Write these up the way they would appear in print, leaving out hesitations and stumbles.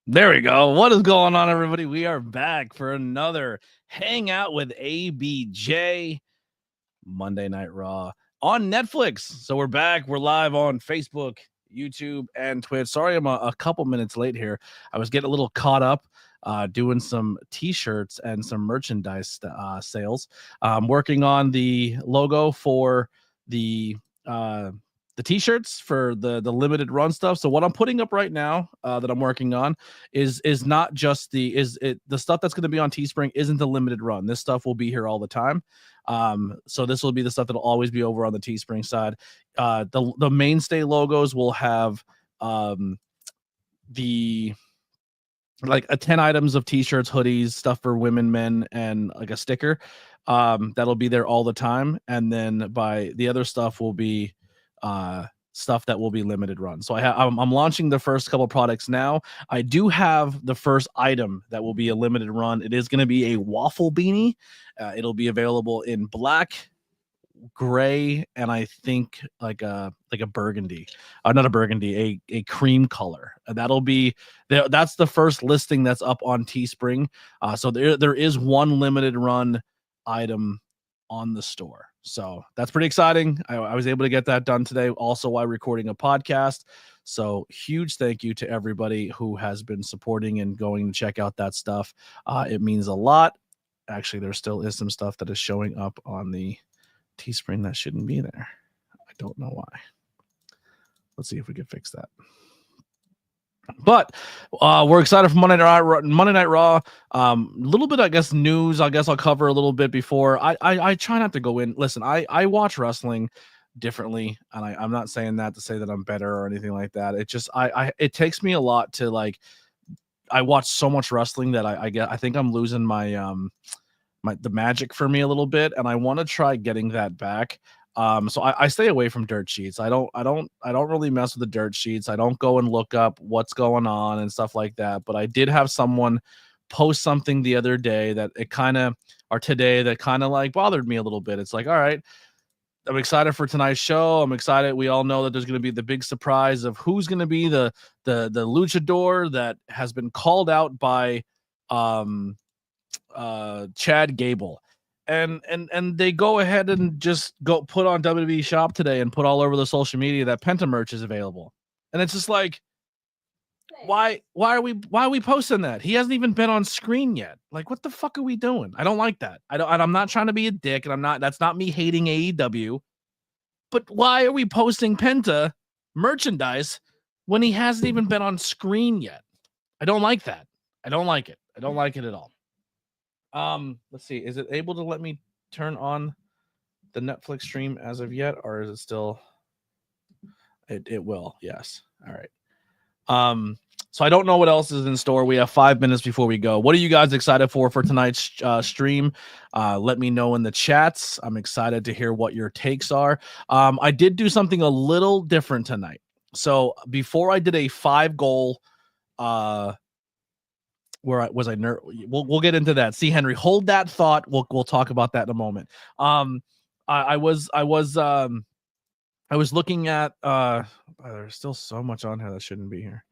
There we go. What is going on, everybody? We are back for another Hangout with ABJ Monday Night Raw on Netflix. So we're back. We're live on Facebook, YouTube, and Twitch. Sorry, I'm a couple minutes late here. I was getting a little caught up doing some T-shirts and some merchandise sales. Working on the logo for the T-shirts for the limited run stuff. So what I'm putting up right now that I'm working on is not just the stuff that's going to be on Teespring isn't the limited run. This stuff will be here all the time. So this will be the stuff that'll always be over on the Teespring side. The mainstay logos will have the like a 10 items of T-shirts, hoodies, stuff for women, men, and like a sticker. That'll be there all the time. And then by the other stuff will be stuff that will be limited run. So I'm launching the first couple products now. I do have the first item that will be a limited run. It is going to be a waffle beanie. It'll be available in black, gray, and I think like a burgundy, not a burgundy, a cream color. That'll be there. That's the first listing that's up on Teespring. So there is one limited run item on the store. So that's pretty exciting. I was able to get that done today, also while recording a podcast. So huge thank you to everybody who has been supporting and going to check out that stuff. It means a lot. Actually, there still is some stuff that is showing up on the Teespring that shouldn't be there. I don't know why. Let's see if we can fix that. But we're excited for Monday Night Raw. A little bit, I guess, news. I guess I'll cover a little bit before. I try not to go in. Listen, I watch wrestling differently, and I'm not saying that to say that I'm better or anything like that. It just it takes me a lot to like. I watch so much wrestling that I think I'm losing my the magic for me a little bit, and I want to try getting that back. So I stay away from dirt sheets. I don't really mess with the dirt sheets. I don't go and look up what's going on and stuff like that. But I did have someone post something the other day that today that kind of like bothered me a little bit. It's like, all right, I'm excited for tonight's show. I'm excited. We all know that there's going to be the big surprise of who's going to be the luchador that has been called out by Chad Gable. And they go ahead and just go put on WWE Shop today and put all over the social media that Penta merch is available. And it's just like, why are we posting that? He hasn't even been on screen yet. Like, what the fuck are we doing? I don't like that. I'm not trying to be a dick, and that's not me hating AEW. But why are we posting Penta merchandise when he hasn't even been on screen yet? I don't like that. I don't like it. I don't like it at all. Let's see. Is it able to let me turn on the Netflix stream as of yet, or is it still? It will. Yes. All right. So I don't know what else is in store. We have 5 minutes before we go. What are you guys excited for tonight's stream? Let me know in the chats. I'm excited to hear what your takes are. I did do something a little different tonight. So before I did a 5-goal, where was I nerd? We'll get into that. See, Henry, hold that thought. We'll talk about that in a moment. I was looking at there's still so much on here that shouldn't be here.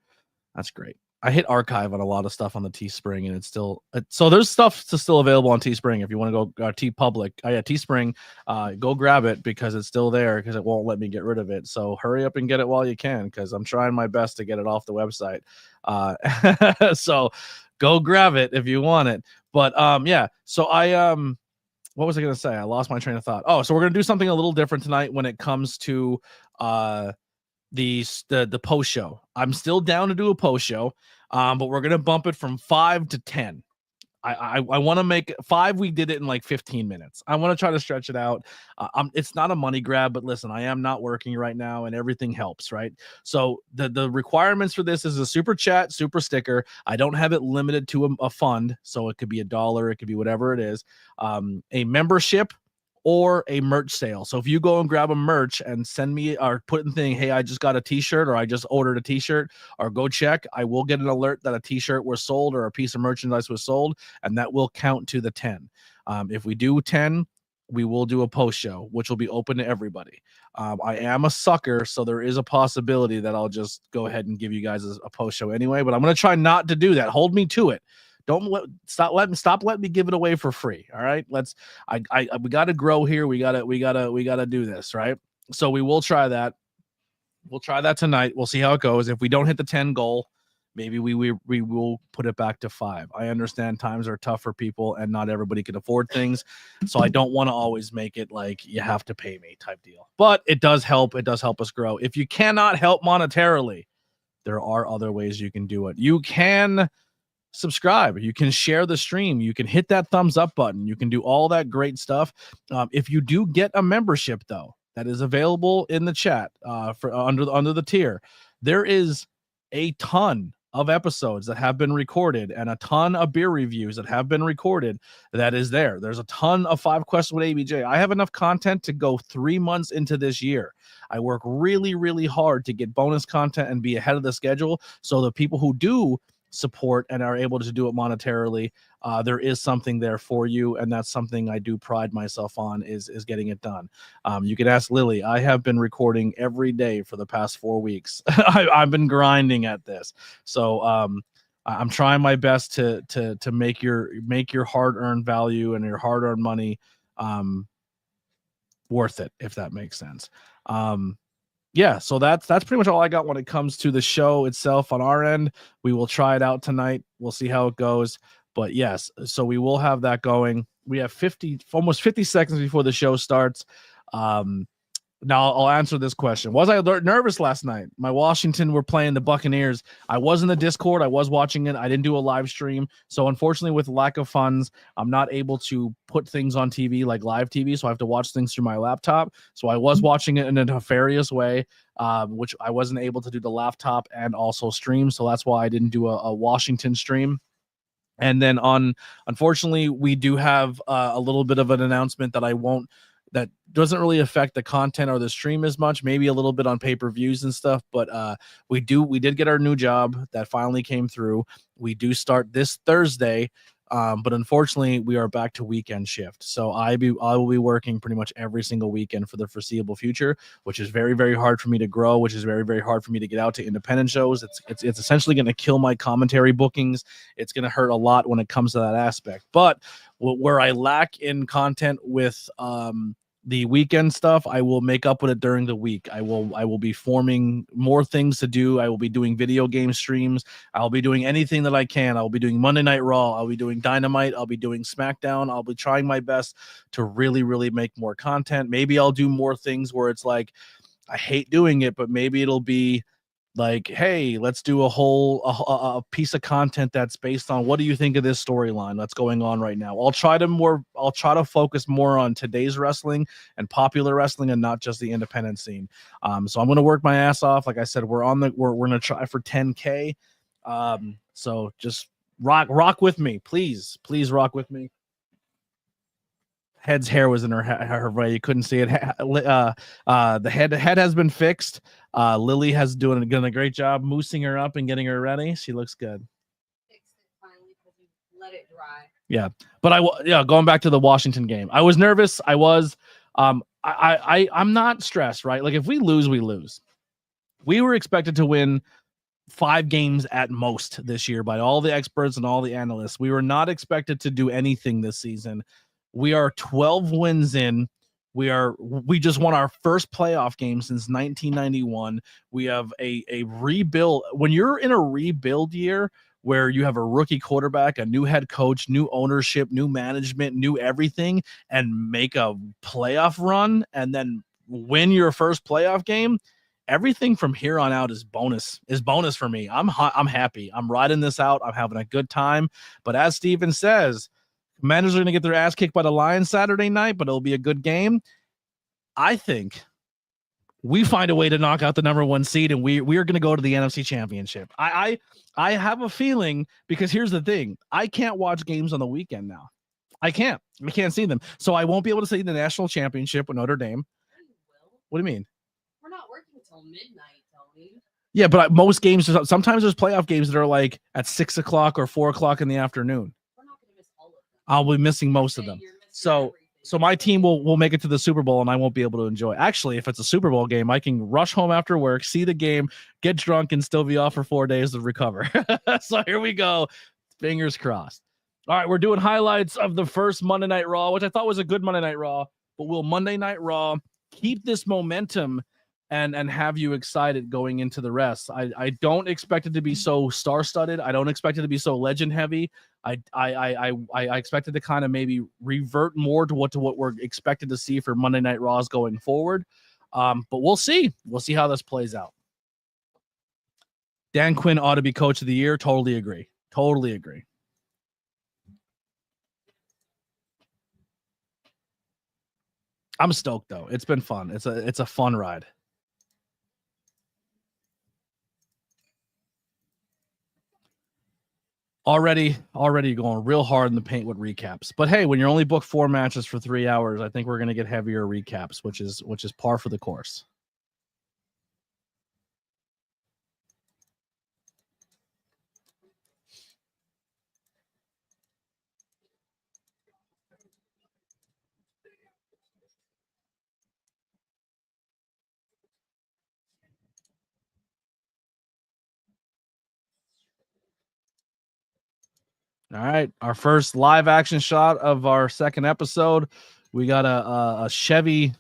That's great. I hit archive on a lot of stuff on the Teespring, and it's still so there's stuff still available on Teespring if you want to go Teespring, go grab it because it's still there because it won't let me get rid of it. So hurry up and get it while you can because I'm trying my best to get it off the website. So go grab it if you want it. But yeah. So what was I gonna say? I lost my train of thought. Oh, so we're gonna do something a little different tonight when it comes to the post show. I'm still down to do a post show, but we're gonna bump it from 5 to 10. I want to make 5. We did it in like 15 minutes. I want to try to stretch it out. It's not a money grab, but listen, I am not working right now, and everything helps, right? So the requirements for this is a super chat, super sticker. I don't have it limited to a fund, so it could be $1, it could be whatever it is. A membership or a merch sale. So if you go and grab a merch and send me or put in thing, hey, I just got a t-shirt or I just ordered a t-shirt, or go check, I will get an alert that a t-shirt was sold or a piece of merchandise was sold, and that will count to the 10. If we do 10, we will do a post show, which will be open to everybody. I am a sucker, so there is a possibility that I'll just go ahead and give you guys a post show anyway. But I'm going to try not to do that. Hold me to it. Stop letting me give it away for free. All right, we got to grow here. We got to do this, right? So we will try that. We'll try that tonight. We'll see how it goes. If we don't hit the 10 goal, maybe we will put it back to 5. I understand times are tough for people and not everybody can afford things. So I don't want to always make it like you have to pay me type deal. But it does help. It does help us grow. If you cannot help monetarily, there are other ways you can do it. You can subscribe. You can share the stream. You can hit that thumbs up button. You can do all that great stuff. If you do get a membership, though, that is available in the chat for under the tier, there is a ton of episodes that have been recorded and a ton of beer reviews that have been recorded that is there. There's a ton of 5 questions with ABJ. I have enough content to go 3 months into this year. I work really, really hard to get bonus content and be ahead of the schedule. So the people who do support and are able to do it monetarily, there is something there for you, and that's something I do pride myself on is getting it done. You can ask Lily. I have been recording every day for the past 4 weeks. I've been grinding at this, so I'm trying my best to make your hard-earned value and your hard-earned money worth it, if that makes sense. Yeah, so that's pretty much all I got when it comes to the show itself on our end. We will try it out tonight. We'll see how it goes. But yes, so we will have that going. We have almost 50 seconds before the show starts. Now I'll answer this question. Was I nervous last night? My Washington were playing the Buccaneers. I was in the Discord. I was watching it. I didn't do a live stream. So unfortunately, with lack of funds, I'm not able to put things on TV like live TV. So I have to watch things through my laptop. So I was watching it in a nefarious way, which I wasn't able to do the laptop and also stream. So that's why I didn't do a Washington stream. And then unfortunately, we do have a little bit of an announcement that doesn't really affect the content or the stream as much, maybe a little bit on pay-per-views and stuff. But we did get our new job that finally came through. We do start this Thursday. But unfortunately, we are back to weekend shift. So I will be working pretty much every single weekend for the foreseeable future, which is very, very hard for me to grow, which is very, very hard for me to get out to independent shows. It's essentially going to kill my commentary bookings. It's going to hurt a lot when it comes to that aspect. But where I lack in content with the weekend stuff, I will make up with it during the week. I will be forming more things to do. I will be doing video game streams. I'll be doing anything that I can. I'll be doing Monday Night Raw. I'll be doing Dynamite. I'll be doing SmackDown. I'll be trying my best to really, really make more content. Maybe I'll do more things where it's like, I hate doing it, but maybe it'll be like, hey, let's do a piece of content that's based on what do you think of this storyline that's going on right now. I'll try to focus more on today's wrestling and popular wrestling and not just the independent scene. So I'm going to work my ass off. Like I said, we're going to try for 10K. So just rock with me, please rock with me. Head's hair was in her way. You couldn't see it. The head has been fixed. Lily has done a great job moosing her up and getting her ready. She looks good. Fixed it finally because we let it dry. Yeah, but going back to the Washington game, I was nervous. I was. I'm not stressed, right? Like if we lose, we lose. We were expected to win 5 games at most this year by all the experts and all the analysts. We were not expected to do anything this season. We are 12 wins in. We just won our first playoff game since 1991. We have a rebuild. When you're in a rebuild year where you have a rookie quarterback, a new head coach, new ownership, new management, new everything, and make a playoff run and then win your first playoff game, everything from here on out is bonus for me. I'm happy. I'm riding this out. I'm having a good time. But as Steven says, Commanders are going to get their ass kicked by the Lions Saturday night, but it'll be a good game. I think we find a way to knock out the number 1 seed, and we are going to go to the NFC Championship. I have a feeling, because here's the thing. I can't watch games on the weekend now. I can't see them. So I won't be able to see the national championship with Notre Dame. What do you mean? We're not working until midnight, Tony. Yeah, but most games, sometimes there's playoff games that are like at 6 o'clock or 4 o'clock in the afternoon. I'll be missing most of them. So So my team will make it to the Super Bowl, and I won't be able to enjoy. Actually, if it's a Super Bowl game, I can rush home after work, see the game, get drunk, and still be off for 4 days to recover. So here we go. Fingers crossed. All right, we're doing highlights of the first Monday Night Raw, which I thought was a good Monday Night Raw. But will Monday Night Raw keep this momentum and have you excited going into the rest? I don't expect it to be so star-studded. I don't expect it to be so legend-heavy. I expected to kind of maybe revert more to what we're expected to see for Monday Night Raws going forward. But we'll see. We'll see how this plays out. Dan Quinn ought to be Coach of the Year. Totally agree. Totally agree. I'm stoked though. It's been fun. It's a fun ride. Already going real hard in the paint with recaps. But hey, when you're only booked 4 matches for 3 hours, I think we're going to get heavier recaps, which is par for the course. All right, our first live action shot of our second episode. We got a Chevy.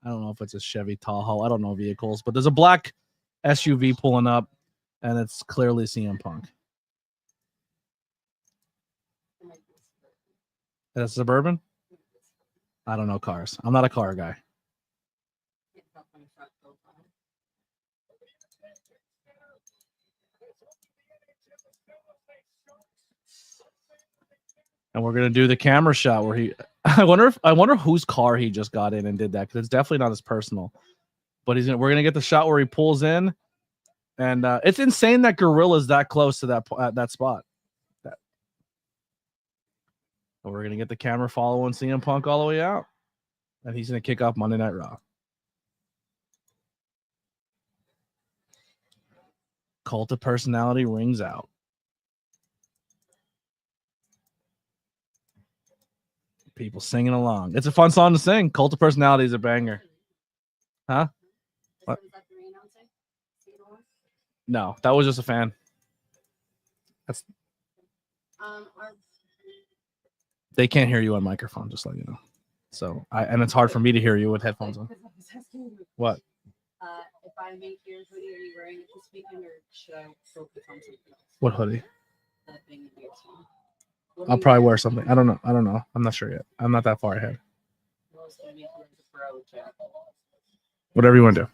I don't know if it's a Chevy Tahoe. I don't know vehicles, but there's a black SUV pulling up, and it's clearly CM Punk. That's Suburban? I don't know cars. I'm not a car guy. And we're gonna do the camera shot where he. I wonder whose car he just got in and did that, because it's definitely not his personal. But we're gonna get the shot where he pulls in, and it's insane that Gorilla's that close to that spot. And we're gonna get the camera following CM Punk all the way out, and he's gonna kick off Monday Night Raw. Cult of Personality rings out. People singing along. It's a fun song to sing. Cult of Personality is a banger. Huh? What? No, that was just a fan. That's. They can't hear you on microphone, just let you know. So and it's hard for me to hear you with headphones on. What? If I make your hoodie, are you wearing it this weekend, or should I focus on something else? What hoodie? That thing in your team. I'll probably wear something. I don't know. I'm not sure yet. I'm not that far ahead. Whatever you want to do.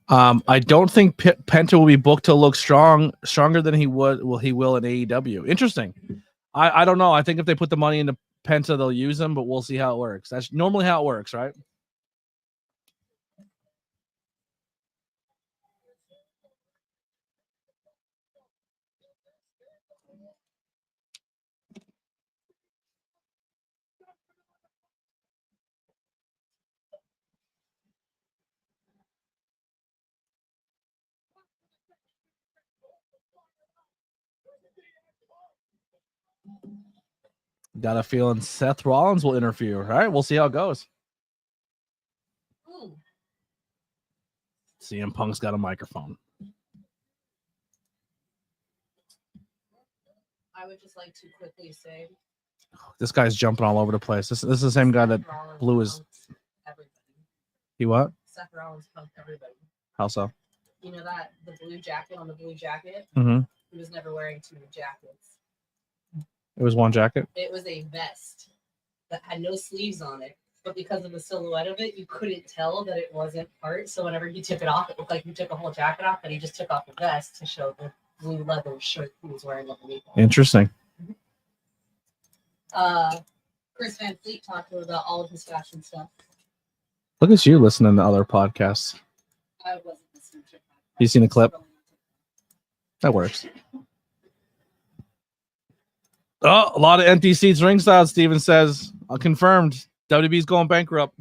I don't think Penta will be booked to look stronger than he will in AEW. Interesting. I don't know. I think if they put the money into Penta, they'll use him, but we'll see how it works. That's normally how it works, right? Got a feeling Seth Rollins will interfere. All right, we'll see how it goes. CM Punk's got a microphone. I would just like to quickly say, this guy's jumping all over the place. This is the same guy that blew his. He what? Seth Rollins punked everybody. How so? You know that the blue jacket on the blue jacket? Mm-hmm. He was never wearing 2 jackets. It was one jacket? It was a vest that had no sleeves on it. But because of the silhouette of it, you couldn't tell that it wasn't part. So whenever he took it off, it looked like he took a whole jacket off, but he just took off the vest to show the blue leather shirt he was wearing underneath. Interesting. Chris Van Fleet talked about all of his fashion stuff. Look at you listening to other podcasts. I wasn't listening to it. You seen the clip? That works. Oh, a lot of empty seats ringside, Steven says. Confirmed. WWE's going bankrupt.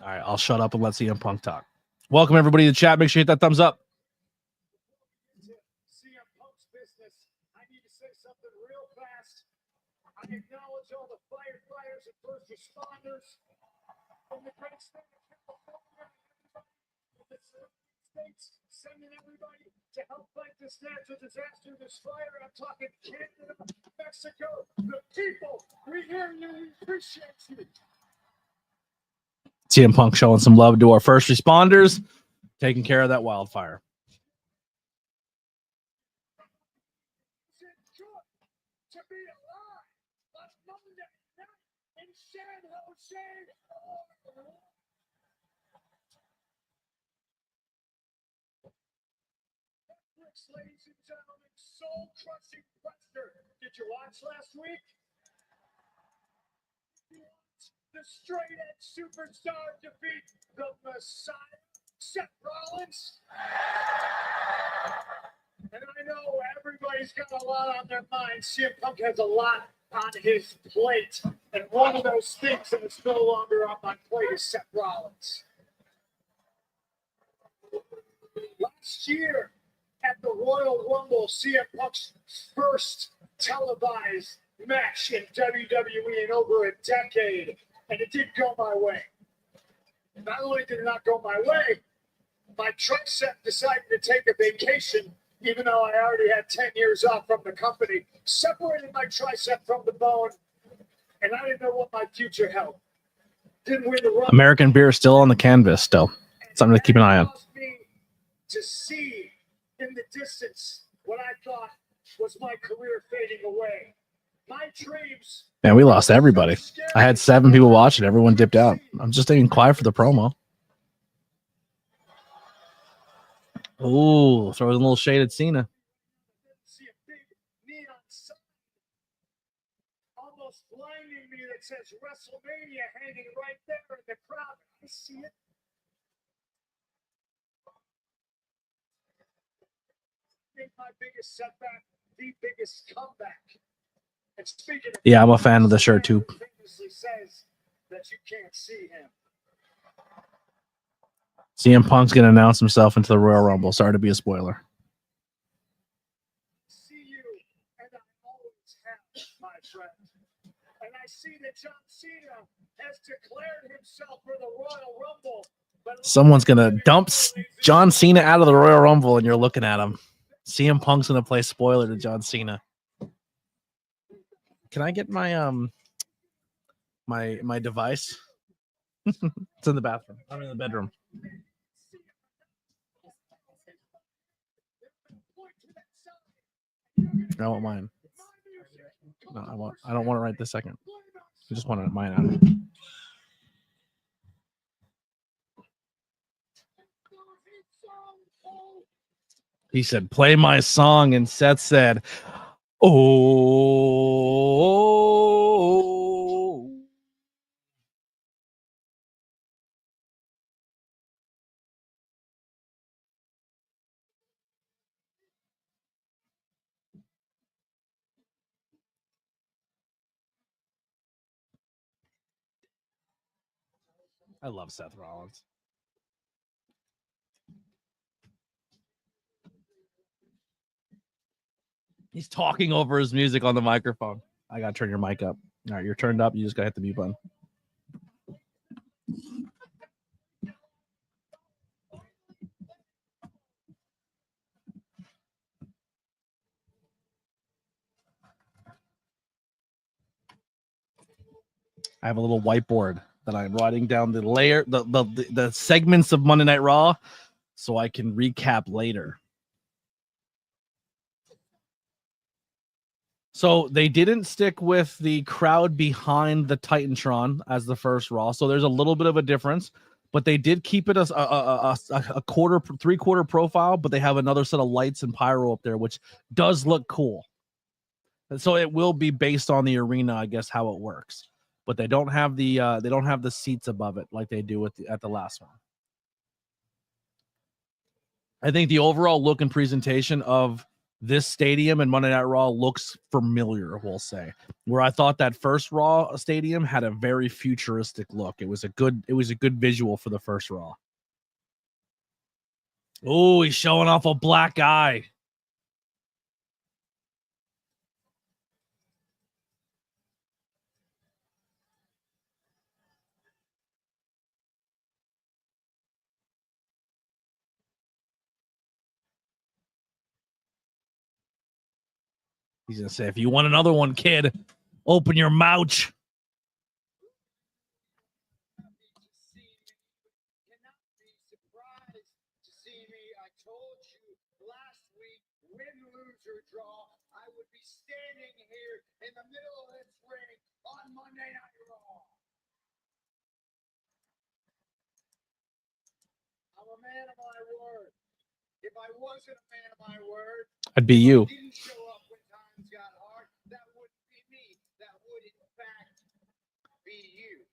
All right, I'll shut up and let CM Punk talk. Welcome, everybody, to the chat. Make sure you hit that thumbs up. first responders from the great state of California, the states sending everybody to help fight this natural disaster, this fire. I'm talking Canada, Mexico, the people. We hear you. We appreciate you. CM Punk showing some love to our first responders, taking care of that wildfire. To be alive on Monday night in San Jose. Netflix, ladies and gentlemen, soul-crushing Western. Did you watch last week? The straight-edge superstar defeat the Messiah, Seth Rollins. And I know everybody's got a lot on their mind. CM Punk has a lot on his plate. And one of those things that is no longer on my plate is Seth Rollins. Last year at the Royal Rumble, CM Punk's first televised match in WWE in over a decade. And it didn't go my way. Not only did it not go my way, my tricep decided to take a vacation, even though I already had 10 years off from the company, separated my tricep from the bone, and I didn't know what my future held. Didn't win the run. American beer still on the canvas, still. Something to keep an eye on. Me to see in the distance what I thought was my career fading away. My dreams. Man, we lost everybody. I had 7 people watching. Everyone dipped out. I'm just staying quiet for the promo. Oh, throw a little shade at Cena. See a big neon sign almost blinding me that says WrestleMania hanging right there in the crowd. I see it. I think my biggest setback, the biggest comeback. And speaking of, Yeah, I'm a fan of the shirt too. famously says that you can't see him. CM Punk's going to announce himself into the Royal Rumble. Sorry to be a spoiler. See you, and I always have, my friend. And I see that John Cena has declared himself for the Royal Rumble. But Someone's going to dump John Cena out of the Royal Rumble, and you're looking at him. CM Punk's going to play spoiler to John Cena. Can I get my my device? It's in the bathroom. I'm in the bedroom. I want mine. No, I don't want it right this second. I just want mine out. He said, "Play my song," and Seth said, "Oh." I love Seth Rollins. He's talking over his music on the microphone. I gotta turn your mic up. All right, you're turned up. You just gotta hit the mute button. I have a little whiteboard that I'm writing down the segments of Monday Night Raw so I can recap later. So they didn't stick with the crowd behind the Titantron as the first Raw. So there's a little bit of a difference, but they did keep it as a quarter, 3/4 profile, but they have another set of lights and pyro up there, which does look cool. And so it will be based on the arena, I guess, how it works. But they don't have the seats above it like they do at the last one. I think the overall look and presentation of this stadium and Monday Night Raw looks familiar, we'll say. Where I thought that first Raw stadium had a very futuristic look. It was a good visual for the first Raw. Oh, he's showing off a black eye. He's going to say, if you want another one, kid, open your mouth. Standing here in the middle of this ring on Monday Night Raw. I'm a man of my word. If I wasn't a man of my word, I'd be you. Didn't show up when times got hard. That wouldn't be me. That would, in fact, be you.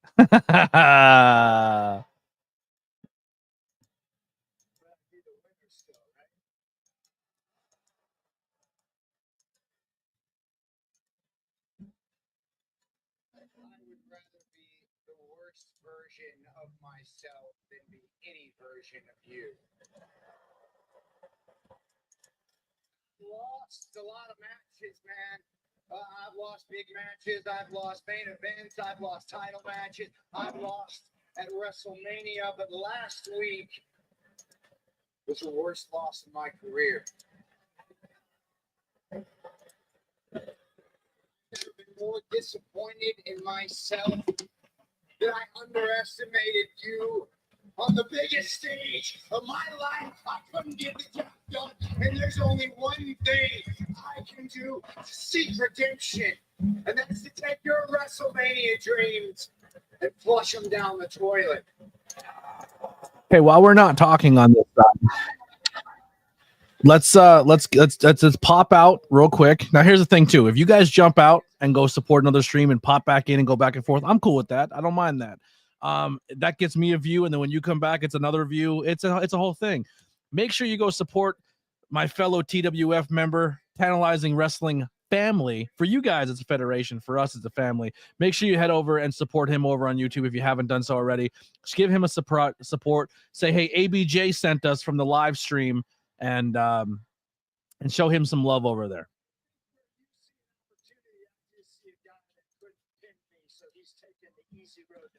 Version of myself than be any version of you. Lost a lot of matches, man. I've lost big matches. I've lost main events. I've lost title matches. I've lost at WrestleMania, but last week was the worst loss in my career. I've never been more disappointed in myself that I underestimated you on the biggest stage of my life. I couldn't get the job done, and there's only one thing I can do to seek redemption, and that's to take your WrestleMania dreams and flush them down the toilet. Okay, while we're not talking on this side, let's pop out real quick. Now, here's the thing too: if you guys jump out and go support another stream and pop back in and go back and forth, I'm cool with that. I don't mind that. That gets me a view, and then when you come back, it's another view. It's a whole thing. Make sure you go support my fellow TWF member, Tantalizing Wrestling family. For you guys, it's a federation. For us, it's a family. Make sure you head over and support him over on YouTube if you haven't done so already. Just give him a support. Say, hey, ABJ sent us from the live stream, and show him some love over there.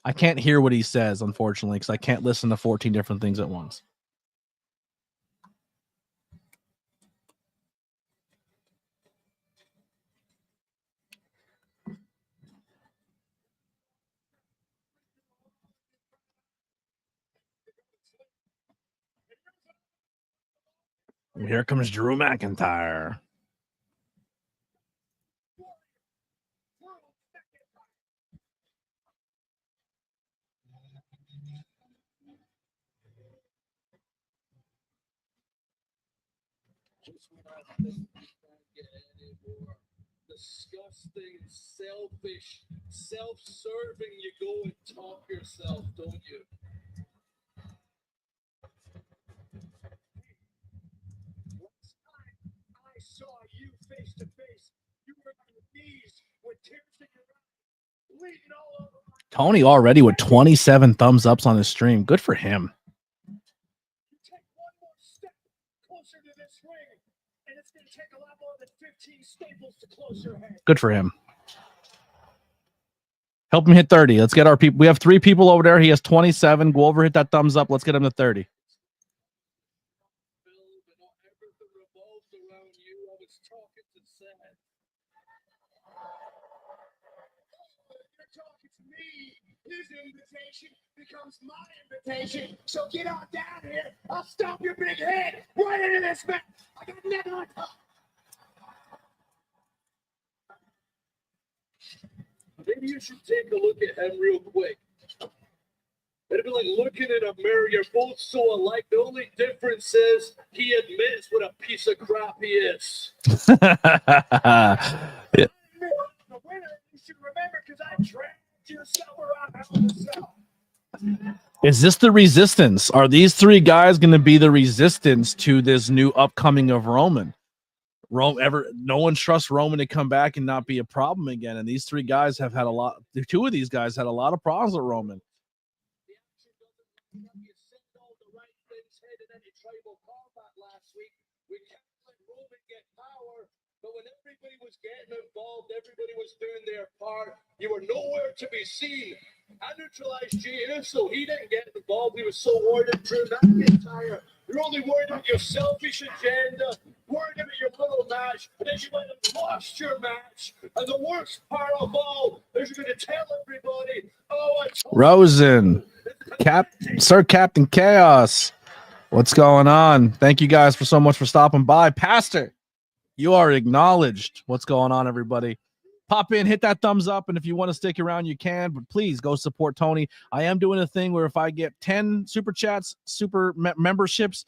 I can't hear what he says, unfortunately, because I can't listen to 14 different things at once. Here comes Drew McIntyre. Disgusting, selfish, self-serving. You go and talk yourself, don't you? Last time I saw you face to face, you were on your knees with tears in your eyes, bleeding all over. Tony already with 27 thumbs ups on his stream. Good for him. You take one more step closer to this ring, and it's going to take a lot more than 15 staples to close your head. Good for him. Help him hit 30. Let's get our people. We have 3 people over there. He has 27. Go over, hit that thumbs up. Let's get him to 30. His invitation becomes my invitation. So get on down here. I'll stomp your big head right into this man. I got nothing on top. Maybe you should take a look at him real quick. It'd be like looking in a mirror. You're both so alike. The only difference is he admits what a piece of crap he is. The winner, you should remember, because I dragged yourself around Hell in a Cell. Is this the resistance? Are these 3 guys going to be the resistance to this new upcoming of Roman? No one trusts Roman to come back and not be a problem again. And these 3 guys have had 2 of these guys had a lot of problems with Roman. But when everybody was getting involved, everybody was doing their part, you were nowhere to be seen. I neutralized Gina, so he didn't get involved. He was so worried about Drew McIntyre. You're only worried about your selfish agenda. worried about your little match, and then you might have lost your match. And the worst part of all is you're going to tell everybody, oh, I told Rosen, Sir Captain Chaos. What's going on? Thank you guys for so much for stopping by. Pastor, you are acknowledged. What's going on, everybody? Pop in, hit that thumbs up, and if you want to stick around, you can, but please go support Tony. I am doing a thing where if I get 10 super chats, memberships,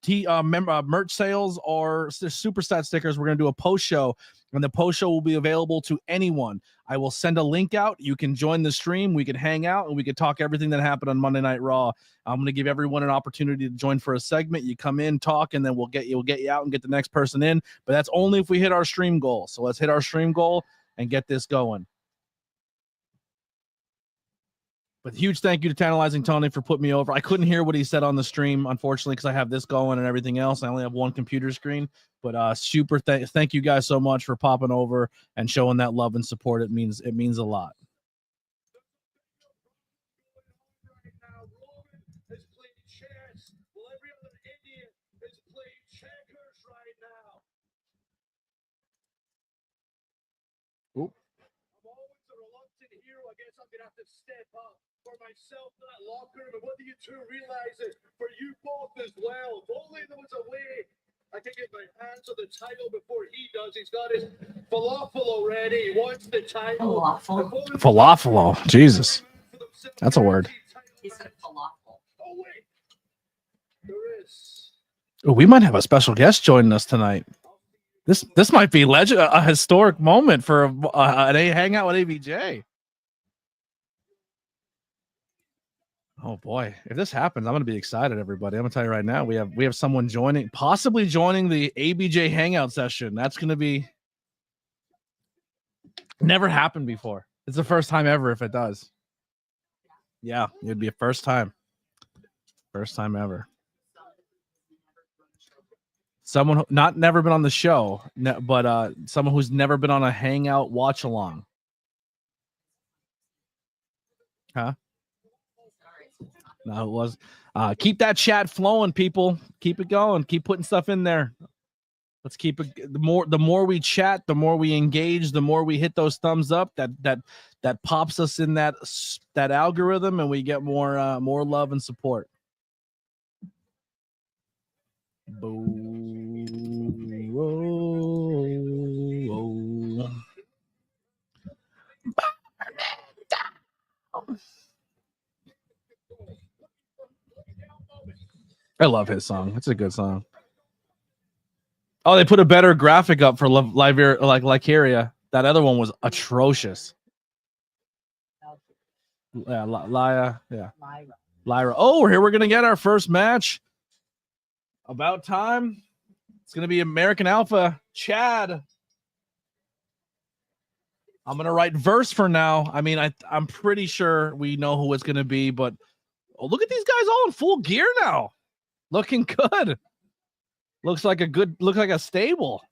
merch sales, or super stat stickers, we're going to do a post show, and the post show will be available to anyone. I will send a link out. You can join the stream. We can hang out, and we can talk everything that happened on Monday Night Raw. I'm going to give everyone an opportunity to join for a segment. You come in, talk, and then we'll get you out and get the next person in, but that's only if we hit our stream goal. So let's hit our stream goal and get this going. But huge thank you to Tantalizing Tony for putting me over. I couldn't hear what he said on the stream, unfortunately, because I have this going and everything else. I only have one computer screen. But super thank you guys so much for popping over and showing that love and support. It means a lot. Step up for myself, not locker, but whether you two realize it for you both as well. If only there was a way I could get my hands on the title before he does. He's got his falafel already. He wants the title. Falafel. Jesus. That's a word. He said falafel. Oh, wait. There is. Oh, we might have a special guest joining us tonight. This might be a historic moment for a hangout with ABJ. Oh boy, if this happens, I'm gonna be excited, everybody. I'm gonna tell you right now, we have someone possibly joining the ABJ Hangout session. That's gonna be never happened before. It's the first time ever if it does. Yeah, it'd be a first time. First time ever. Someone never been on the show, but someone who's never been on a Hangout watch along. Huh? No, it was. Keep that chat flowing, people. Keep it going. Keep putting stuff in there. Let's keep it. The more we chat, the more we engage, the more we hit those thumbs up. That pops us in that algorithm, and we get more love and support. Boo. Whoa. I love his song. It's a good song. Oh, they put a better graphic up for Lycaria. That other one was atrocious. Yeah, Lyra. Oh, here we're gonna get our first match. About time. It's gonna be American Alpha Chad. I'm gonna write verse for now. I mean, I'm pretty sure we know who it's gonna be, but look at these guys all in full gear now. Looking good. Looks like a stable.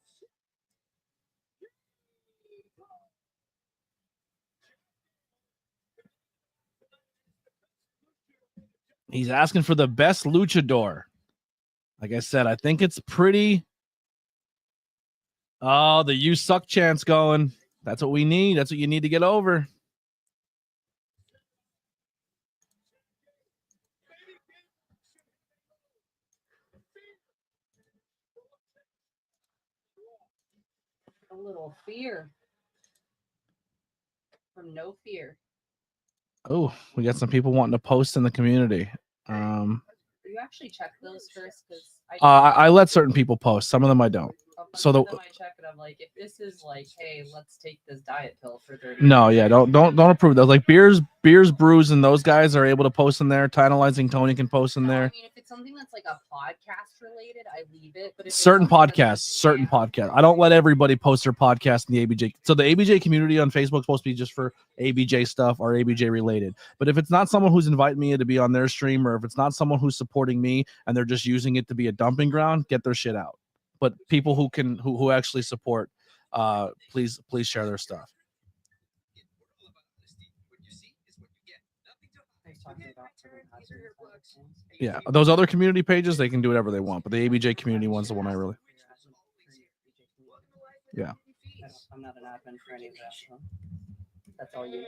He's asking for the best luchador. Like I said, I think it's pretty. Oh, the "you suck" chant's going. That's what we need. That's what you need to get over. A little fear from No Fear. Oh, we got some people wanting to post in the community. Do you actually check those first? Because I let certain people post. Some of them I don't. So I check it. I'm like, if this is like, hey, let's take this diet pill for 30. No, yeah, don't approve those. Like beers, brews, and those guys are able to post in there. Tantalizing Tony can post in there. I mean, if it's something that's like a podcast related, I leave it. But if certain podcasts. I don't let everybody post their podcast in the ABJ. So the ABJ community on Facebook is supposed to be just for ABJ stuff or ABJ related. But if it's not someone who's inviting me to be on their stream, or if it's not someone who's supporting me and they're just using it to be a dumping ground, get their shit out. But people who actually support, please share their stuff. Yeah, those other community pages, they can do whatever they want, but the ABJ community one's the one I really. Yeah. I'm not an admin for any of that. So that's all you.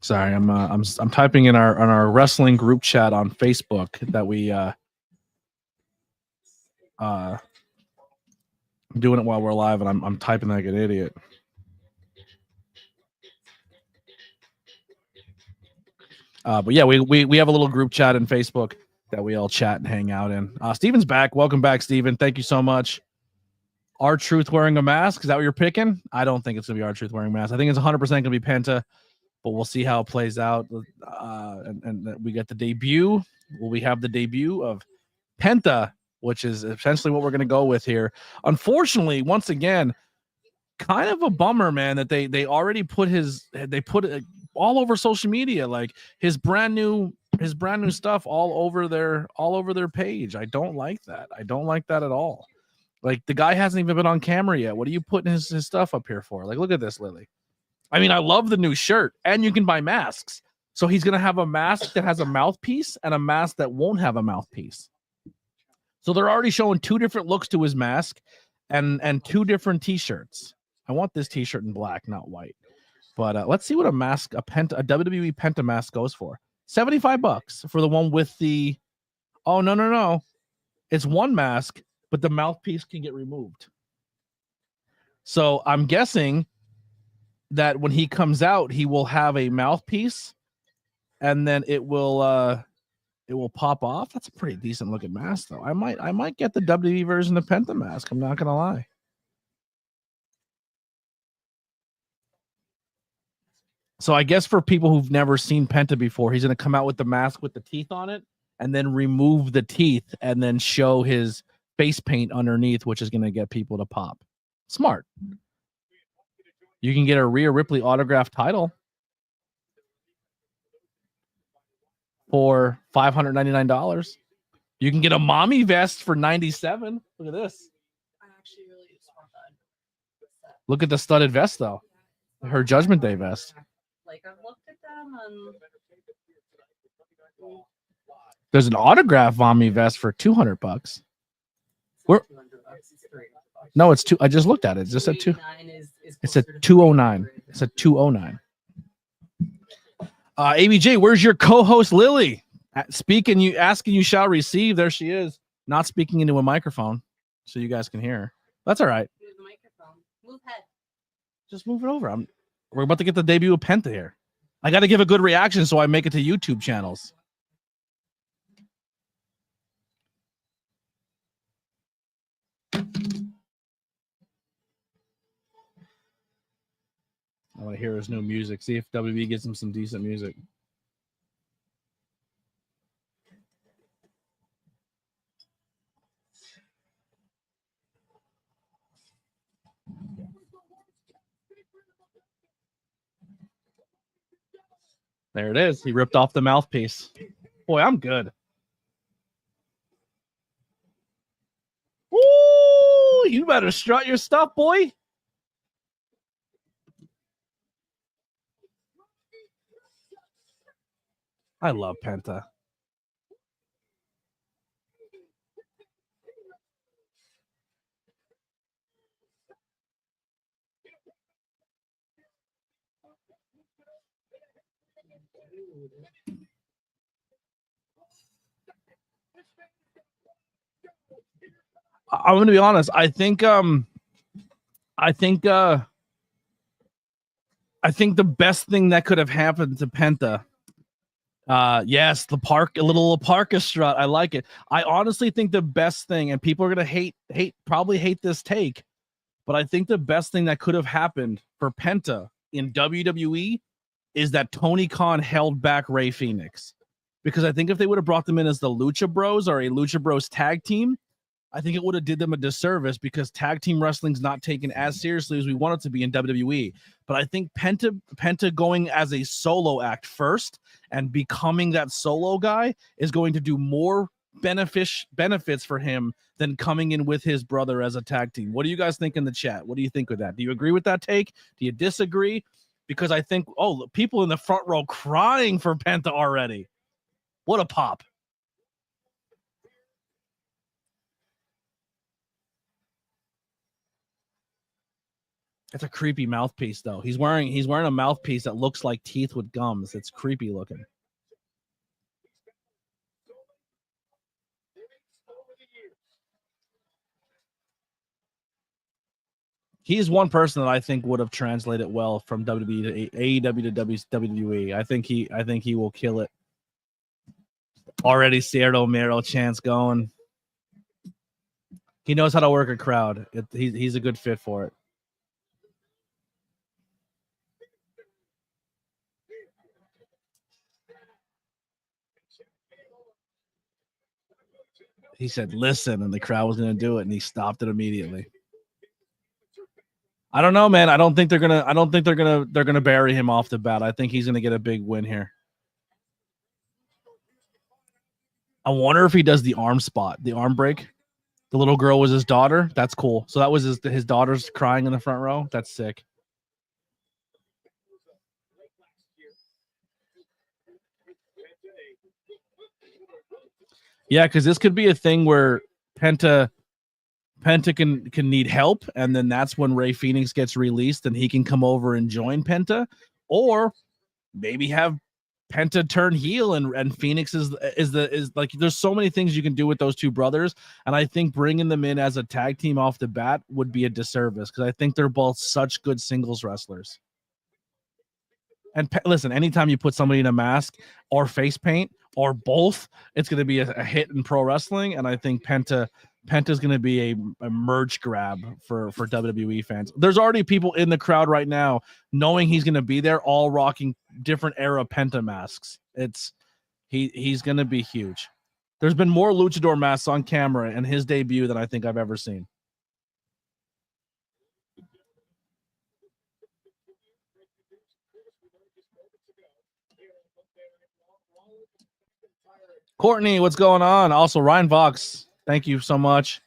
Sorry, I'm typing in our wrestling group chat on Facebook that we I'm doing it while we're live, and I'm typing like an idiot. But yeah, we have a little group chat in Facebook that we all chat and hang out in. Steven's back. Welcome back, Steven. Thank you so much. R-Truth wearing a mask. Is that what you're picking? I don't think it's going to be R-Truth wearing a mask. I think it's 100% going to be Penta, but we'll see how it plays out. And we get the debut. Will we have the debut of Penta, which is essentially what we're going to go with here. Unfortunately, once again, kind of a bummer, man, that they already put it all over social media, like his brand new stuff all over their page. I don't like that. I don't like that at all. Like, the guy hasn't even been on camera yet. What are you putting his stuff up here for? Like, look at this, Lily. I mean, I love the new shirt, and you can buy masks. So he's gonna have a mask that has a mouthpiece and a mask that won't have a mouthpiece. So they're already showing two different looks to his mask and two different t-shirts. I want this t-shirt in black, not white. But let's see what a WWE Penta mask goes for. $75 for the one with the. Oh, no. It's one mask, but the mouthpiece can get removed. So I'm guessing that when he comes out, he will have a mouthpiece, and then it will pop off. That's a pretty decent looking mask, though. I might get the WWE version of Penta mask. I'm not gonna lie. So I guess for people who've never seen Penta before, he's gonna come out with the mask with the teeth on it, and then remove the teeth, and then show his face paint underneath, which is gonna get people to pop. Smart. You can get a Rhea Ripley autographed title for $599. You can get a mommy vest for $97. Look at this. I actually really just want that. Look at the studded vest, though. Her Judgment Day vest. Like, I've looked at them and There's an autograph mommy vest for $200. Where? No, it's two. I just looked at it. It just said two. It's a 209. It's a 209. ABJ, where's your co-host Lily? Asking you shall receive. There she is, not speaking into a microphone, so you guys can hear her. That's all right. Move the microphone. Move head. Just move it over. We're about to get the debut of Penta here. I got to give a good reaction so I make it to YouTube channels. I want to hear his new music. See if WB gets him some decent music. There it is. He ripped off the mouthpiece. Boy, I'm good. Ooh, you better strut your stuff, boy. I love Penta. I'm going to be honest. I think the best thing that could have happened to Penta. Yes, a little Parka strut. I like it. I honestly think the best thing, and people are going to probably hate this take, but I think the best thing that could have happened for Penta in WWE is that Tony Khan held back Rey Fenix. Because I think if they would have brought them in as the Lucha Bros or a Lucha Bros tag team, I think it would have did them a disservice because tag team wrestling's not taken as seriously as we want it to be in WWE. But I think Penta going as a solo act first and becoming that solo guy is going to do more benefits for him than coming in with his brother as a tag team. What do you guys think in the chat? What do you think of that? Do you agree with that take? Do you disagree? Because I think, people in the front row crying for Penta already. What a pop. It's a creepy mouthpiece, though. He's wearing a mouthpiece that looks like teeth with gums. It's creepy looking. He's one person that I think would have translated well from WWE to AEW to WWE. I think he will kill it. Already Cierto Miro chants going. He knows how to work a crowd. He's a good fit for it. He said, "Listen," and the crowd was going to do it, and he stopped it immediately. I don't know, man. I don't think they're gonna bury him off the bat. I think he's gonna get a big win here. I wonder if he does the arm spot, the arm break. The little girl was his daughter. That's cool. So that was his daughter's crying in the front row. That's sick. Yeah, because this could be a thing where Penta can need help, and then that's when Rey Fenix gets released and he can come over and join Penta, or maybe have Penta turn heel and Phoenix is like, there's so many things you can do with those two brothers, and I think bringing them in as a tag team off the bat would be a disservice because I think they're both such good singles wrestlers. And listen, anytime you put somebody in a mask or face paint or both, it's going to be a hit in pro wrestling, and I think Penta's going to be a merch grab for WWE fans. There's already people in the crowd right now knowing he's going to be there, all rocking different era Penta masks. He's going to be huge. There's been more luchador masks on camera in his debut than I think I've ever seen. Courtney, what's going on? Also, Ryan Vox, thank you so much.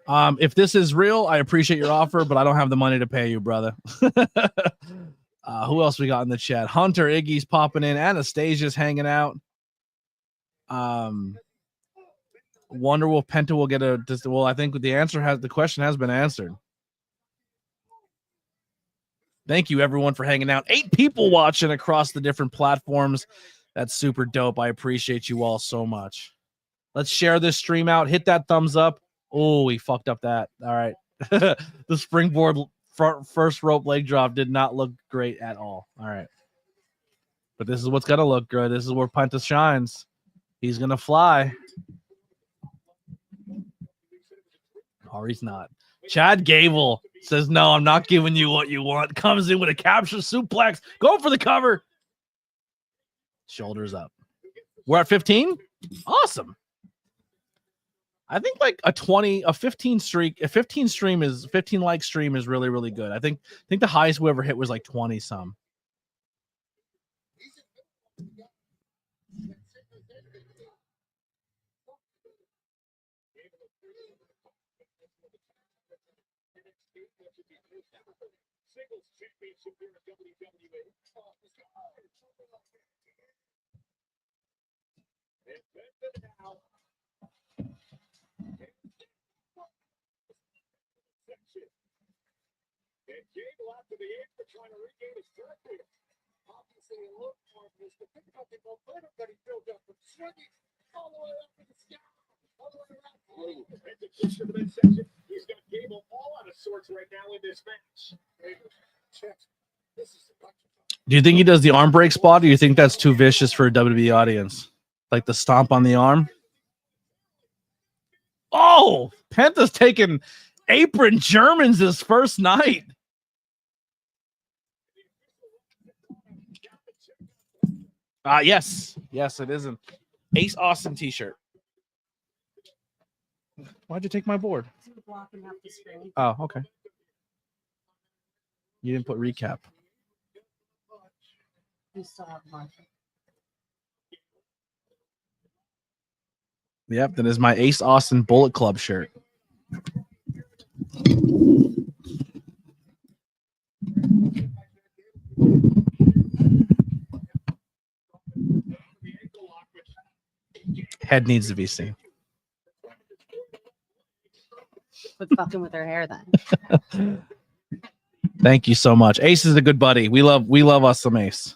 If this is real, I appreciate your offer, but I don't have the money to pay you, brother. Who else we got in the chat? Hunter, Iggy's popping in. Anastasia's hanging out. Wonder if Penta will get a. Well, I think the question has been answered. Thank you, everyone, for hanging out. 8 people watching across the different platforms. That's super dope. I appreciate you all so much. Let's share this stream out. Hit that thumbs up. Oh, we fucked up that. All right. The springboard first rope leg drop did not look great at all. All right. But this is what's going to look good. This is where Penta shines. He's going to fly. Or he's not. Chad Gable says, "No, I'm not giving you what you want." Comes in with a capture suplex. Go for the cover. Shoulders up. We're at 15. Awesome. I think like a 15 like stream is really, really good. I think the highest we ever hit was like 20 some. Trying to regain his territory. Obviously, a little more of this, but think about the momentum that he built up from swinging all the way up to the sky, all the way around. And the push to the midsection, he's got Gable all out of sorts right now in this match. Do you think he does the arm break spot, or do you think that's too vicious for a WWE audience? Like the stomp on the arm? Oh, Penta's taking apron Germans his first night. Yes, it is an Ace Austin t-shirt. Why'd you take my board? Oh, okay. You didn't put recap. You still have one. Yep, that is my Ace Austin Bullet Club shirt. Head needs to be seen. Quit fucking with her hair then. Thank you so much. Ace is a good buddy. We love us some Ace.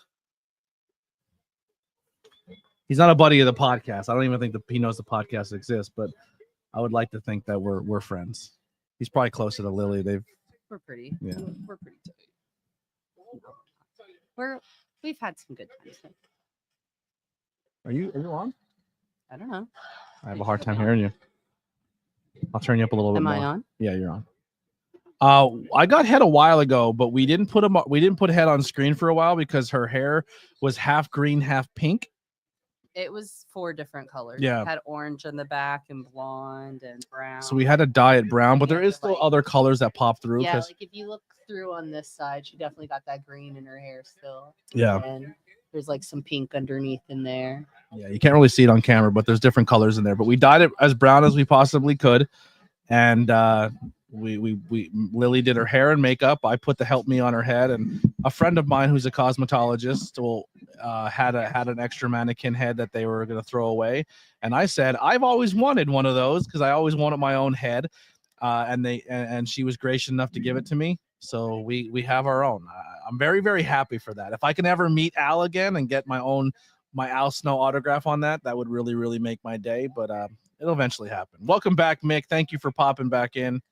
He's not a buddy of the podcast. I don't even think he knows the podcast exists, but I would like to think that we're friends. He's probably closer to Lily. We're pretty. Yeah. We're pretty tight. We've had some good times. Are you on? I don't know. I have a hard time hearing you. I'll turn you up a little bit Am more. I on? Yeah, you're on. I got Head a while ago, but we didn't put Head on screen for a while because her hair was half green, half pink. It was 4 different colors. Yeah. It had orange in the back and blonde and brown. So we had to dye it brown, but Yeah, there is still other colors that pop through. Yeah, like if you look through on this side, she definitely got that green in her hair still. Yeah. And there's like some pink underneath in there. Yeah, you can't really see it on camera, but there's different colors in there. But we dyed it as brown as we possibly could, and we Lily did her hair and makeup. I put the help me on her head, and a friend of mine who's a cosmetologist had an extra mannequin head that they were going to throw away, and I said I've always wanted one of those because I always wanted my own head, and she was gracious enough to give it to me. So we have our own. I'm very, very happy for that. If I can ever meet Al again and get my Al Snow autograph on that would really, really make my day. But it'll eventually happen. Welcome back, Mick. Thank you for popping back in.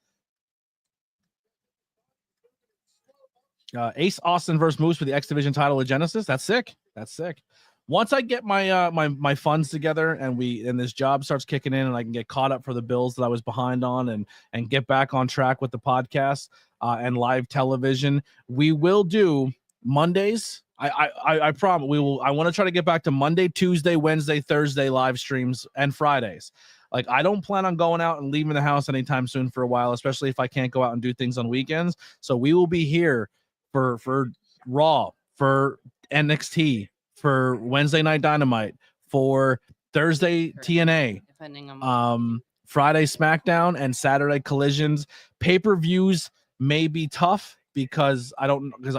Ace Austin versus Moose for the X Division title of Genesis. That's sick. That's sick. Once I get my my funds together and this job starts kicking in and I can get caught up for the bills that I was behind on and get back on track with the podcast and live television, we will do Mondays. I promise we will. I want to try to get back to Monday, Tuesday, Wednesday, Thursday live streams and Fridays. Like, I don't plan on going out and leaving the house anytime soon for a while, especially if I can't go out and do things on weekends. So we will be here for Raw, for NXT, for Wednesday Night Dynamite, for Thursday TNA, depending on Friday SmackDown, and Saturday Collisions. Pay-per-views may be tough because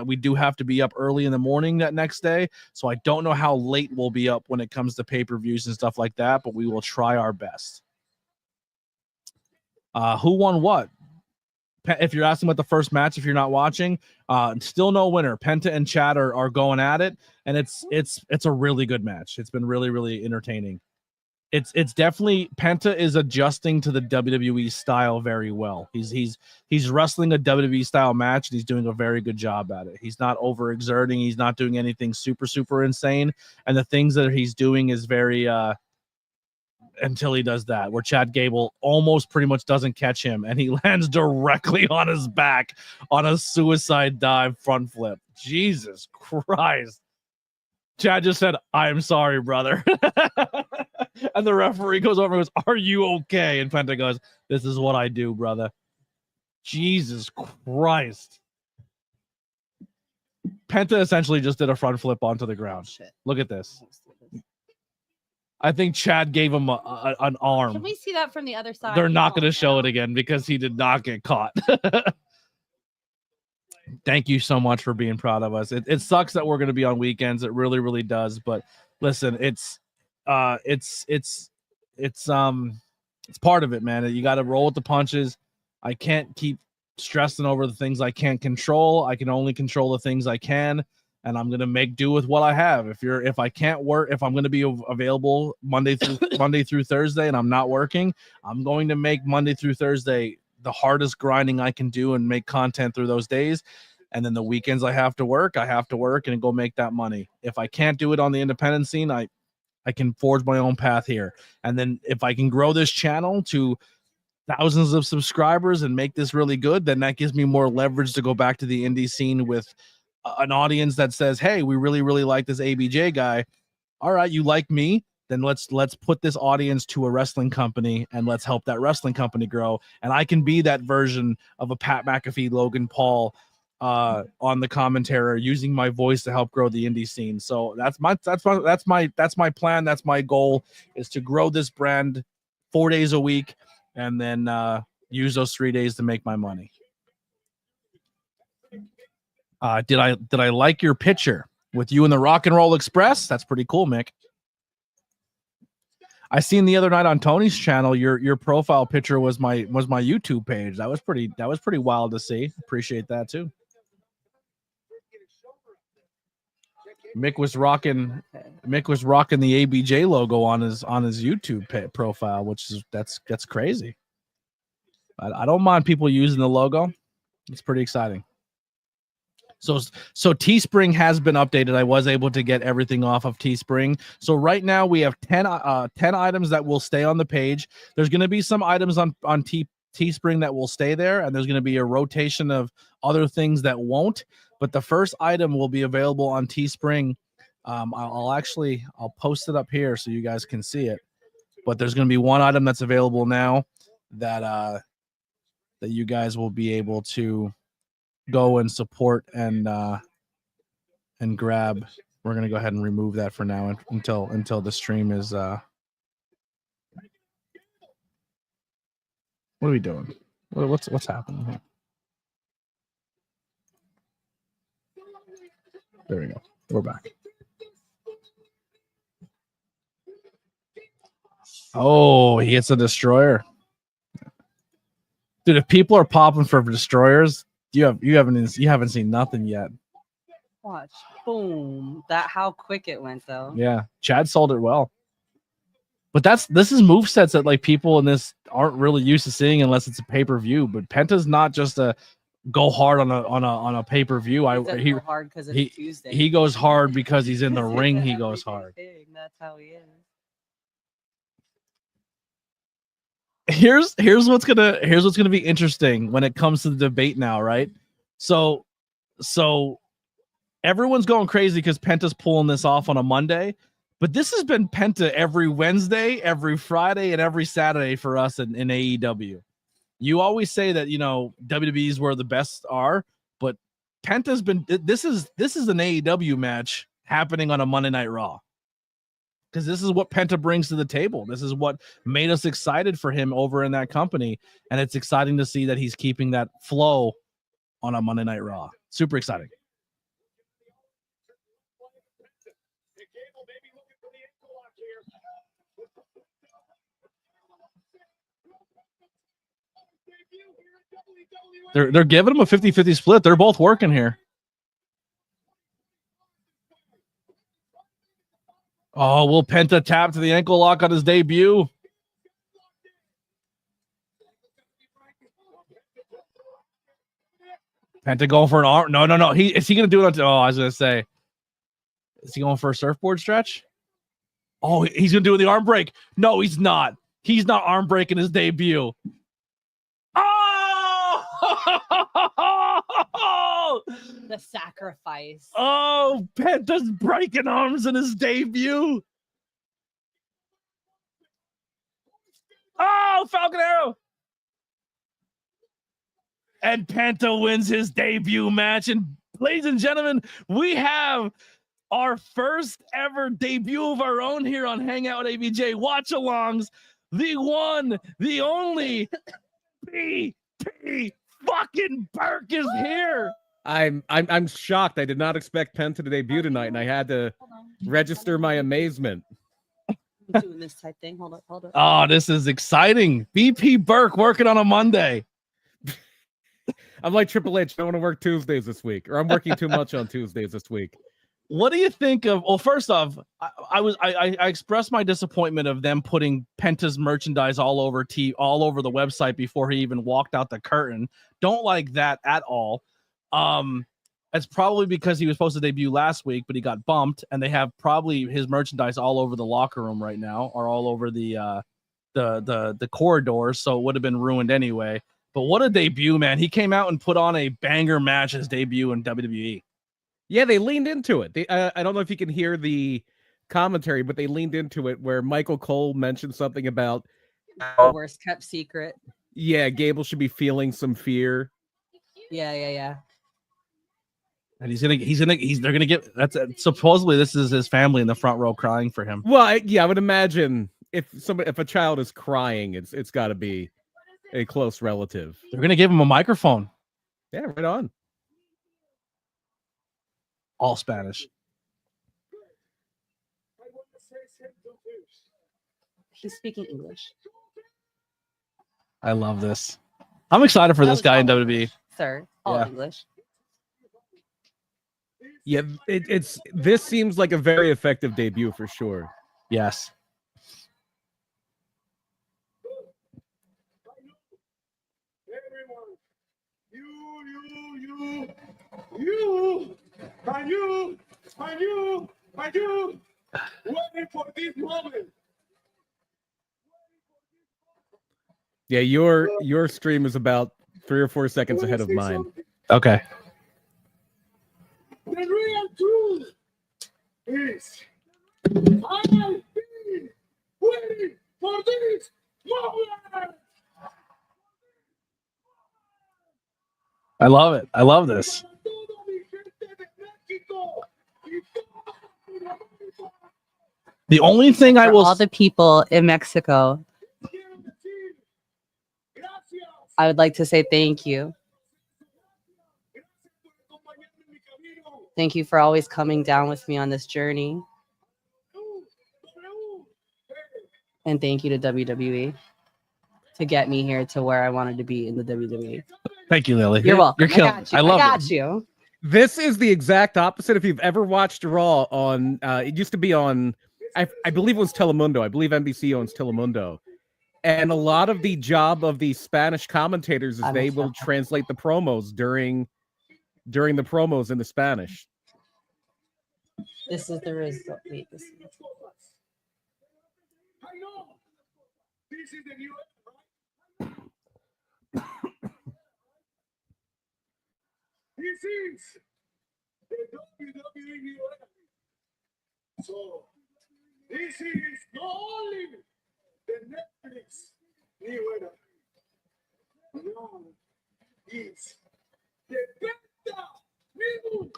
we do have to be up early in the morning that next day. So I don't know how late we'll be up when it comes to pay-per-views and stuff like that, but we will try our best. Who won what? If you're asking about the first match, if you're not watching, still no winner. Penta and Chad are going at it, and it's a really good match. It's been really, really entertaining. It's definitely, Penta is adjusting to the WWE style very well. He's wrestling a WWE style match, and he's doing a very good job at it. He's not overexerting. He's not doing anything super, super insane. And the things that he's doing is very until he does that, where Chad Gable almost pretty much doesn't catch him, and he lands directly on his back on a suicide dive front flip. Jesus Christ. Chad just said, "I'm sorry, brother." And the referee goes over and goes, "Are you okay?" And Penta goes, "This is what I do, brother." Jesus Christ. Penta essentially just did a front flip onto the ground. Shit. Look at this. I think Chad gave him an arm. Can we see that from the other side? They're not going to show it again because he did not get caught. Thank you so much for being proud of us. It sucks that we're going to be on weekends. It really, really does. But listen, it's part of it, man. You got to roll with the punches. I can't keep stressing over the things I can't control. I can only control the things I can, and I'm gonna make do with what I have. If I can't work, if I'm gonna be available Monday through Thursday, and I'm not working, I'm going to make Monday through Thursday the hardest grinding I can do and make content through those days. And then the weekends I have to work and go make that money. If I can't do it on the independent scene, I can forge my own path here. And then if I can grow this channel to thousands of subscribers and make this really good, then that gives me more leverage to go back to the indie scene with an audience that says, "Hey, we really, really like this ABJ guy. All right, you like me? Then let's put this audience to a wrestling company and let's help that wrestling company grow." And I can be that version of a Pat McAfee, Logan Paul on the commentary, using my voice to help grow the indie scene. So that's my plan. That's my goal, is to grow this brand 4 days a week and then use those 3 days to make my money. Did I like your picture with you in the Rock and Roll Express? That's pretty cool, Mick. I seen the other night on Tony's channel, your profile picture was my YouTube page. That was pretty wild to see. Appreciate that too. Mick was rocking the ABJ logo on his YouTube profile, which is that's crazy. I don't mind people using the logo. It's pretty exciting. So Teespring has been updated. I was able to get everything off of Teespring. So right now we have 10 items that will stay on the page. There's going to be some items on Teespring that will stay there, and there's going to be a rotation of other things that won't. But the first item will be available on Teespring. I'll post it up here so you guys can see it. But there's going to be one item that's available now that you guys will be able to go and support and grab. We're going to go ahead and remove that for now until the stream is what are we doing? What's happening here? There we go. We're back. Oh, he hits a destroyer. Dude, if people are popping for destroyers, you haven't seen nothing yet. Watch. Boom. How quick it went though. Yeah. Chad sold it well. But this is movesets that like people in this aren't really used to seeing unless it's a pay-per-view. But Penta's not just a go hard on a pay-per-view. He go hard because it's Tuesday. He goes hard because he's in the ring. He goes hard. That's how he is. Here's what's gonna be interesting when it comes to the debate now, right? So everyone's going crazy because Penta's pulling this off on a Monday, but this has been Penta every Wednesday, every Friday, and every Saturday for us in AEW. You always say that WWE is where the best are, but Penta's been this is an AEW match happening on a Monday Night Raw. Because this is what Penta brings to the table. This is what made us excited for him over in that company. And it's exciting to see that he's keeping that flow on a Monday Night Raw. Super exciting. They're giving him a 50-50 split. They're both working here. Oh, will Penta tap to the ankle lock on his debut? Penta going for an arm? No. Is he going to do it? I was going to say, is he going for a surfboard stretch? Oh, he's going to do the arm break. No, he's not. He's not arm breaking his debut. Oh! The sacrifice. Oh, Penta's breaking arms in his debut. Oh, Falcon Arrow. And Penta wins his debut match. And ladies and gentlemen, we have our first ever debut of our own here on Hangout ABJ Watch-Alongs. The one, the only BP fucking Burke is here. I'm shocked. I did not expect Penta to debut tonight, and I had to register my amazement. I'm doing this type thing. Hold up. Oh, this is exciting. BP Burke working on a Monday. I'm like Triple H. I don't want to work Tuesdays this week, or I'm working too much on Tuesdays this week. What do you think of? Well, first off, I expressed my disappointment of them putting Penta's merchandise all over the website before he even walked out the curtain. Don't like that at all. It's probably because he was supposed to debut last week, but he got bumped, and they have probably his merchandise all over the locker room right now, or all over the corridors. So it would have been ruined anyway. But what a debut, man! He came out and put on a banger match his debut in WWE. Yeah, they leaned into it. I don't know if you can hear the commentary, but they leaned into it where Michael Cole mentioned something about worst kept secret. Yeah, Gable should be feeling some fear. Yeah. And they're gonna get supposedly this is his family in the front row crying for him. Well, I would imagine if a child is crying, it's got to be a close relative. They're gonna give him a microphone. Yeah, right on. All Spanish. He's speaking English. I love this. I'm excited for That this was guy in all WWE. English, sir. All Yeah. English. Yeah, this seems like a very effective debut for sure. Yes. Everyone, you, and you, waiting for this moment. Yeah, your stream is about 3 or 4 seconds ahead of mine. Okay. The real truth is, I've been waiting for this moment. I love it. I love this. The only thing I For will all the people in Mexico, I would like to say thank you. Thank you for always coming down with me on this journey. And thank you to WWE to get me here to where I wanted to be in the WWE. Thank you, Lily. You're welcome. You're killing. I got you. I love I got it. you. This is the exact opposite. If you've ever watched Raw on, it used to be on, I believe it was Telemundo. I believe NBC owns Telemundo. And a lot of the job of the Spanish commentators is they will translate the promos during the promos in the Spanish. This is the result. Wait, this is... I know. This is the new This is the WWE new era. So this is not only the Netflix new era. No, it's the Penta new.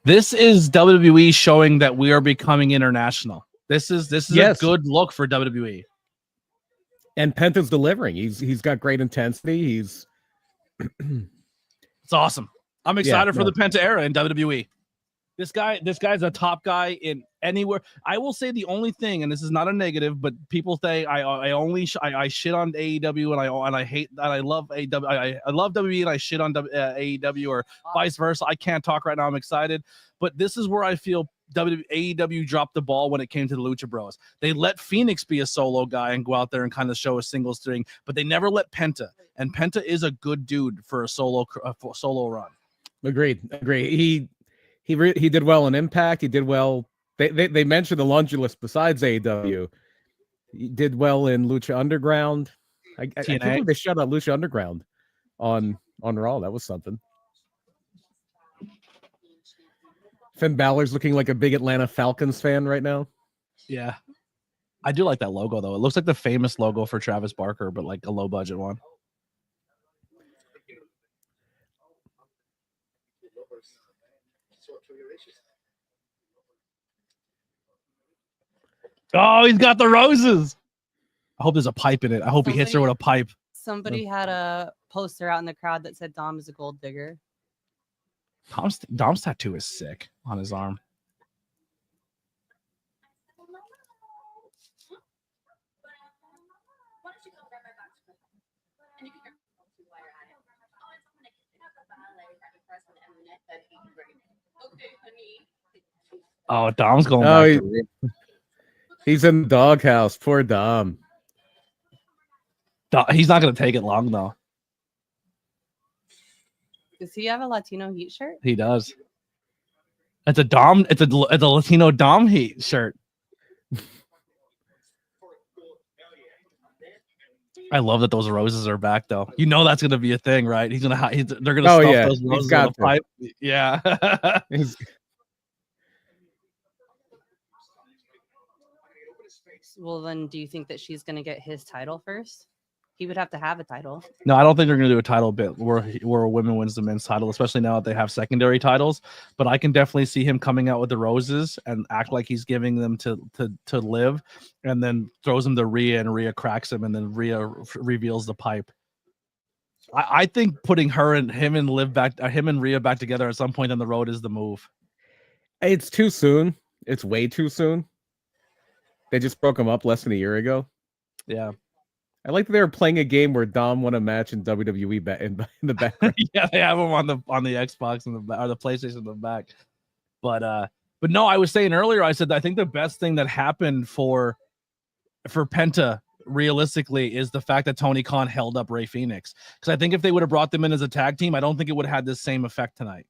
This is WWE showing that we are becoming international. This is Yes. a good look for WWE. And Penta's delivering. He's got great intensity. It's awesome. I'm excited for the Penta era in WWE. This guy's a top guy in anywhere. I will say the only thing, and this is not a negative, but people say I shit on AEW and I hate that I love AEW. I love WWE and I shit on AEW or vice versa. I can't talk right now. I'm excited, but this is where I feel AEW dropped the ball when it came to the Lucha Bros. They let Phoenix be a solo guy and go out there and kind of show a singles thing, but they never let Penta. And Penta is a good dude for a solo run. Agreed. He did well in Impact. He did well. They mentioned the laundry list besides AEW. He did well in Lucha Underground. I can't believe they shut out Lucha Underground on Raw. That was something. Finn Balor's looking like a big Atlanta Falcons fan right now. Yeah. I do like that logo, though. It looks like the famous logo for Travis Barker, but like a low budget one. Oh, he's got the roses. I hope there's a pipe in it. I hope he hits her with a pipe. Somebody had a poster out in the crowd that said Dom is a gold digger. Dom's tattoo is sick on his arm. Oh, Dom's going back. He's in the doghouse. Poor Dom. He's not going to take it long, though. Does he have a Latino Heat shirt? He does. It's a Dom. It's a Latino Dom Heat shirt. I love that those roses are back, though. You know that's going to be a thing, right? They're going to stuff those roses in the pipe. Yeah. Well, then, do you think that she's going to get his title first? He would have to have a title. No, I don't think they're going to do a title bit where a woman wins the men's title, especially now that they have secondary titles. But I can definitely see him coming out with the roses and act like he's giving them to Liv, and then throws them to Rhea, and Rhea cracks him, and then Rhea reveals the pipe. I think putting him and Rhea back together at some point on the road is the move. It's too soon. It's way too soon. They just broke them up less than a year ago. Yeah. I like that they were playing a game where Dom won a match in WWE in the background. Yeah, they have them on the Xbox and or the PlayStation in the back. But no, I was saying earlier, I said I think the best thing that happened for Penta realistically is the fact that Tony Khan held up Rey Fenix. Because I think if they would have brought them in as a tag team, I don't think it would have had this same effect tonight.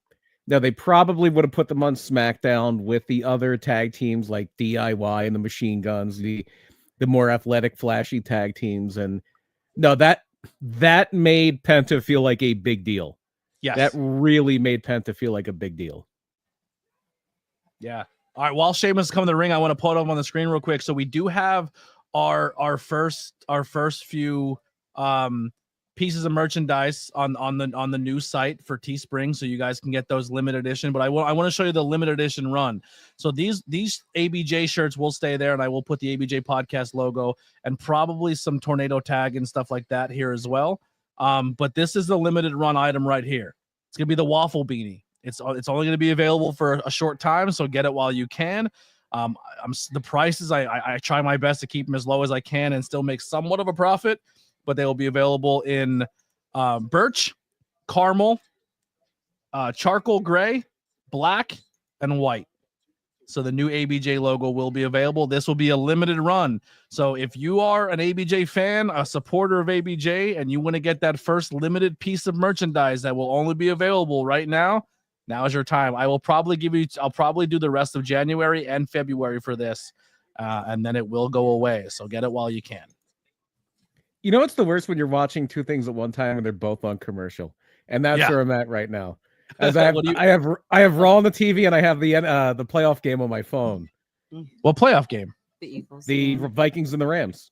No, they probably would have put them on SmackDown with the other tag teams like DIY and the Machine Guns, the more athletic, flashy tag teams. And no, that made Penta feel like a big deal. Yes. That really made Penta feel like a big deal. Yeah. All right. While Sheamus is coming to the ring, I want to put up on the screen real quick. So we do have our first few pieces of merchandise on the new site for Teespring, so you guys can get those limited edition. But I want to show you the limited edition run. So these ABJ shirts will stay there, and I will put the ABJ podcast logo and probably some tornado tag and stuff like that here as well. But this is the limited run item right here. It's gonna be the waffle beanie. It's only going to be available for a short time, so get it while you can. The prices, I try my best to keep them as low as I can and still make somewhat of a profit, but they will be available in birch, caramel, charcoal gray, black, and white. So the new ABJ logo will be available. This will be a limited run. So if you are an ABJ fan, a supporter of ABJ, and you want to get that first limited piece of merchandise that will only be available right now, now is your time. I'll probably do the rest of January and February for this, and then it will go away. So get it while you can. You know what's the worst when you're watching two things at one time and they're both on commercial, and that's where I'm at right now. As I have Raw on the TV and I have the playoff game on my phone. What playoff game? The Eagles. The Vikings and the Rams.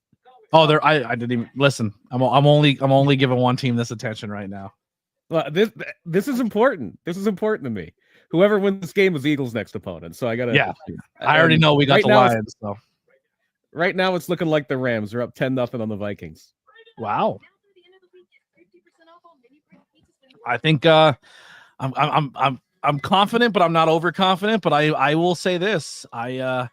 Oh, I didn't even listen. I'm only giving one team this attention right now. Well, this is important. This is important to me. Whoever wins this game is Eagles' next opponent. So I gotta. Yeah, I already know we got the Lions. So right now it's looking like the Rams are up 10-0 on the Vikings. Wow. I think I'm confident, but I'm not overconfident. But I will say this: I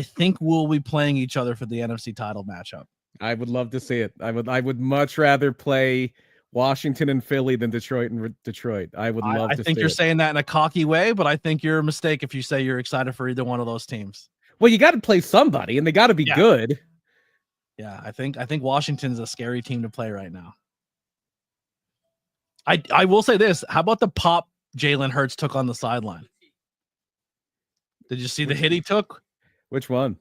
think we'll be playing each other for the NFC title matchup. I would love to see it. I would much rather play Washington and Philly than Detroit and Detroit. I would love to see it. I think you're saying that in a cocky way, but I think you're a mistake if you say you're excited for either one of those teams. Well, you got to play somebody, and they got to be good. Yeah, I think Washington's a scary team to play right now. I will say this: how about the pop Jalen Hurts took on the sideline? Did you see the hit he took? Which one?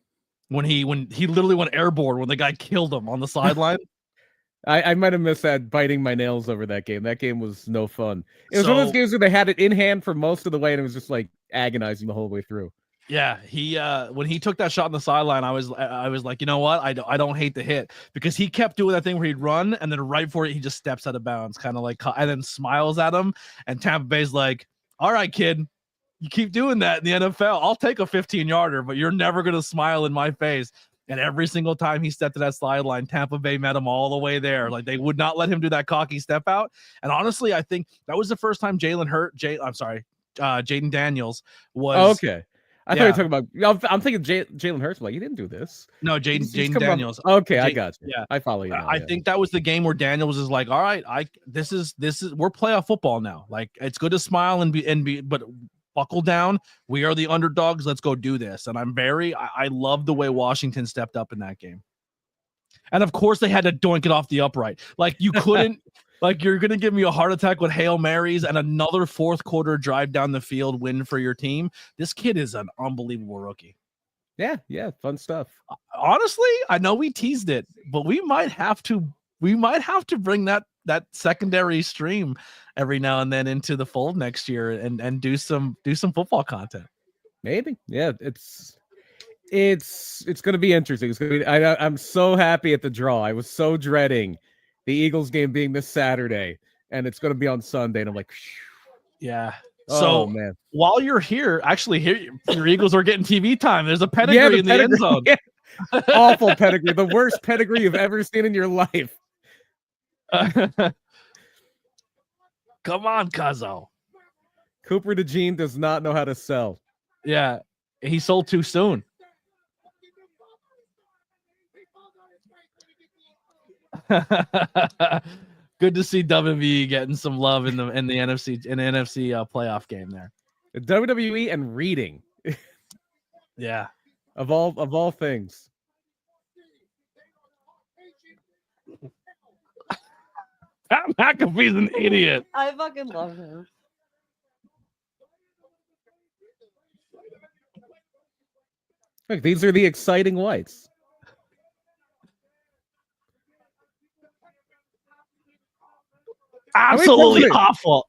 When he literally went airborne when the guy killed him on the sideline. I might have missed that, biting my nails over that game. That game was no fun. It was one of those games where they had it in hand for most of the way, and it was just like agonizing the whole way through. Yeah, he when he took that shot on the sideline, I was like, you know what? I don't hate the hit, because he kept doing that thing where he'd run and then right for it he just steps out of bounds, kind of like, and then smiles at him. And Tampa Bay's like, all right, kid, you keep doing that in the NFL, I'll take a 15-yarder, but you're never gonna smile in my face. And every single time he stepped to that sideline, Tampa Bay met him all the way there. Like, they would not let him do that cocky step out. And honestly, I think that was the first time Jaden Daniels was. Oh, okay. I thought you were talking about. I'm thinking Jalen Hurts. Like, he didn't do this. No, Jaden Daniels. Okay, I got you. Yeah, I follow you. Now, I think that was the game where Daniels is like, all right, this is we're playoff football now. Like, it's good to smile and be, but buckle down. We are the underdogs. Let's go do this. And I love the way Washington stepped up in that game. And of course, they had to doink it off the upright. Like, you couldn't. Like, you're going to give me a heart attack with Hail Marys and another fourth quarter drive down the field win for your team. This kid is an unbelievable rookie. Yeah, fun stuff. Honestly, I know we teased it, but we might have to bring that secondary stream every now and then into the fold next year and do some football content. Maybe. Yeah, it's going to be interesting. It's going to be. I'm so happy at the draw. I was so dreading the Eagles game being this Saturday, and it's going to be on Sunday. And I'm like, phew. Yeah. So, man, while you're here, actually, your Eagles are getting TV time. There's a pedigree in the end zone. Yeah. Awful pedigree. The worst pedigree you've ever seen in your life. Come on, Cuzzo. Cooper DeJean does not know how to sell. Yeah, he sold too soon. Good to see WWE getting some love in the NFC playoff game there. WWE and reading. Yeah. Of all things. Pat McAfee's an idiot. I fucking love him. Look, these are the exciting whites. Absolutely awful.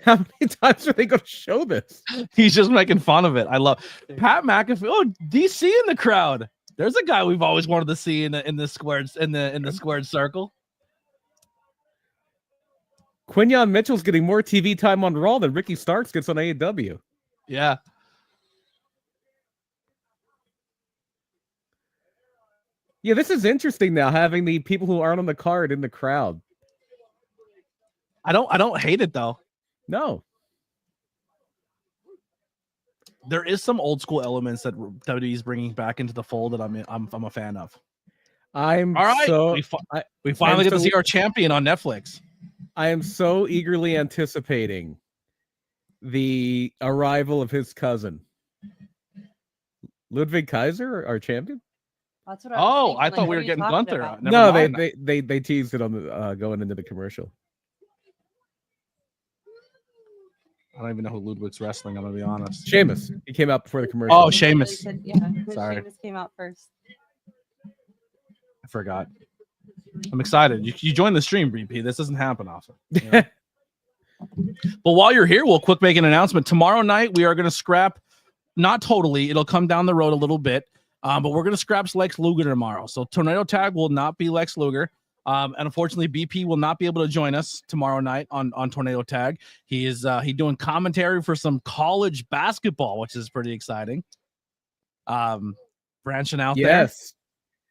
How many times are they going to show this? He's just making fun of it. I love Pat McAfee. Oh, DC in the crowd. There's a guy we've always wanted to see in the squared circle. Quinyon Mitchell's getting more TV time on Raw than Ricky Starks gets on AEW. Yeah. Yeah, this is interesting now, having the people who aren't on the card in the crowd. I don't hate it though. No. There is some old school elements that WWE is bringing back into the fold that I'm a fan of. I'm all right. So we finally get to see our champion on Netflix. I am so eagerly anticipating the arrival of his cousin, Ludwig Kaiser, our champion. That's what I thought we were getting Gunther. No, they teased it on the going into the commercial. I don't even know who Ludwig's wrestling. I'm gonna be honest. Sheamus. He came out before the commercial. Oh, Sheamus. Sorry, Sheamus came out first. I forgot. I'm excited. You joined the stream, BP. This doesn't happen often. You know? But while you're here, we'll quick make an announcement. Tomorrow night we are going to scrap. Not totally. It'll come down the road a little bit. But we're going to scrap Lex Luger tomorrow. So Tornado Tag will not be Lex Luger. And unfortunately, BP will not be able to join us tomorrow night on Tornado Tag. He's doing commentary for some college basketball, which is pretty exciting. Branching out there.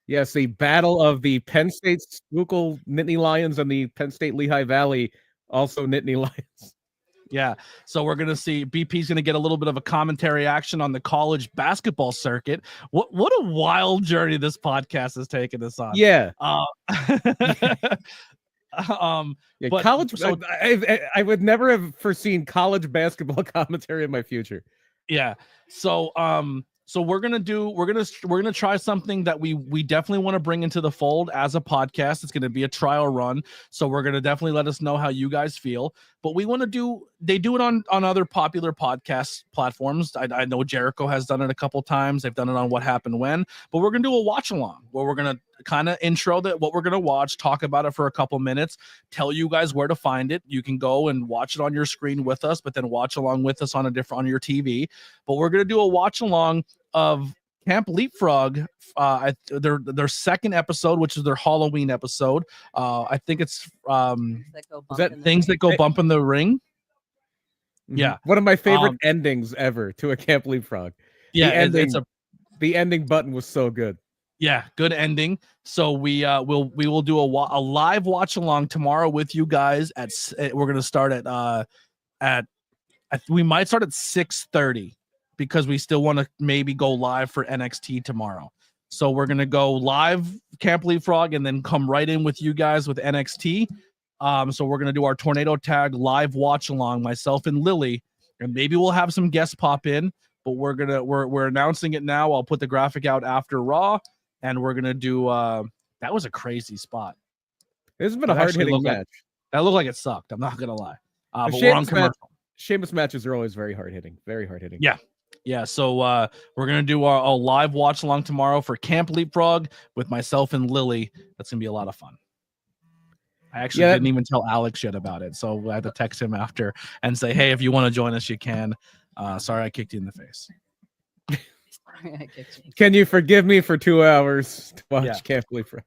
Yes, the battle of the Penn State Schuylkill Nittany Lions and the Penn State Lehigh Valley, also Nittany Lions. Yeah, so we're gonna see BP's gonna get a little bit of a commentary action on the college basketball circuit. What a wild journey this podcast has taken us on. Yeah. But, college. So, I would never have foreseen college basketball commentary in my future. Yeah. So we're gonna try something that we definitely want to bring into the fold as a podcast. It's gonna be a trial run, so we're gonna definitely let us know how you guys feel. But we want to they do it on other popular podcast platforms. I know Jericho has done it a couple times. They've done it on What Happened When. But we're gonna do a watch along where we're gonna kind of intro what we're gonna watch, talk about it for a couple minutes, tell you guys where to find it. You can go and watch it on your screen with us, but then watch along with us on your TV. But we're gonna do a watch along of Camp Leapfrog, their second episode, which is their Halloween episode. I think it's things that go bump in the ring. Mm-hmm. Yeah, one of my favorite endings ever to a Camp Leapfrog. Yeah, the ending button was so good. Yeah, good ending. So we will do a live watch along tomorrow with you guys we're gonna start at we might start at 6:30. Because we still want to maybe go live for NXT tomorrow. So we're going to go live Camp Leapfrog and then come right in with you guys with NXT. So we're going to do our Tornado Tag live watch along, myself and Lily, and maybe we'll have some guests pop in, but we're announcing it now. I'll put the graphic out after Raw, and we're going to do that was a crazy spot. This has been a hard-hitting match. That looked like it sucked. I'm not going to lie. But we're on commercial. Sheamus matches are always very hard-hitting. Very hard-hitting. Yeah, so we're going to do a live watch along tomorrow for Camp Leapfrog with myself and Lily. That's going to be a lot of fun. I actually didn't even tell Alex yet about it, so I had to text him after and say, hey, if you want to join us, you can. Sorry I kicked you in the face. Can you forgive me for 2 hours to watch Camp Leapfrog?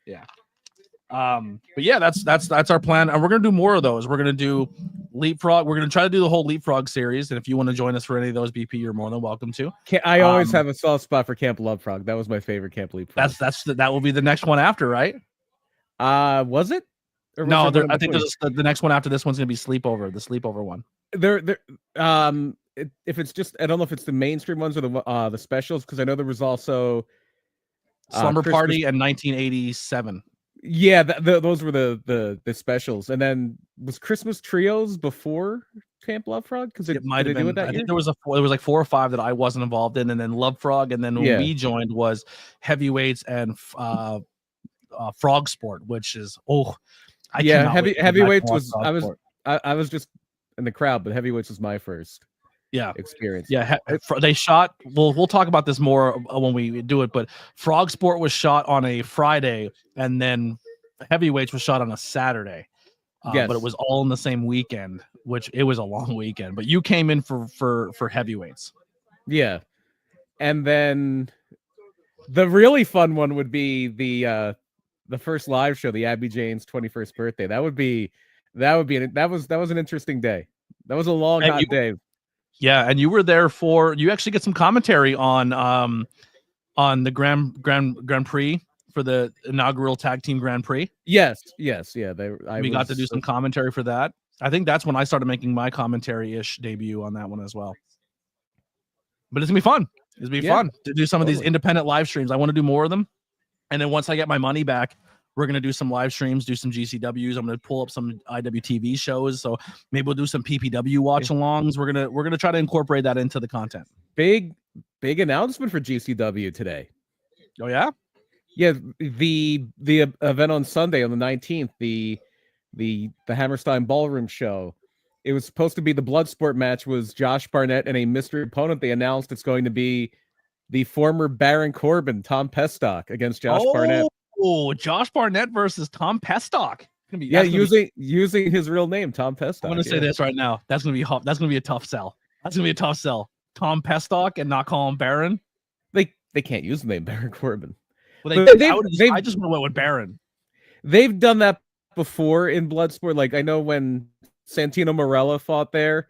Yeah. But yeah, that's our plan, and we're gonna do more of those. We're gonna do Leapfrog. We're gonna try to do the whole Leapfrog series, and if you want to join us for any of those, BP, you're more than welcome to. I always have a soft spot for Camp Lovefrog. That was my favorite Camp Leapfrog. That will be the next one after, right? Was it? No, I think the next one after this one's gonna be Sleepover, the Sleepover one. If it's just, I don't know if it's the mainstream ones or the specials, because I know there was also Slumber Party and 1987. Yeah, those were the specials. And then was Christmas Trios before Camp Love Frog? Because It might did have they do been. it that I year? think there was like 4 or 5 that I wasn't involved in, and then Love Frog, and then when Yeah. we joined was heavyweights and frog sport, which is I cannot wait to get back to heavyweights watch was frog sport. I was just in the crowd, but heavyweights was my first experience. Yeah, they shot. We'll talk about this more when we do it. But Frog Sport was shot on a Friday, and then Heavyweights was shot on a Saturday. But it was all in the same weekend, which it was a long weekend. But you came in for Heavyweights. Yeah, and then the really fun one would be the first live show, the Abby Jane's 21st birthday. That was an interesting day. That was a long hot day. Yeah, and you were there you actually get some commentary on the Grand Prix for the inaugural tag team Grand Prix. Yes, yeah. We got to do some commentary for that. I think that's when I started making my commentary-ish debut on that one as well. But it's gonna be fun. It's gonna be fun to do some of these independent live streams. I want to do more of them, and then once I get my money back, we're going to do some live streams, do some GCWs. I'm going to pull up some IWTV shows. So maybe we'll do some PPW watch alongs. We're going to try to incorporate that into the content. Big announcement for GCW today. Oh yeah. Yeah. The event on Sunday on the 19th, the Hammerstein Ballroom show. It was supposed to be the Bloodsport match was Josh Barnett and a mystery opponent. They announced it's going to be the former Baron Corbin, Tom Pestock, against Josh Barnett. Oh, Josh Barnett versus Tom Pestock. Using his real name, Tom Pestock. I'm going to say this right now. That's going to be That's going to be a tough sell. That's going to be a tough sell. Tom Pestock and not call him Baron. They can't use the name Baron Corbin. Well, I just went with Baron. They've done that before in Bloodsport. Like I know when Santino Marella fought there,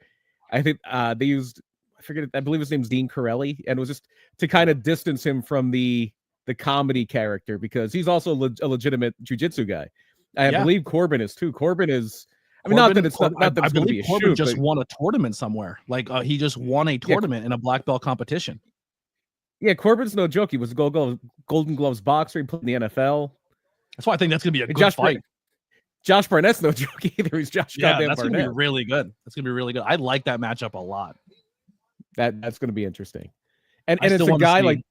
I think they used I believe his name's Dean Corelli, and it was just to kind of distance him from the comedy character because he's also a legitimate jiu-jitsu guy. I believe Corbin is too. Corbin is. I mean, not that it's going to be a Corbin shoot, just won a tournament somewhere. Like he just won a tournament in a black belt competition. Yeah, Corbin's no joke. He was a Golden Gloves boxer. He played in the NFL. That's why I think that's going to be a good fight. Josh Barnett's no joke either. He's Josh goddamn that's Barnett. Going to be really good. That's going to be really good. I like that matchup a lot. That's going to be interesting. And it's a guy like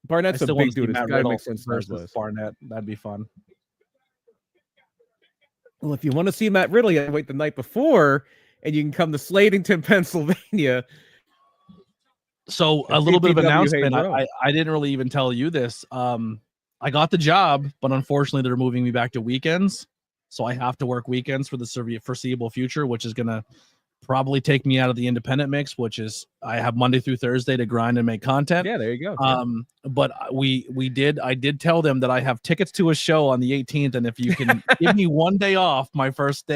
Barnett's a big dude. This guy makes sense versus Barnett. That'd be fun. Well, if you want to see Matt Riddle, you have to wait the night before, and you can come to Slatington, Pennsylvania. So a little bit of announcement. I didn't really even tell you this. I got the job, but unfortunately they're moving me back to weekends. So I have to work weekends for the foreseeable future, which is going to probably take me out of the independent mix, which is I have Monday through Thursday to grind and make content. Yeah, there you go. But I did tell them that I have tickets to a show on the 18th, and if you can give me one day off my first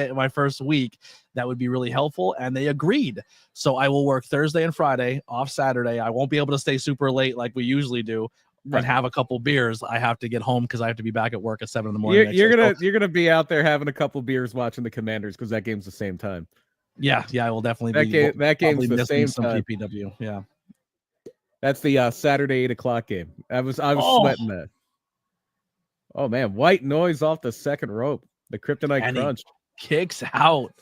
week, that would be really helpful. And they agreed. So I will work Thursday and Friday, off Saturday. I won't be able to stay super late like we usually do. And have a couple beers. I have to get home because I have to be back at work at 7 a.m. You're gonna be out there having a couple beers watching the Commanders because that game's the same time. Yeah, I will definitely that game's the same time. PPW. Yeah, that's the Saturday 8:00 game. I was sweating that. Oh man, white noise off the second rope. The Kryptonite Crunch kicks out.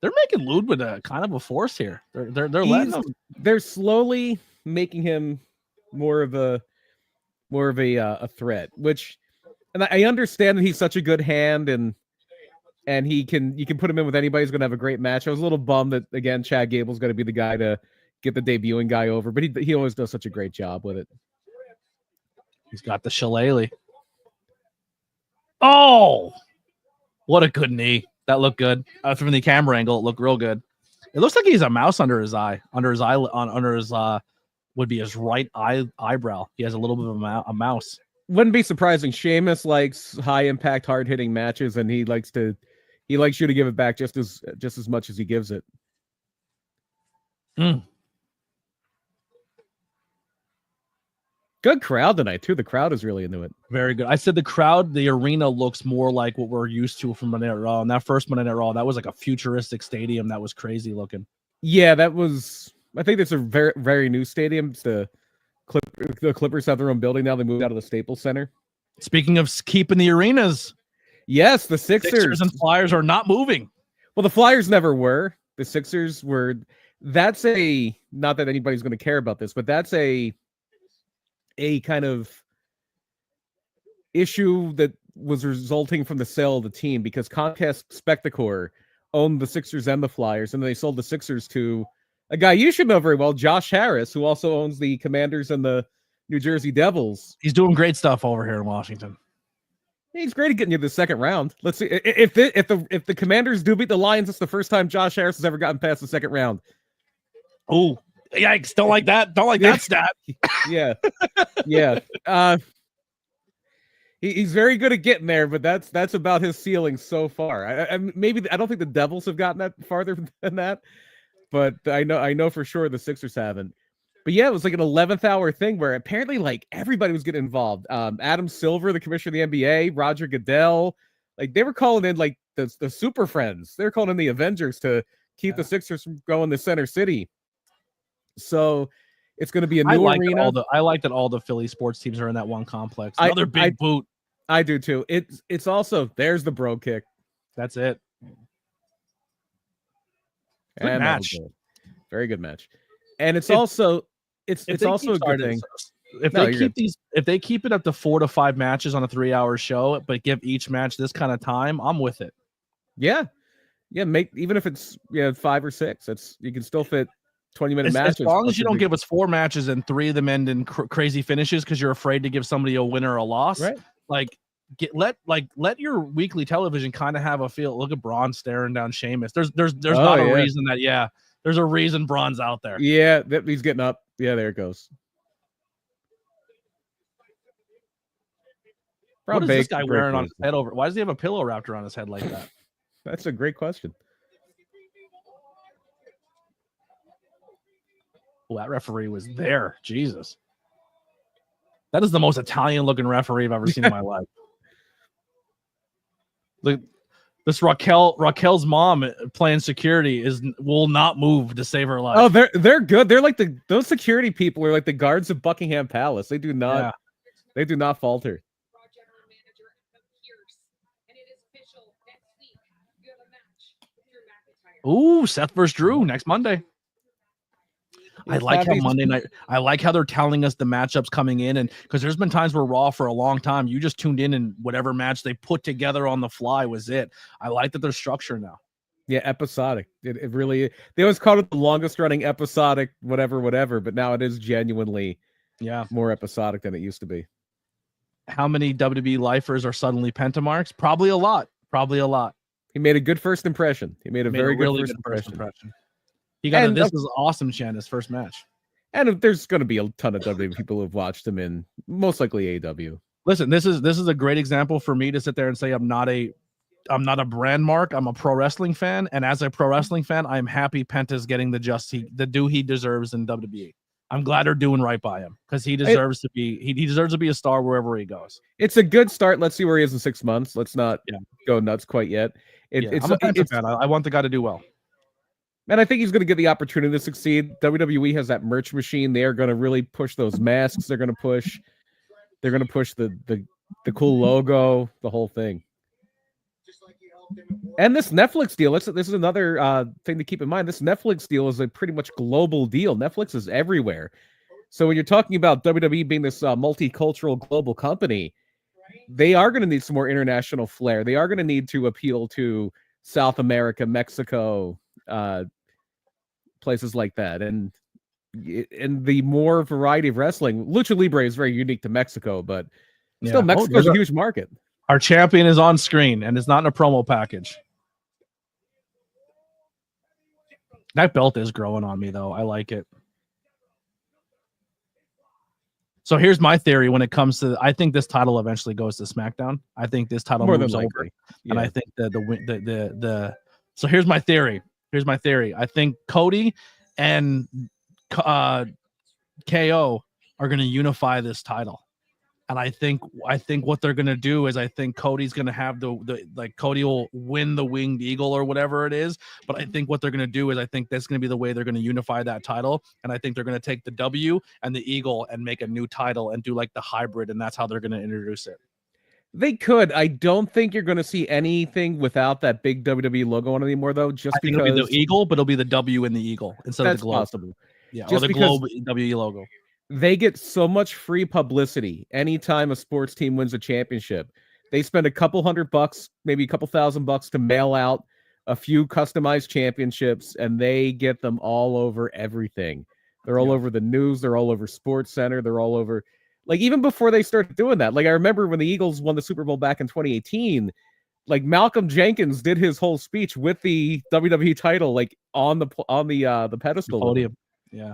They're making Ludwig a kind of a force here. They're slowly making him more of a threat, which, and I understand that he's such a good hand and you can put him in with anybody who's going to have a great match. I was a little bummed that again Chad Gable's going to be the guy to get the debuting guy over, but he always does such a great job with it. He's got the shillelagh. Oh, what a good knee! That looked good from the camera angle. It looked real good. It looks like he has a mouse under his eye. Under his would be his right eyebrow. He has a little bit of a mouse. Wouldn't be surprising. Sheamus likes high impact, hard hitting matches, and he likes you to give it back just as much as he gives it. Good crowd tonight too. The crowd is really into it. Very good. I said the arena looks more like what we're used to from Monday Night Raw. And that first Monday Night Raw, that was like a futuristic stadium that was crazy looking. Yeah, that was. I think it's a very, very new stadium. It's the Clippers have their own building now. They moved out of the Staples Center. Speaking of keeping the arenas, Yes, the Sixers and Flyers are not moving. Well, the Flyers never were. The Sixers were. That's a, not that anybody's going to care about this, but that's a kind of issue that was resulting from the sale of the team, because Comcast Spectacor owned the Sixers and the Flyers, and they sold the Sixers to a guy you should know very well, Josh Harris, who also owns the Commanders and the New Jersey Devils. He's doing great stuff over here in Washington. He's great at getting you to the second round. Let's see if the Commanders do beat the Lions. It's the first time Josh Harris has ever gotten past the second round. Oh, yikes! Don't like that. Don't like that stat. Yeah, yeah. He's very good at getting there, but that's about his ceiling so far. I don't think the Devils have gotten that farther than that, but I know for sure the Sixers haven't. But yeah, it was like an 11th hour thing where apparently like everybody was getting involved. Adam Silver, the commissioner of the NBA, Roger Goodell, like they were calling in like the super friends. They're calling in the Avengers to keep the Sixers from going to Center City. So it's going to be a new arena. I like that all the Philly sports teams are in that one complex. Another big boot. I do too. It's also, there's the bro kick. That's it. Good and match. Very good match. And it's also a good thing. If they keep it up to 4 to 5 matches on a 3-hour show, but give each match this kind of time, I'm with it. Yeah. Even if it's 5 or 6, you can still fit 20-minute matches. As long as you don't give us 4 matches and 3 of them end in crazy finishes because you're afraid to give somebody a win or a loss. Right. Like let your weekly television kind of have a feel. Look at Braun staring down Sheamus. There's not a reason that there's a reason Braun's out there. Yeah, he's getting up. Yeah, there it goes. What is this guy wearing on his head over? Why does he have a pillow wrapped around his head like that? That's a great question. Oh, that referee was there. Jesus. That is the most Italian-looking referee I've ever seen in my life. Look, this Raquel's mom playing security will not move to save her life. Oh, they're good. They're like those security people are like the guards of Buckingham Palace. They do not falter. Ooh, Seth versus Drew next Monday. I like how Monday night. I like how they're telling us the matchups coming in, and because there's been times where Raw for a long time, you just tuned in and whatever match they put together on the fly was it. I like that there's structure now. Yeah, episodic. It really. They always called it the longest running episodic, whatever. But now it is genuinely, more episodic than it used to be. How many WWE lifers are suddenly Pentamarks? Probably a lot. He made a good first impression. He made a very good first impression. He got a "This is awesome" chant his first match. And there's going to be a ton of WWE people who've watched him in most likely AEW. Listen, this is a great example for me to sit there and say I'm not a brand mark. I'm a pro wrestling fan, and as a pro wrestling fan, I'm happy Penta's getting the due he deserves in WWE. I'm glad they're doing right by him because he deserves to be he deserves to be a star wherever he goes. It's a good start. Let's see where he is in 6 months. Let's not go nuts quite yet. I'm a Penta fan. I want the guy to do well. And I think he's going to get the opportunity to succeed. WWE has that merch machine. They are going to really push those masks. They're going to push the cool logo, the whole thing. And this Netflix deal, this is another thing to keep in mind. This Netflix deal is a pretty much global deal. Netflix is everywhere. So when you're talking about WWE being this multicultural global company, they are going to need some more international flair. They are going to need to appeal to South America, Mexico, places like that, and the more variety of wrestling. Lucha Libre is very unique to Mexico, but still Mexico's a huge market. Our champion is on screen and it's not in a promo package. That belt is growing on me though. I like it. So here's my theory when it comes to, I think this title eventually goes to SmackDown. I think this title moves over, and I think so here's my theory. I think Cody and KO are going to unify this title. And I think what they're going to do is I think Cody's going to have Cody will win the Winged Eagle or whatever it is. But I think what they're going to do is I think that's going to be the way they're going to unify that title. And I think they're going to take the W and the Eagle and make a new title and do like the hybrid. And that's how they're going to introduce it. They could. I don't think you're going to see anything without that big WWE logo on anymore, though. Just I think because it'll be the eagle, but it'll be the W in the eagle instead of that's the globe. possible. Yeah, or Just the because globe WWE logo. they get so much free publicity anytime a sports team wins a championship. They spend a couple $100, maybe a couple $1,000 to mail out a few customized championships, and they get them all over everything. They're all over the news. They're all over Sports Center. They're all over, like, even before they started doing that. Like, I remember when the Eagles won the Super Bowl back in 2018, like Malcolm Jenkins did his whole speech with the WWE title, like on the pedestal. Podium. Yeah.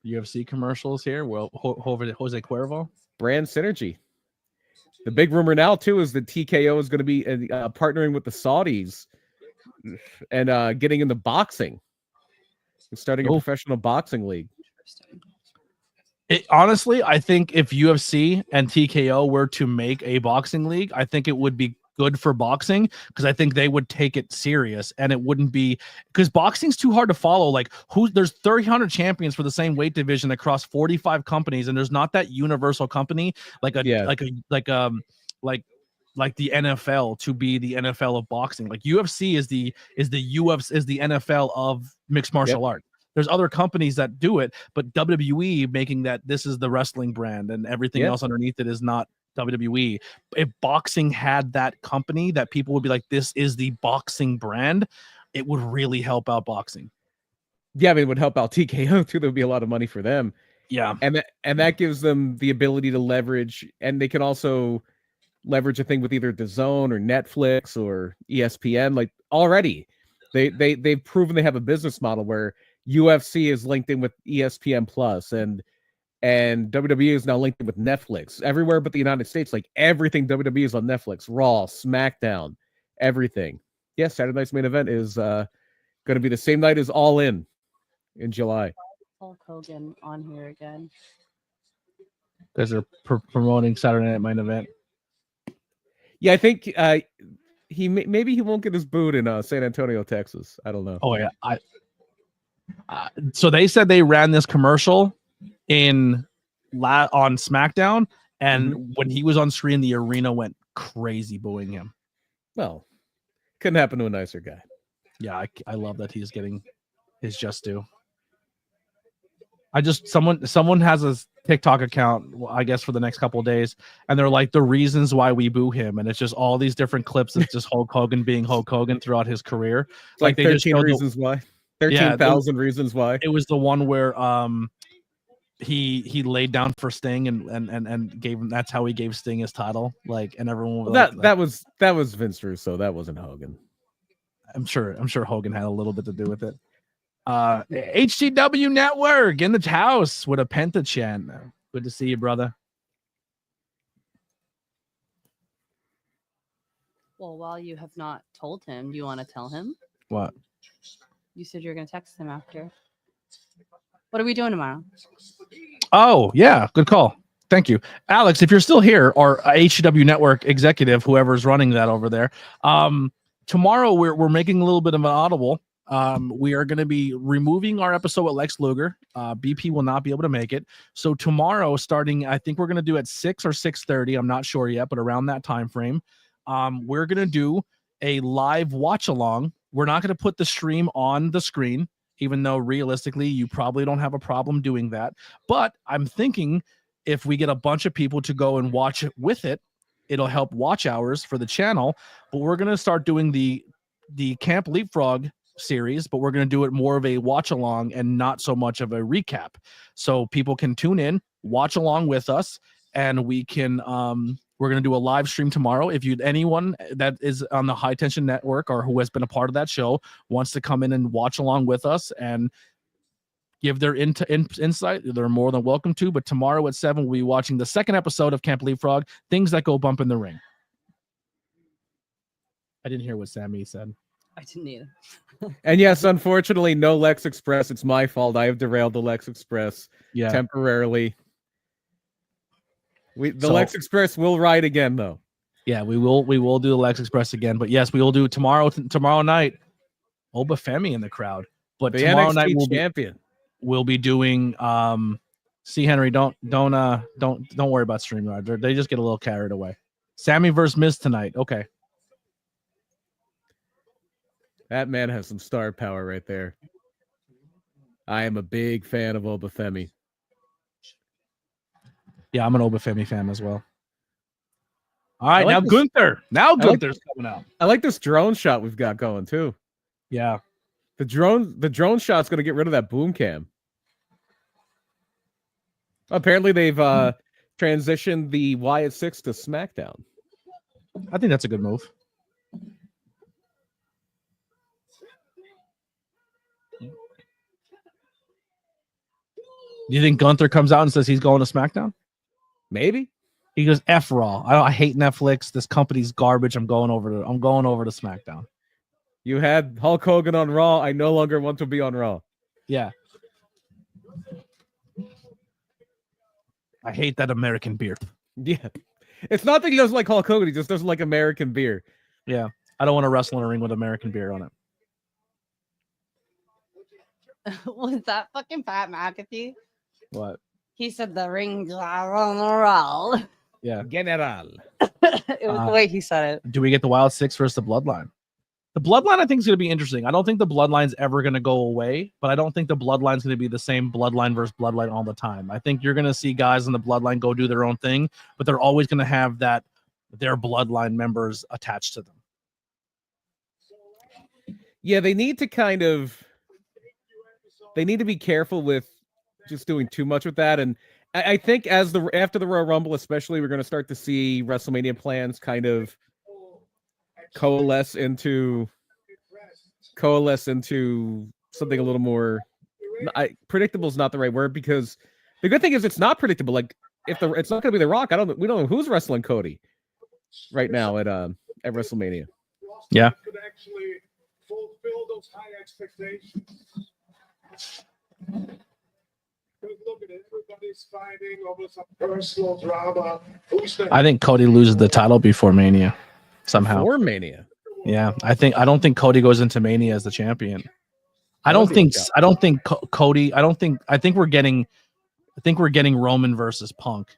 UFC commercials here. Well, Jose Cuervo. Brand synergy. The big rumor now too is that TKO is going to be partnering with the Saudis and getting into boxing, and starting a professional boxing league. Honestly, I think if UFC and TKO were to make a boxing league, I think it would be good for boxing, because I think they would take it serious, and it wouldn't be, because boxing's too hard to follow. Like, there's 300 champions for the same weight division across 45 companies, and there's not that universal company like the NFL to be the NFL of boxing. Like UFC is the NFL of mixed martial art. There's other companies that do it, but WWE making that this is the wrestling brand and everything else underneath it is not WWE. If boxing had that company that people would be like, this is the boxing brand, it would really help out boxing. Yeah, I mean, it would help out TKO too. There would be a lot of money for them. Yeah. And that gives them the ability to leverage, and they can also leverage a thing with either DAZN or Netflix or ESPN. Like, already they've proven they have a business model where UFC is linked in with ESPN Plus, and WWE is now linked in with Netflix everywhere but the United States. Like, everything WWE is on Netflix, Raw, SmackDown, everything. Yes, Saturday night's main event is going to be the same night as All In July. Hulk Hogan on here again. Because they're promoting Saturday Night Main Event. Yeah, I think maybe he won't get his boot in San Antonio, Texas. I don't know. Oh yeah, so they said they ran this commercial on SmackDown, and when he was on screen, the arena went crazy booing him. Well, couldn't happen to a nicer guy. Yeah, I love that he's getting his just due. Someone has a TikTok account, I guess, for the next couple of days, and they're like, the reasons why we boo him, and it's just all these different clips of just Hulk Hogan being Hulk Hogan throughout his carear. Like they 13 reasons why. 13,000 reasons why. It was the one where he laid down for Sting and gave him, that's how he gave Sting his title. Like, and everyone was that was Vince Russo. That wasn't Hogan. I'm sure Hogan had a little bit to do with it. HTW Network in the house with a Penta chant. Good to see you, brother. Well, while you have not told him, do you want to tell him? What? You said you're going to text him after. What are we doing tomorrow? Oh, yeah. Good call. Thank you. Alex, if you're still here, or HTW Network executive, whoever's running that over there, tomorrow we're making a little bit of an audible. We are going to be removing our episode with Lex Luger. BP will not be able to make it. So tomorrow, starting, I think we're going to do at 6 or 6:30. I'm not sure yet, but around that time frame, we're going to do a live watch along. We're not going to put the stream on the screen, even though realistically you probably don't have a problem doing that. But I'm thinking if we get a bunch of people to go and watch it with it, it'll help watch hours for the channel. But we're going to start doing the Camp Leapfrog series, but we're going to do it more of a watch along and not so much of a recap, so people can tune in, watch along with us, and we can we're going to do a live stream tomorrow. If anyone that is on the High Tension Network or who has been a part of that show wants to come in and watch along with us and give their insight, they're more than welcome to. But tomorrow at 7 we'll be watching the second episode of Camp Leapfrog, Things That Go Bump in the Ring. I didn't hear what Sammy said. I didn't either. And yes, unfortunately, no Lex Express. It's my fault. I have derailed the Lex Express temporarily. Lex Express will ride again, though. Yeah, we will do the Lex Express again. But yes, we will do tomorrow night. Obafemi in the crowd. But the tomorrow NXT night champion. We'll be doing See, Henry, don't worry about StreamYard. They just get a little carried away. Sammy versus Miz tonight. Okay. That man has some star power right there. I am a big fan of Obafemi. Yeah, I'm an Obafemi fan as well. All right, like now this- Gunther. Now I like- Gunther's coming out. I like this drone shot we've got going too. Yeah. The drone shot's going to get rid of that boom cam. Apparently, they've transitioned the Wyatt 6 to SmackDown. I think that's a good move. Do you think Gunther comes out and says he's going to SmackDown? Maybe. He goes, F Raw. I hate Netflix. This company's garbage. I'm going over to SmackDown. You had Hulk Hogan on Raw. I no longer want to be on Raw. Yeah. I hate that American beer. Yeah. It's not that he doesn't like Hulk Hogan. He just doesn't like American beer. Yeah. I don't want to wrestle in a ring with American beer on it. Was that fucking Pat McAfee? What? He said the rings are on the roll. Yeah. General. It was the way he said it. Do we get the Wild Six versus the Bloodline? The Bloodline, I think, is going to be interesting. I don't think the Bloodline's ever going to go away, but I don't think the Bloodline's going to be the same Bloodline versus Bloodline all the time. I think you're going to see guys in the Bloodline go do their own thing, but they're always going to have their Bloodline members attached to them. Yeah, they need to be careful with just doing too much with that. And I think after the Royal Rumble, especially, we're going to start to see WrestleMania plans kind of coalesce into something a little more predictable is not the right word, because the good thing is it's not predictable. Like it's not going to be The Rock. We don't know who's wrestling Cody right now at WrestleMania. Yeah. Could actually fulfill those high expectations. Look at it. Everybody's fighting over some personal drama. I think Cody loses the title before Mania somehow. Before Mania. Yeah, I don't think Cody goes into Mania as the champion. I think we're getting Roman versus Punk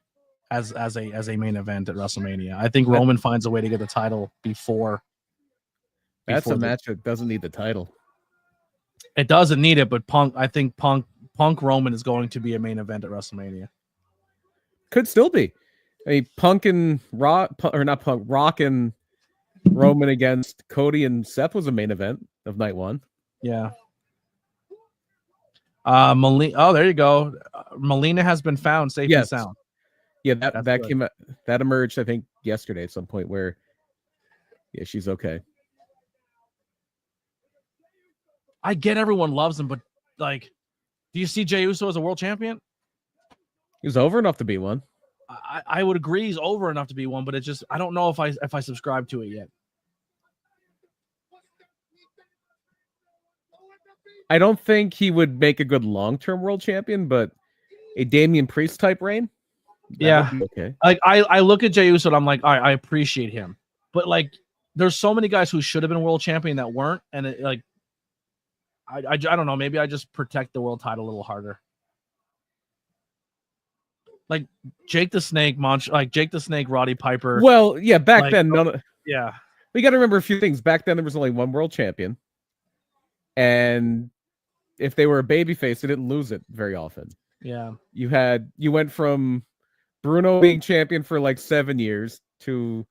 as a main event at WrestleMania. I think Roman finds a way to get the title before. That's a match that doesn't need the title. It doesn't need it, but I think Punk Roman is going to be a main event at WrestleMania. Could still be. I mean, Rock and Roman against Cody and Seth was a main event of night one. Yeah. Oh, there you go. Melina has been found safe and sound. Yeah, that emerged, I think, yesterday at some point where, yeah, she's okay. I get everyone loves him, but like, do you see Jey Uso as a world champion? He's over enough to be one. I would agree he's over enough to be one, but it's just I don't know if I subscribe to it yet. I don't think he would make a good long-term world champion, but a Damian Priest type reign. Yeah. Okay. Like I look at Jey Uso and I'm like, all right, I appreciate him, but like, there's so many guys who should have been world champion that weren't, and it, like, I don't know. Maybe I just protect the world title a little harder. Like Jake the Snake, Roddy Piper. Well, yeah, back then, yeah. We got to remember a few things. Back then, there was only one world champion, and if they were a babyface, they didn't lose it very often. Yeah. You went from Bruno being champion for like 7 years to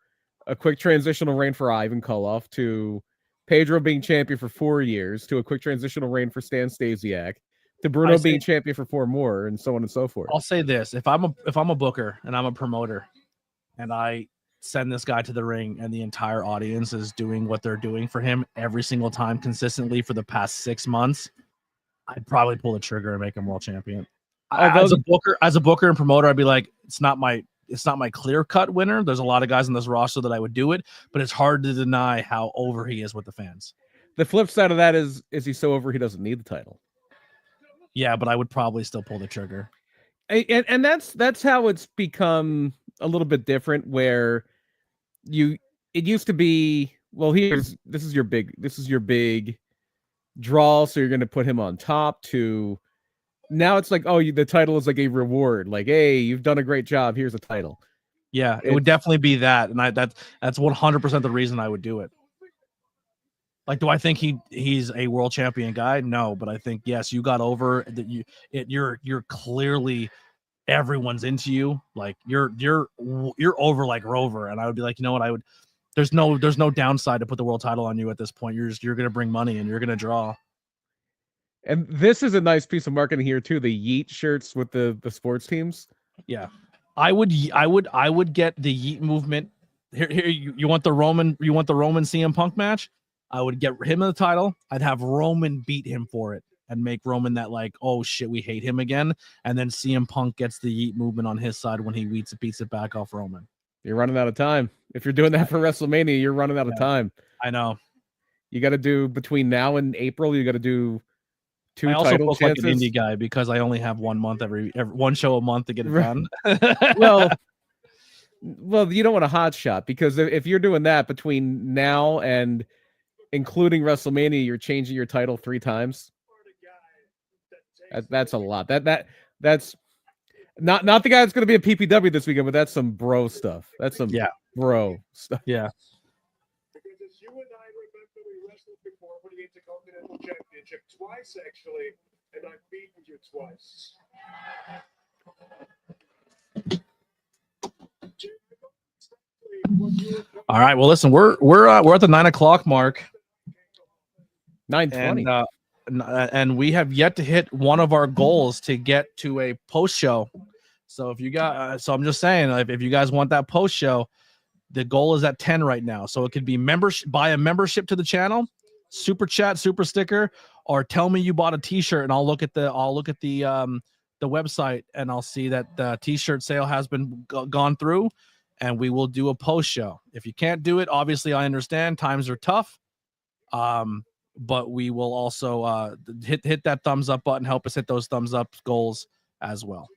a quick transitional reign for Ivan Koloff to Pedro being champion for 4 years to a quick transitional reign for Stan Stasiak to Bruno being champion for 4 more, and so on and so forth. I'll say this: if I'm a booker and I'm a promoter, and I send this guy to the ring, and the entire audience is doing what they're doing for him every single time consistently for the past 6 months, I'd probably pull the trigger and make him world champion. As a booker and promoter, I'd be like, it's not my clear-cut winner. There's a lot of guys on this roster that I would do it, but it's hard to deny how over he is with the fans. The flip side of that is he's so over he doesn't need the title. Yeah, but I would probably still pull the trigger. And that's how it's become a little bit different, where it used to be, well, this is your big draw, so you're going to put him on top, to Now it's like, oh, the title is like a reward. Like, hey, you've done a great job. Here's a title. Yeah, it would definitely be that, and that's 100% the reason I would do it. Like, do I think he's a world champion guy? No, but I think yes, you got over that. You're clearly everyone's into you. Like you're over like Rover, and I would be like, you know what, I would. There's no downside to put the world title on you at this point. You're gonna bring money and you're gonna draw. And this is a nice piece of marketing here too. The Yeet shirts with the sports teams. Yeah, I would get the Yeet movement. Here you want the Roman CM Punk match? I would get him in the title. I'd have Roman beat him for it and make Roman that like, oh shit, we hate him again. And then CM Punk gets the Yeet movement on his side when he beats it back off Roman. You're running out of time. If you're doing that for WrestleMania, you're running out of time. I know. You got to do between now and April. You got to do 2 I also title look chances. like an indie guy because I only have 1 month every one show a month to get it done. well, you don't want a hot shot because if you're doing that between now and including WrestleMania, you're changing your title 3 times. That's a lot. That's not the guy that's going to be a PPW this weekend, but that's some bro stuff. That's some bro stuff. Yeah. Because as you and I remember, we wrestled before for the Intercontinental Championship twice, actually, and I've beaten you twice. All right. Well, listen, we're at the 9 o'clock mark. 9:20. And we have yet to hit one of our goals to get to a post show. So if you got, so I'm just saying, if you guys want that post show, the goal is at 10 right now. So it could be buy a membership to the channel, super chat, super sticker, or tell me you bought a T-shirt, and I'll look at the website and I'll see that the T-shirt sale has been gone through, and we will do a post show. If you can't do it, obviously I understand times are tough. But we will also hit that thumbs up button, help us hit those thumbs up goals as well.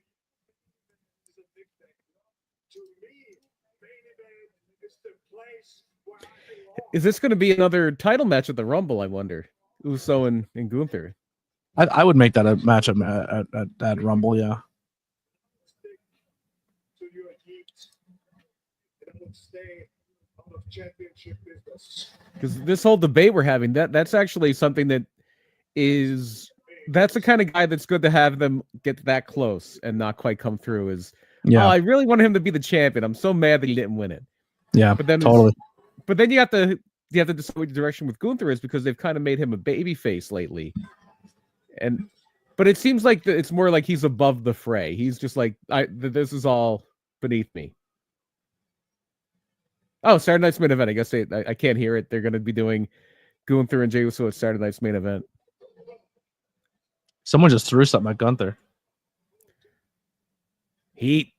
Is this going to be another title match at the Rumble, I wonder? Uso and Gunther. I would make that a match at Rumble, yeah. Because this whole debate we're having, that's actually something that's the kind of guy that's good to have them get that close and not quite come through. Oh, I really wanted him to be the champion. I'm so mad that he didn't win it. Yeah, but then totally. But then you have to decide which direction with Gunther is, because they've kind of made him a baby face lately. But it seems like it's more like he's above the fray. He's just like, this is all beneath me. Oh, Saturday night's main event. I guess I can't hear it. They're going to be doing Gunther and Jey Uso at Saturday night's main event. Someone just threw something at Gunther. Heat.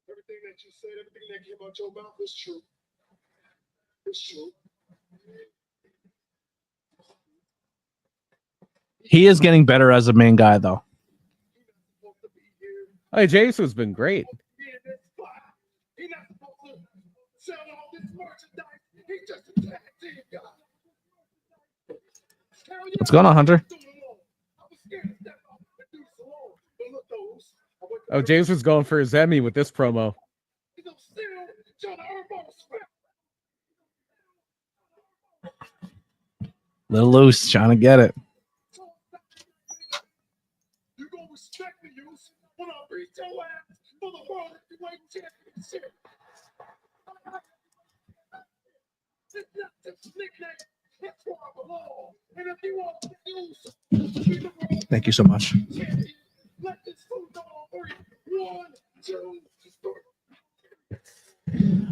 Everything that you said, everything that came out your mouth is true. It's true. He is getting better as a main guy, though. Hey, Jey Uso's been great. What's going on, Hunter? Oh, James was going for his Emmy with this promo. Little loose, trying to get it. You gonna respect the use when I beat your ass for the World Heavyweight Championship. It's not just nickname. That's where I belong. And if you want to use, thank you so much. let this food go on 3. 1, 2,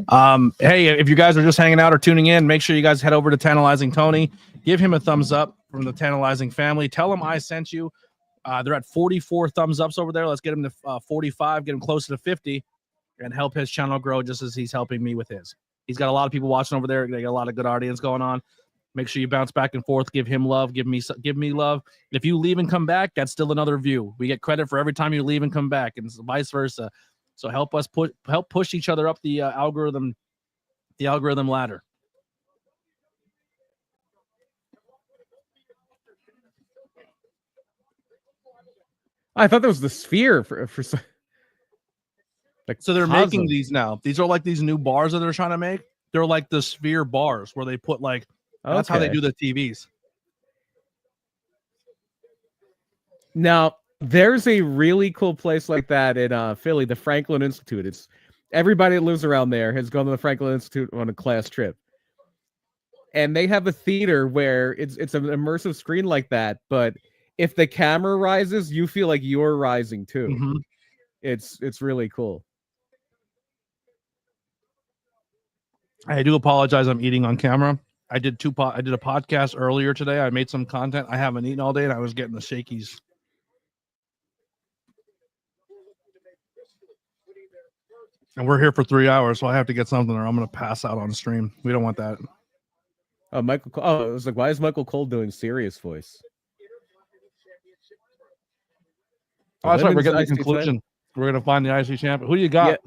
3. Hey, if you guys are just hanging out or tuning in, make sure you guys head over to Tantalizing Tony. Give him a thumbs up from the Tantalizing family. Tell him I sent you. They're at 44 thumbs ups over there. Let's get him to 45, get him closer to 50, and help his channel grow just as he's helping me with his. He's got a lot of people watching over there. They got a lot of good audience going on. Make sure you bounce back and forth. Give him love. Give me love. If you leave and come back, that's still another view. We get credit for every time you leave and come back, and vice versa. So help push each other up the algorithm ladder. I thought that was the sphere for like So they're cosm. making these now. These are like these new bars that they're trying to make. They're like the sphere bars where they put like that's how they Okay. do the TVs. Now, there's a really cool place like that in Philly, the Franklin Institute. It's everybody that lives around there has gone to the Franklin Institute on a class trip. And they have a theater where it's an immersive screen like that, but if the camera rises, you feel like you're rising too. Mm-hmm. It's really cool. I do apologize. I'm eating on camera. I did a podcast earlier today. I made some content. I haven't eaten all day, and I was getting the shakies. And we're here for 3 hours, so I have to get something, or I'm going to pass out on the stream. We don't want that. Oh, Michael. Oh, I was like, why is Michael Cole doing serious voice? Oh, that's right. We're Women's getting the IC conclusion. We're going to find the IC champion. Who do you got?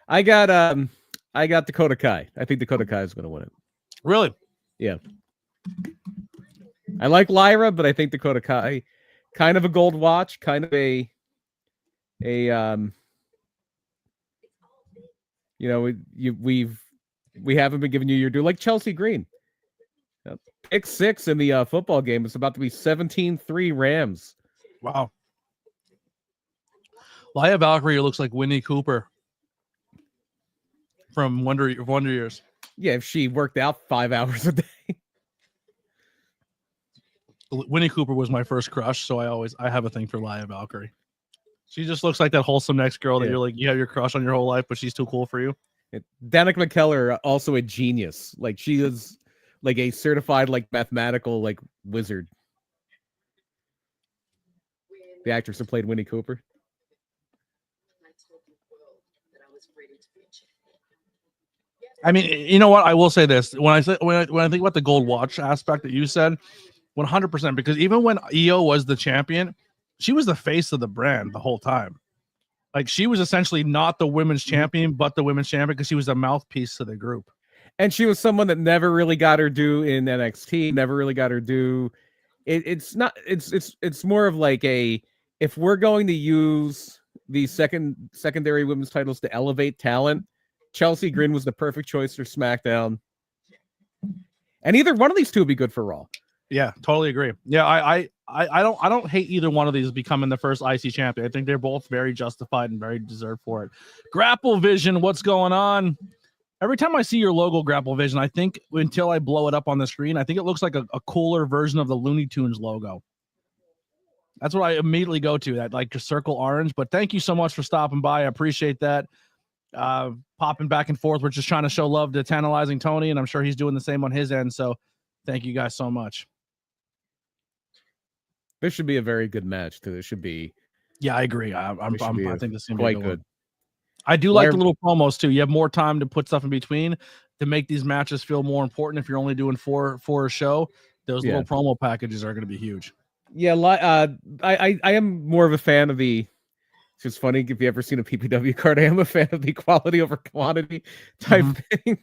Yeah. I got Dakota Kai. I think Dakota Kai is going to win it. Really? Yeah. I like Lyra, but I think Dakota Kai, kind of a gold watch, kind of a you know, we haven't been giving you your due, like Chelsea Green. Pick 6 in the football game. It's about to be 17-3 Rams. Wow. Laya Valkyrie looks like Winnie Cooper from Wonder Years. Yeah, if she worked out 5 hours a day. Winnie Cooper was my first crush, so I have a thing for Laya Valkyrie. She just looks like that wholesome next girl that you're like, you have your crush on your whole life, but she's too cool for you. Danica McKellar, also a genius. Like, she is like a certified like mathematical like wizard. The actress who played Winnie Cooper. I mean, you know what? I will say this: when I think about the gold watch aspect that you said, 100%. Because even when Io was the champion, she was the face of the brand the whole time. Like, she was essentially not the women's champion, but the women's champion because she was a mouthpiece to the group. And she was someone that never really got her due in NXT. Never really got her due. It's more of like if we're going to use the secondary women's titles to elevate talent, Chelsea Green was the perfect choice for SmackDown. And either one of these two would be good for Raw. Yeah, totally agree. Yeah, I don't hate either one of these becoming the first IC champion. I think they're both very justified and very deserved for it. Grapple Vision, what's going on? Every time I see your logo, Grapple Vision, I think until I blow it up on the screen, I think it looks like a cooler version of the Looney Tunes logo. That's what I immediately go to, that like circle orange. But thank you so much for stopping by. I appreciate that. Popping back and forth. We're just trying to show love to Tantalizing Tony, and I'm sure he's doing the same on his end. So thank you guys so much. This should be a very good match too. This should be. Yeah, I agree. I think this is gonna quite be good. I do like the little promos too. You have more time to put stuff in between to make these matches feel more important. If you're only doing four a show, those little promo packages are going to be huge. Yeah, I am more of a fan of the. It's just funny if you ever seen a PPW card. I am a fan of the quality over quantity type thing.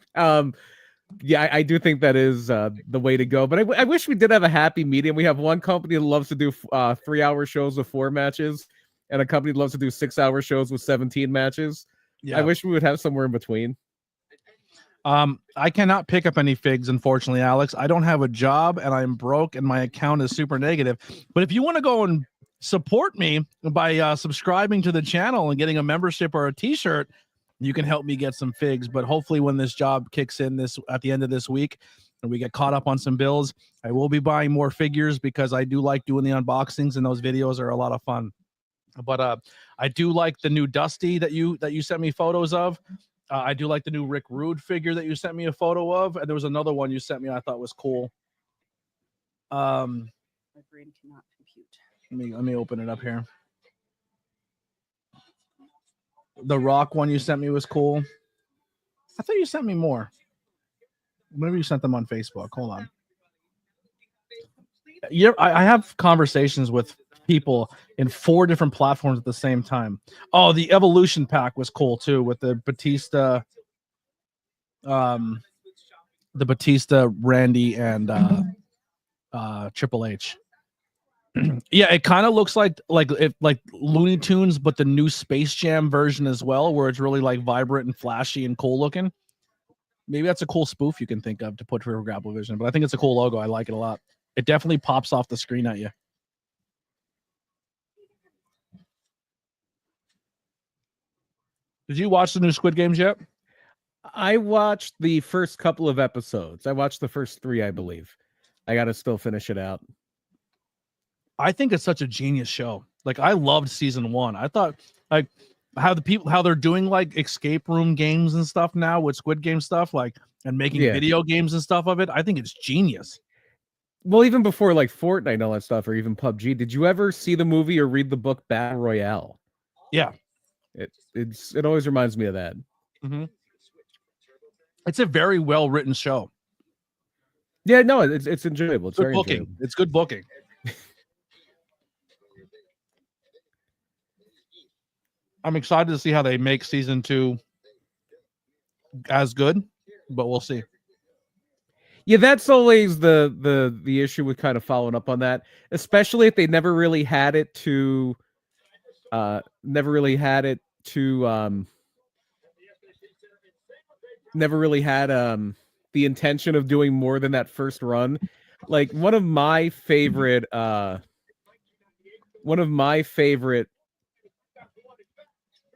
Yeah, I do think that is the way to go. But I wish we did have a happy medium. We have one company that loves to do 3-hour shows with 4 matches, and a company that loves to do 6-hour shows with 17 matches. Yeah. I wish we would have somewhere in between. I cannot pick up any figs, unfortunately, Alex. I don't have a job, and I'm broke, and my account is super negative. But if you want to go and support me by subscribing to the channel and getting a membership or a t-shirt, you can help me get some figs. But hopefully when this job kicks in at the end of this week and we get caught up on some bills, I will be buying more figures because I do like doing the unboxings, and those videos are a lot of fun. But I do like the new Dusty that you sent me photos of. I do like the new Rick Rude figure that you sent me a photo of, and there was another one you sent me I thought was cool. My brain cannot compute. Let me open it up here. The Rock one you sent me was cool. I thought you sent me more. Maybe you sent them on Facebook. Hold on. I have conversations with people in 4 different platforms at the same time. Oh, the Evolution pack was cool too with the Batista, Randy, and Triple H. Yeah, it kind of looks like Looney Tunes, but the new Space Jam version as well, where it's really like vibrant and flashy and cool looking. Maybe that's a cool spoof you can think of to put for Grapple Vision, but I think it's a cool logo. I like it a lot. It definitely pops off the screen at you. Did you watch the new Squid Games yet? I watched the first couple of episodes. I watched the first 3, I believe. I got to still finish it out. I think it's such a genius show. Like, I loved season 1. I thought like how they're doing like escape room games and stuff now with Squid Game stuff, like, and making video games and stuff of it. I think it's genius. Well, even before like Fortnite and all that stuff, or even PUBG, did you ever see the movie or read the book Battle Royale? Yeah. It always reminds me of that. Mm-hmm. It's a very well written show. Yeah, no, it's enjoyable. It's good very booking. enjoyable. It's good booking. I'm excited to see how they make season 2 as good, but we'll see. Yeah, that's always the issue with kind of following up on that, especially if they never really had the intention of doing more than that first run. Like one of my favorite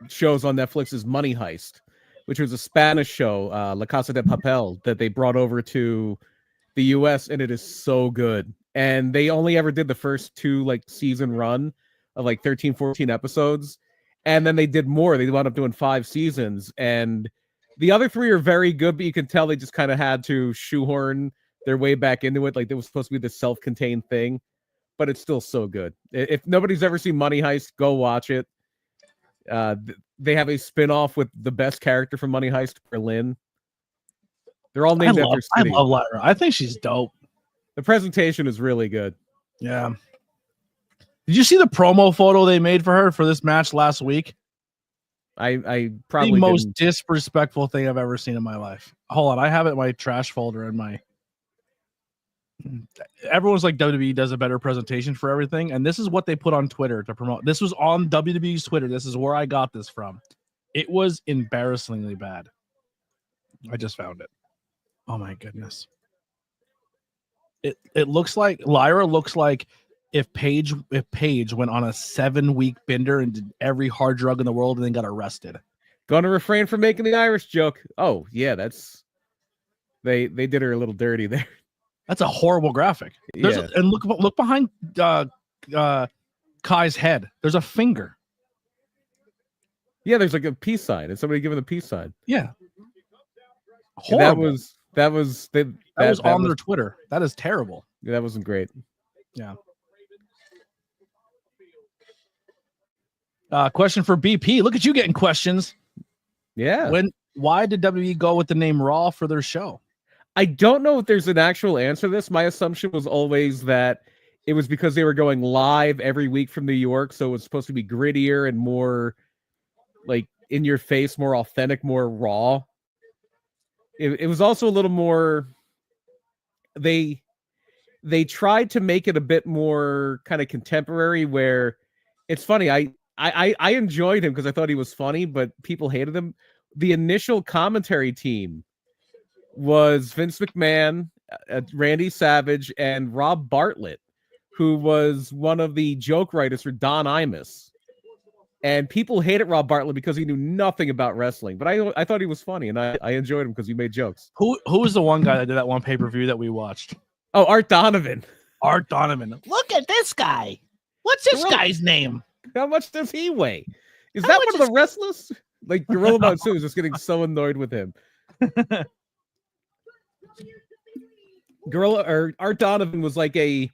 shows on Netflix is Money Heist, which was a Spanish show, La Casa de Papel, that they brought over to the US, and it is so good. And they only ever did the first 2 like season run of like 13, 14 episodes. And then they did more. They wound up doing 5 seasons. And the other 3 are very good, but you can tell they just kind of had to shoehorn their way back into it. Like it was supposed to be this self-contained thing, but it's still so good. If nobody's ever seen Money Heist, go watch it. They have a spin-off with the best character from Money Heist, Berlin. They're all named after cities. I love Lyra. I think she's dope. The presentation is really good. Yeah. Did you see the promo photo they made for her for this match last week? I probably the most disrespectful thing I've ever seen in my life. Hold on, I have it in my trash folder in my. Everyone's like WWE does a better presentation for everything, and this is what they put on Twitter to promote. This was on WWE's Twitter. This is where I got this from. It was embarrassingly bad. I just found it. Oh my goodness. It looks like Lyra looks like if Paige went on a 7-week bender and did every hard drug in the world and then got arrested. Gonna refrain from making the Irish joke. Oh yeah, that's they did her a little dirty there. That's a horrible graphic. And look behind Kai's head. There's a finger. Yeah, there's like a peace sign. Is somebody giving a peace sign? Yeah. Horrible. That was on their Twitter. That is terrible. Yeah, that wasn't great. Yeah. Question for BP. Look at you getting questions. Yeah. Why did WWE go with the name Raw for their show? I don't know if there's an actual answer to this. My assumption was always that it was because they were going live every week from New York, so it was supposed to be grittier and more like in your face, more authentic, more raw. It was also a little more. They tried to make it a bit more kind of contemporary. Where it's funny, I enjoyed him because I thought he was funny, but people hated him. The initial commentary team was Vince McMahon, Randy Savage, and Rob Bartlett, who was one of the joke writers for Don Imus. And people hated Rob Bartlett because he knew nothing about wrestling. But I thought he was funny, and I enjoyed him because he made jokes. Who was the one guy that did that one pay-per-view that we watched? Oh, Art Donovan. Art Donovan. Look at this guy. What's this guy's name? How much does he weigh? Is that one of the wrestlers? Like Gorilla Monsoon is just getting so annoyed with him. Art Donovan was like a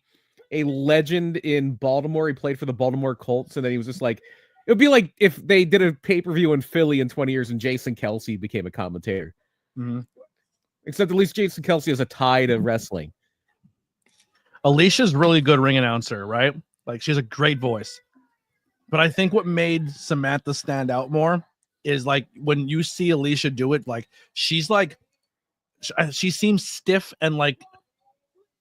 legend in Baltimore. He played for the Baltimore Colts, and then he was just like, it would be like if they did a pay-per-view in Philly in 20 years and Jason Kelsey became a commentator. Mm-hmm. Except at least Jason Kelsey has a tie to wrestling. Alicia's really good ring announcer, right? Like, she has a great voice. But I think what made Samantha stand out more is like when you see Alicia do it, like she's like she seems stiff and like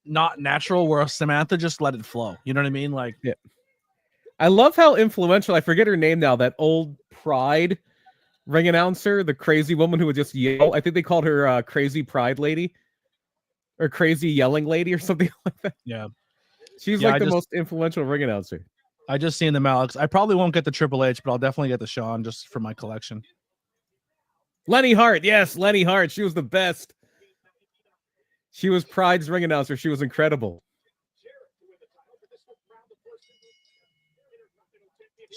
not natural, whereas Samantha just let it flow. You know what I mean? Like, yeah. I love how influential, I forget her name now, that old Pride ring announcer, the crazy woman who would just yell. I think they called her Crazy Pride Lady or Crazy Yelling Lady or something like that. yeah. She's Yeah, like the most influential ring announcer. I just seen them, Alex. I probably won't get the Triple H, but I'll definitely get the Shawn just for my collection. Lenny Hart. Yes, Lenny Hart. She was the best. She was Pride's ring announcer. She was incredible.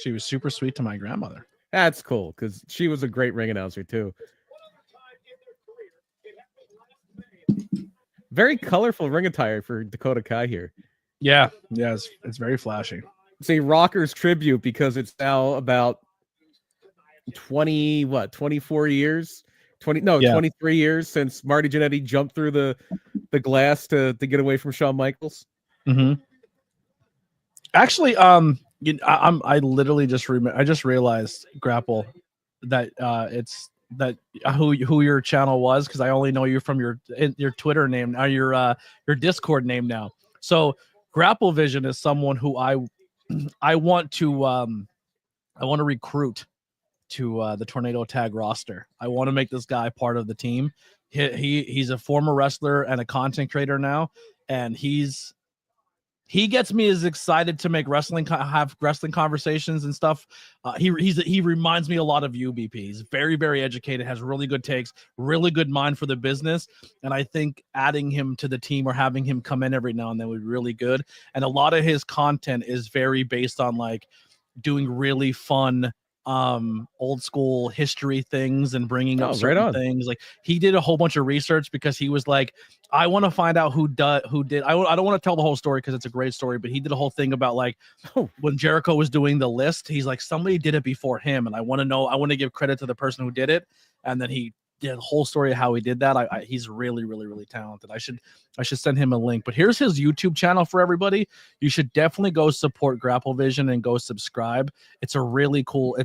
She was super sweet to my grandmother. That's cool because she was a great ring announcer too. Very colorful ring attire for Dakota Kai here. Yeah, it's very flashy. It's a Rockers tribute because it's now about 24 years? 23 years since Marty Jannetty jumped through the glass to get away from Shawn Michaels. Mm-hmm. Actually, I literally just I just realized, Grapple, that it's that who your channel was, because I only know you from your Twitter name now, your Discord name now. So Grapple Vision is someone who I want to recruit to the Tornado Tag roster. I want to make this guy part of the team. He's a former wrestler and a content creator now, and he gets me as excited to make have wrestling conversations and stuff. He reminds me a lot of you, BP. He's very, very educated, has really good takes, really good mind for the business. And I think adding him to the team or having him come in every now and then would be really good. And a lot of his content is very based on like doing really fun old school history things and bringing up certain things. Like, he did a whole bunch of research because he was like, I want to find out who did. I don't want to tell the whole story because it's a great story, but he did a whole thing about like when Jericho was doing the list, he's like, somebody did it before him, and I want to give credit to the person who did it. And then he did the whole story of how he did that. He's really, really, really talented. I should send him a link. But here's his YouTube channel for everybody. You should definitely go support Grapple Vision and go subscribe. It's a really cool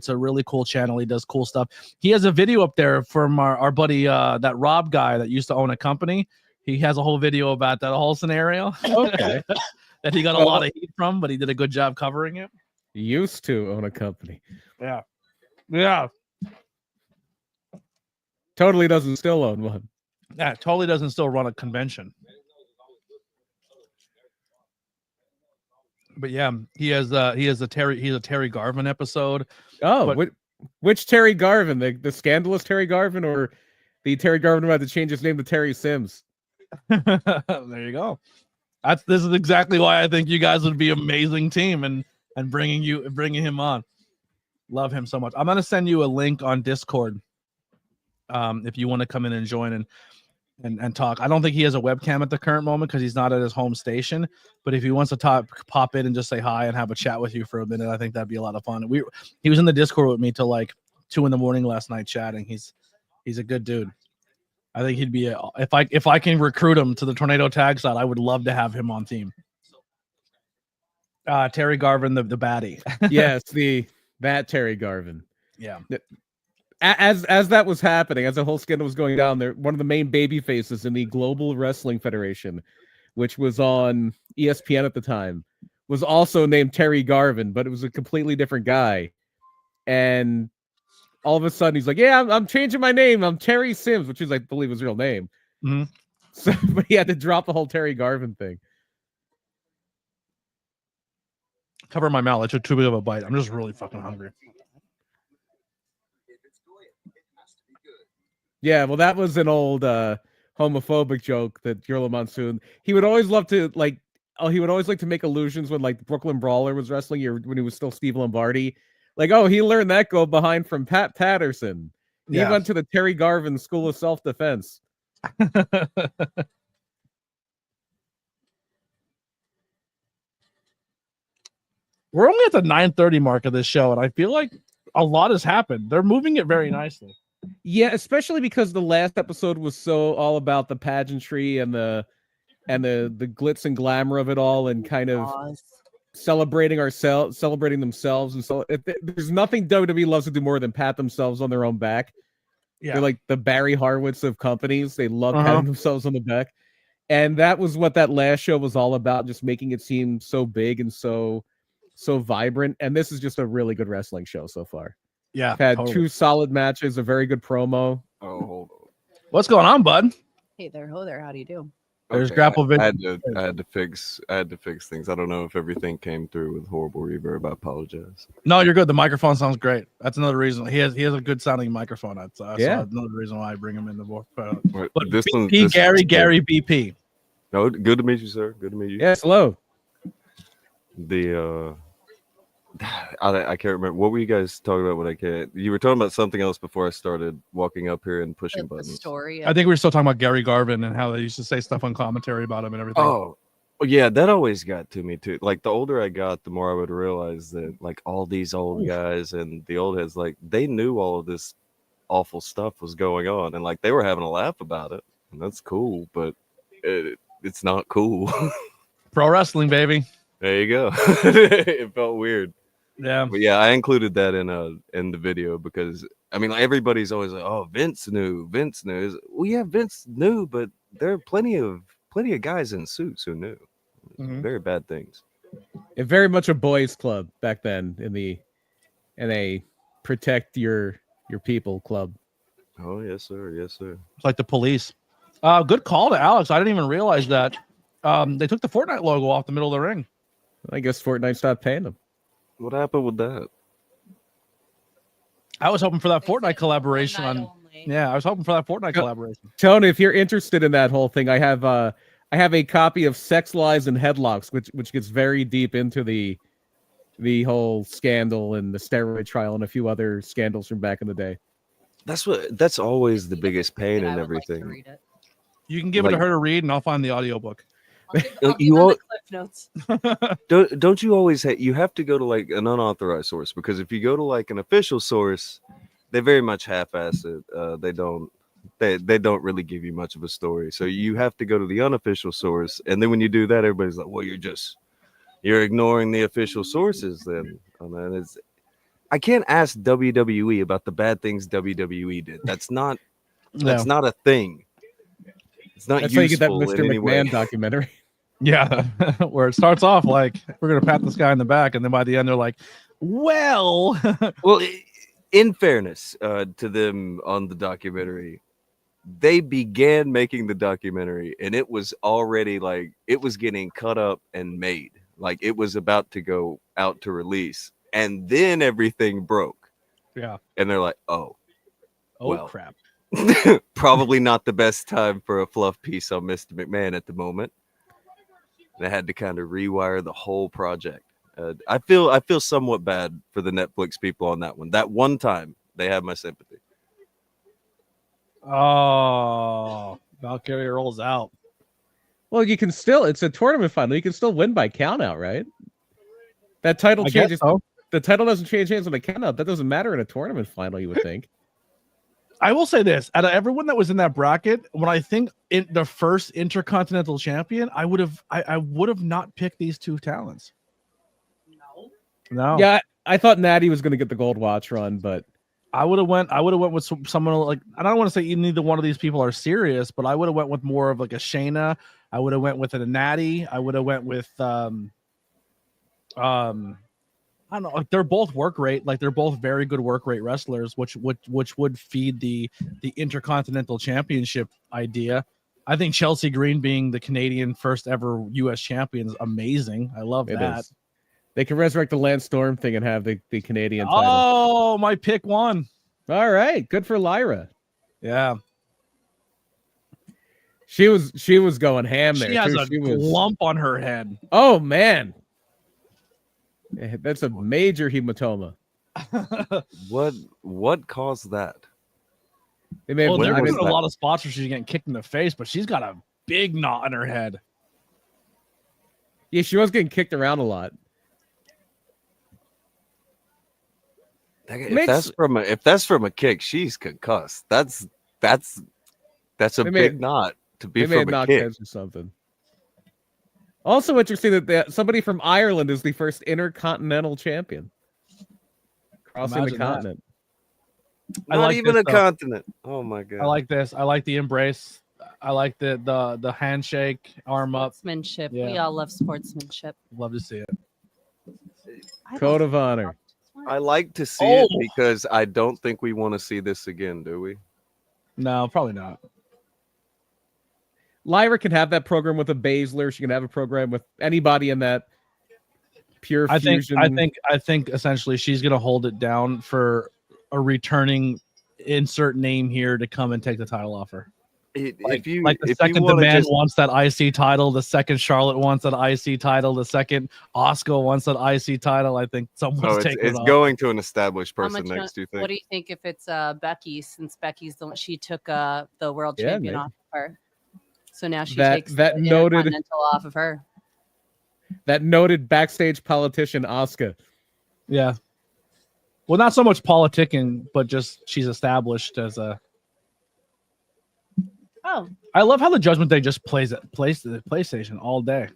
channel. He does cool stuff. He has a video up there from our buddy, that Rob guy that used to own a company. He has a whole video about that whole scenario. Okay. That he got a lot of heat from, but he did a good job covering it. He used to own a company. Yeah. Yeah. Totally doesn't still own one. Yeah, totally doesn't still run a convention. But yeah, he has a Terry Garvin episode. Oh, which Terry Garvin? The scandalous Terry Garvin, or the Terry Garvin who had to change his name to Terry Sims? There you go. This is exactly why I think you guys would be an amazing team, and bringing him on. Love him so much. I'm gonna send you a link on Discord. If you want to come in and join and talk. I don't think he has a webcam at the current moment because he's not at his home station. But if he wants to pop in and just say hi and have a chat with you for a minute, I think that'd be a lot of fun. He was in the Discord with me till like 2 a.m. last night chatting. He's a good dude. I think he'd be if I can recruit him to the Tornado Tag side, I would love to have him on team. Terry Garvin, the baddie. Yes, that Terry Garvin. Yeah. As that was happening, as the whole scandal was going down there, one of the main baby faces in the Global Wrestling Federation, which was on ESPN at the time, was also named Terry Garvin, but it was a completely different guy. And all of a sudden he's like, yeah, I'm changing my name. I'm Terry Sims, which is, I believe, his real name. Mm-hmm. So, but he had to drop the whole Terry Garvin thing. Cover my mouth. I took too big of a bite. I'm just really fucking hungry. Yeah, well, that was an old homophobic joke that Gorilla Monsoon. He would always love to he would always like to make allusions when like Brooklyn Brawler was wrestling, when he was still Steve Lombardi. Like, oh, he learned that go behind from Pat Patterson. He went to the Terry Garvin School of Self-Defense. We're only at the 9:30 mark of this show, and I feel like a lot has happened. They're moving it very nicely. Yeah, especially because the last episode was so all about the pageantry and the glitz and glamour of it all, and kind of celebrating themselves, and so there's nothing WWE loves to do more than pat themselves on their own back. Yeah. They're like the Barry Horowitz of companies. They love patting themselves on the back. And that was what that last show was all about, just making it seem so big and so vibrant. And this is just a really good wrestling show so far. Yeah. I've had totally. 2 solid matches, a very good promo. Oh, hold on. What's going on, bud? Hey there, ho there. How do you do? There's grapple I vid. had to fix things. I don't know if everything came through with horrible reverb. I apologize. No, you're good. The microphone sounds great. That's another reason. He has a good sounding microphone. That's another reason why I bring him in the board. But This one, BP, Gary BP. No, good to meet you, sir. Good to meet you. Yes, hello. I can't remember. What were you guys talking about when I can't? You were talking about something else before I started walking up here and pushing The buttons. story. I think we were still talking about Gary Garvin and how they used to say stuff on commentary about him and everything. Oh, yeah, that always got to me too. Like the older I got, the more I would realize that like all these old guys and the old heads, like they knew all of this awful stuff was going on, and like they were having a laugh about it, and that's cool, but it's not cool. Pro wrestling, baby. There you go. It felt weird. Yeah. But yeah, I included that in the video because I mean like, everybody's always like, oh, Vince knew. Well, yeah, Vince knew, but there are plenty of guys in suits who knew. Very bad things. Very much a boys' club back then in a protect your people club. Oh yes, sir. Yes, sir. It's like the police. Good call to Alex. I didn't even realize that they took the Fortnite logo off the middle of the ring. I guess Fortnite stopped paying them. What happened with that? I was hoping for that Fortnite collaboration One night on. only. Yeah, I was hoping for that Fortnite collaboration. Tony, if you're interested in that whole thing, I have a copy of Sex, Lies, and Headlocks, which gets very deep into the whole scandal and the steroid trial and a few other scandals from back in the day. That's always the biggest pain I in would like to everything. read it. You can give it to Like- her to read, and I'll find the audiobook. I'll give You them all- the clip notes. Don't you always you have to go to like an unauthorized source, because if you go to like an official source, they very much half-ass it. They don't really give you much of a story. So you have to go to the unofficial source, and then when you do that, everybody's like, well, you're ignoring the official sources then. And I can't ask WWE about the bad things WWE did. That's not a thing. It's not That's how you get that useful in Mr. any way. McMahon documentary. Yeah, where it starts off like we're gonna pat this guy in the back, and then by the end they're like, "Well, Well, in fairness to them on the documentary, they began making the documentary and it was already like it was getting cut up and made. Like it was about to go out to release, and then everything broke. yeah, And they're like, oh, well. crap." Probably not the best time for a fluff piece on Mr. McMahon at the moment. They had to kind of rewire the whole project. I feel somewhat bad for the Netflix people on that one. That one time, they have my sympathy. Oh, Valkyrie rolls out. Well, you can still, it's a tournament final. You can still win by countout, right? That title I guess changes. so. The title doesn't change hands on the countout. That doesn't matter in a tournament final, you would think. I will say this: out of everyone that was in that bracket, when I think in the first Intercontinental Champion, I would have not picked these two talents. No, Yeah, I thought Natty was going to get the gold watch run, but I would have went with someone like, I don't want to say neither one of these people are serious, but I would have went with more of like a Shayna. I would have went with a Natty. I would have went with I don't know, like they're both work rate, like they're both very good work rate wrestlers, which would feed the Intercontinental Championship idea. I think Chelsea Green being the Canadian first ever U.S. champion is amazing. I love that. is. They can resurrect the Lance Storm thing and have the Canadian title. Oh, my pick won. All right, good for Lyra. Yeah, She was going ham there. she has too. a lump on her head. Oh man, that's a major hematoma. What caused that? They may have Well, they're when doing was a that? lot of spots where she's getting kicked in the face, but she's got a big knot in her head. Yeah, she was getting kicked around a lot. If that's from a kick, she's concussed. That's a They may big knot to be They may have from a knocked kick. heads or something. Also interesting that somebody from Ireland is the first intercontinental champion crossing the Imagine that. continent. I Not like even this, a though. continent. Oh my god. I like this. I like the embrace. I like the handshake, arm up. Sportsmanship. Yeah. We all love sportsmanship. Love to see it. I don't Code think of honor. I like to see it Oh. because I don't think we want to see this again, do we? No, probably not. Lyra can have that program with a Baszler. She can have a program with anybody in that pure I think fusion. I think essentially she's gonna hold it down for a returning insert name here to come and take the title off her. If you Like the if you second want to Demand just wants that IC title, the second Charlotte wants that IC title, the second Asuka wants that IC title. I think someone's taking it's it off. going to an established How person much, next. Do you think? what do you think if it's Becky, since Becky's the one she took the world Yeah, champion maybe. off of her? So now she That- takes that the noted- Intercontinental off of her. That noted backstage politician Asuka. Yeah. Well, not so much politicking, but just she's established as a. Oh, I love how the Judgment Day just plays the PlayStation all day.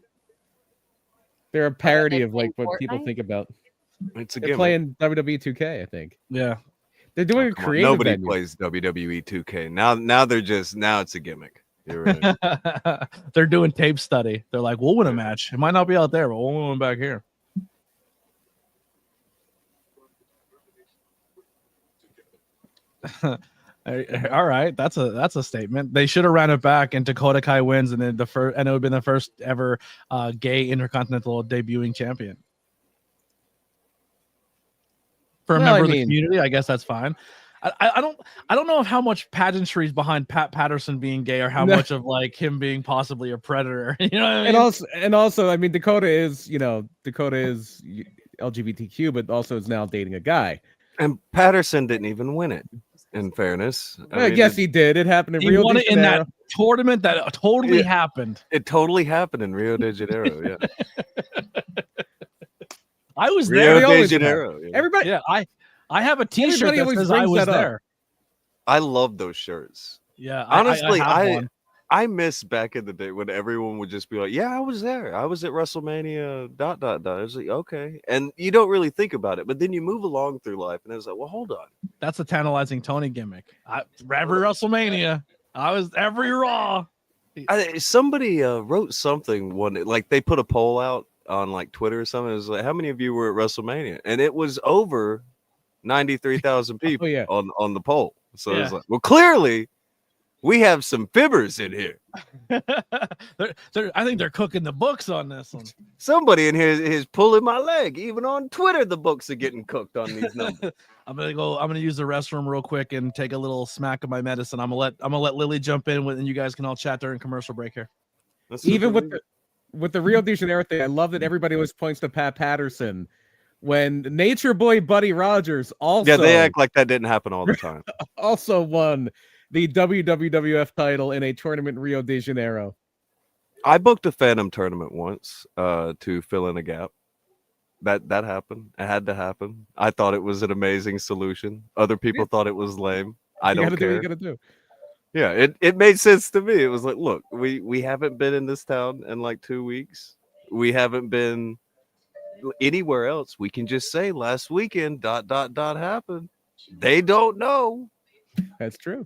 They're a parody they of like playing what people Fortnite? think about. It's a They're gimmick. playing WWE 2K, I think. Yeah. They're doing a Come on, creative nobody venue. plays WWE 2K now. Now it's a gimmick. You're right. They're doing tape study. They're like, we'll win a match. It might not be out there, but we'll win one back here. All right, that's a statement. They should have ran it back, and Dakota Kai wins, and then it would have been the first ever gay intercontinental debuting champion. For a Well, member I of the mean- community, I guess that's fine. I don't know of how much pageantry is behind Pat Patterson being gay, or how No. much of like him being possibly a predator. You know what I mean? And also, I mean, Dakota is LGBTQ, but also is now dating a guy. And Patterson didn't even win it. In fairness, I guess he did. It happened in He Rio won de it in Janeiro. that tournament that totally Yeah. happened. it totally happened in Rio de Janeiro. Yeah, I was Rio there. They de always Janeiro. Yeah. Everybody, Yeah, I have a T-shirt Everybody that always says I brings was that up. there. I love those shirts. Yeah, Honestly, I have one. I miss back in the day when everyone would just be like, "Yeah, I was there. I was at WrestleMania." ... I was like, "Okay," and you don't really think about it, but then you move along through life, and it's like, "Well, hold on." That's a tantalizing Tony gimmick. Every WrestleMania, I was every Raw. Somebody wrote something like they put a poll out on like Twitter or something. It was like, "How many of you were at WrestleMania?" And it was over 93,000 people yeah. on the poll. So Yeah. it's like, well, clearly we have some fibbers in here. I think they're cooking the books on this one. Somebody in here is pulling my leg. Even on Twitter, the books are getting cooked on these numbers. I'm gonna use the restroom real quick and take a little smack of my medicine. I'm gonna let Lily jump in and you guys can all chat during commercial break here. That's even super with the Rio de Janeiro thing, I love that everybody always points to Pat Patterson when Nature Boy Buddy Rogers also yeah, they act like that didn't happen all the time. also won the WWF title in a tournament in Rio de Janeiro. I booked a Phantom tournament once to fill in a gap. That happened. It had to happen. I thought it was an amazing solution. Other people thought it was lame. I You don't gotta do what care. you gotta do. Yeah, it made sense to me. It was like, look, we haven't been in this town in like 2 weeks. We haven't been anywhere else. We can just say last weekend ... happened. They don't know. That's true.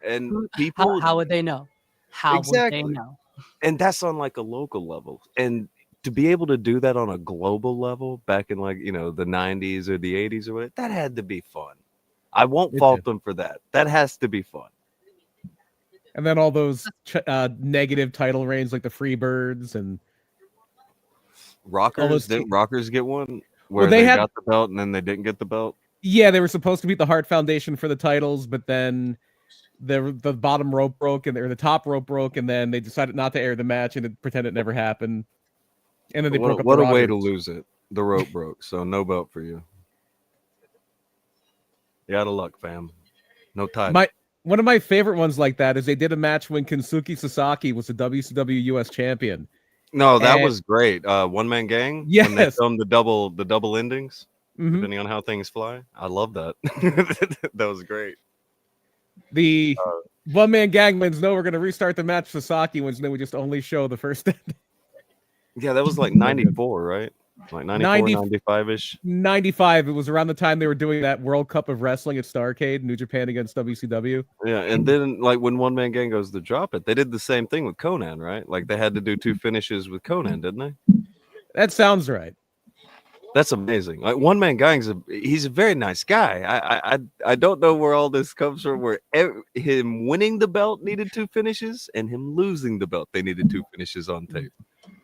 And people how would they know? How would Exactly. they know? and that's on like a local level. And to be able to do that on a global level back in like, the 90s or the 80s or whatever, that had to be fun. I won't It fault did. them for that. That has to be fun. And then all those negative title reigns like the Freebirds and Rockers, didn't Rockers get one where Well, they they had- got the belt and then they didn't get the belt? yeah, they were supposed to beat the Hart Foundation for the titles, but then the bottom rope broke or the top rope broke, and then they decided not to air the match and pretend it never happened. And then they broke up. What the a way to Rogers. lose it. The rope broke, so no belt for you. You out of luck, fam. No title. One of my favorite ones like that is they did a match when Kensuke Sasaki was the WCW US champion. No, that And- was great. One man gang. When they Yes. filmed the double endings, Mhm. depending on how things fly. I love that. That was great. The one man gang wins. No, we're going to restart the match. Sasaki wins. And then we just only show the first. Yeah, that was like 94, right? Like 94, 95-ish. 95. It was around the time they were doing that World Cup of Wrestling at Starrcade, New Japan against WCW. Yeah, and then like when One Man Gang goes to drop it, they did the same thing with Conan, right? Like they had to do 2 finishes with Conan, didn't they? That sounds right. That's amazing. Like One Man Gang's he's a very nice guy. I don't know where all this comes from. Where him winning the belt needed 2 finishes, and him losing the belt they needed 2 finishes on tape.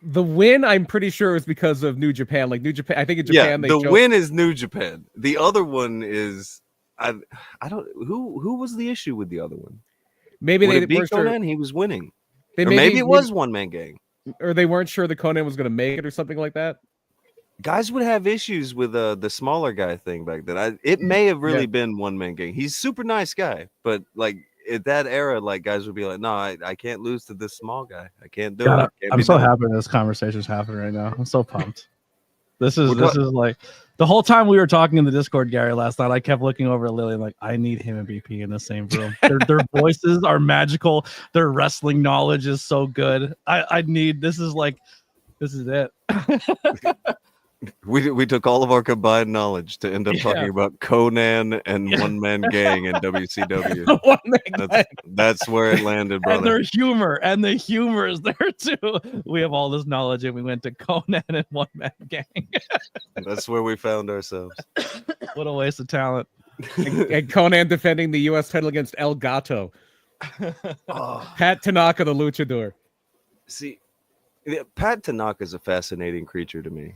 The win, I'm pretty sure, is because of New Japan. Like New Japan, I think in Japan the win is New Japan. The other one is I don't who was the issue with the other one? Maybe Would they it be weren't sure. Conan. He was winning, They or maybe it was One Man Gang. or they weren't sure that Conan was going to make it, or something like that. Guys would have issues with the smaller guy thing back then. It may have really been One Man Gang. He's super nice guy, but like at that era, like guys would be like, no, I can't lose to this small guy. I can't do it. I'm so happy this conversation's happening right now. I'm so pumped. This is like the whole time we were talking in the Discord, Gary, last night. I kept looking over at Lily like, I need him and BP in the same room. Their voices are magical. Their wrestling knowledge is so good. This is it. We took all of our combined knowledge to end up talking about Conan and One Man Gang in WCW. That's where it landed, brother. And the humor is there too. We have all this knowledge, and we went to Conan and One Man Gang. That's where we found ourselves. What a waste of talent. And Conan defending the U.S. title against El Gato. Pat Tanaka, the luchador. See, Pat Tanaka is a fascinating creature to me.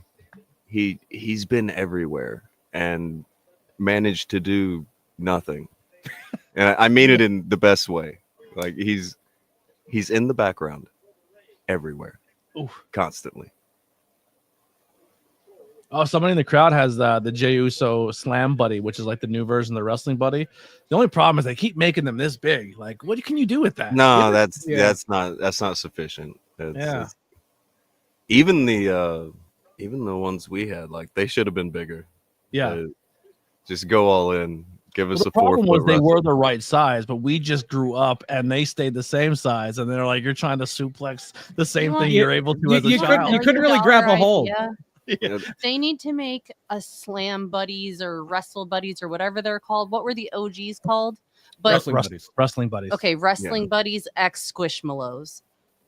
He's been everywhere and managed to do nothing, and I mean it in the best way. Like he's in the background everywhere, constantly. Oh, somebody in the crowd has the Jey Uso Slam Buddy, which is like the new version of the Wrestling Buddy. The only problem is they keep making them this big. Like, what can you do with that? No, that's not sufficient. It's, even the ones we had, like they should have been bigger. Yeah, just go all in. Give us the a 4 problem was foot. They were the right size, but we just grew up and they stayed the same size. And they're like, you're trying to suplex the same thing you're able to as a child. You couldn't really grab a hold. Yeah. They need to make a Slam Buddies or Wrestle Buddies or whatever they're called. What were the OGs called? But Wrestling Buddies. Okay, Wrestling Buddies X Squishmallows.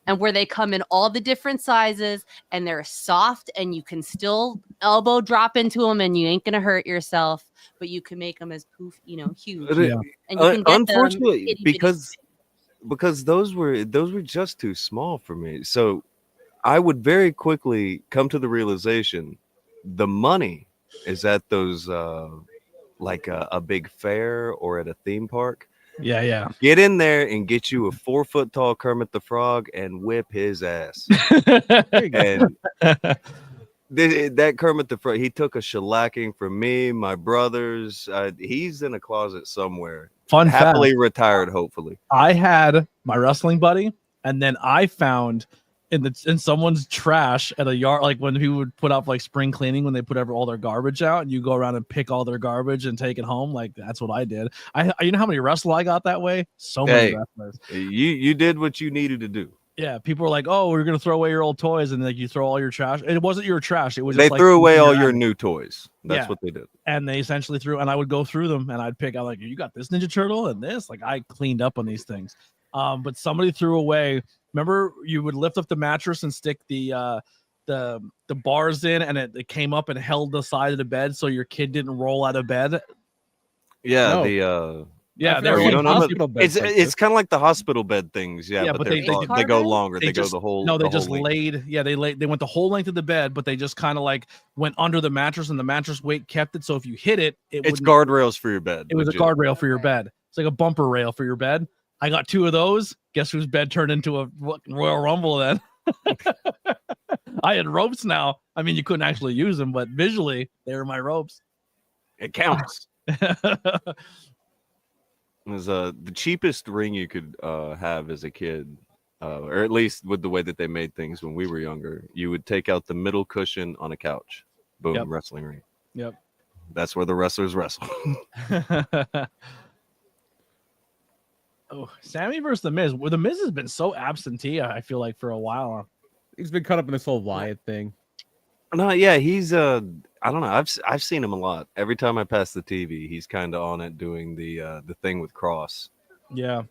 And where they come in all the different sizes and they're soft and you can still elbow drop into them and you ain't going to hurt yourself, but you can make them as huge. Yeah. And you can get unfortunately, them because those were just too small for me. So I would very quickly come to the realization the money is at those like a big fair or at a theme park. Yeah. Get in there and get you a 4 foot tall Kermit the Frog and whip his ass. And that Kermit the Frog, he took a shellacking from me, my brothers. He's in a closet somewhere. Happily retired, hopefully. I had my Wrestling Buddy, and then I found in someone's trash at a yard, like when he would put up like spring cleaning, when they put all their garbage out, and you go around and pick all their garbage and take it home. Like that's what I did. You know how many wrestlers I got that way? So many wrestlers. You did what you needed to do. Yeah, people were like, "Oh, we're gonna throw away your old toys," and like you throw all your trash. It wasn't your trash. It was they just threw away all your new toys. That's what they did. And they essentially threw. And I would go through them, and I'd pick out like, "You got this Ninja Turtle and this." Like I cleaned up on these things. But somebody threw away. Remember, you would lift up the mattress and stick the bars in, and it came up and held the side of the bed so your kid didn't roll out of bed. Yeah, it's kind of like the hospital bed things. Yeah, but they go longer. They go the whole. No, they the just whole laid. Yeah, they went the whole length of the bed, but they just kind of like went under the mattress, and the mattress weight kept it. So if you hit it, it's guardrails for your bed. It was a guardrail for your bed. It's like a bumper rail for your bed. I got 2 of those. Guess whose bed turned into a Royal Rumble then? I had ropes now. I mean, you couldn't actually use them, but visually, they were my ropes. It counts. It was the cheapest ring you could have as a kid, or at least with the way that they made things when we were younger. You would take out the middle cushion on a couch. Boom, wrestling ring. Yep. That's where the wrestlers wrestle. Oh, Sammy versus The Miz. Well, The Miz has been so absentee, I feel like, for a while. He's been caught up in this whole Wyatt thing. No, yeah, he's I don't know. I've seen him a lot. Every time I pass the TV, he's kind of on it doing the thing with Cross, Yeah,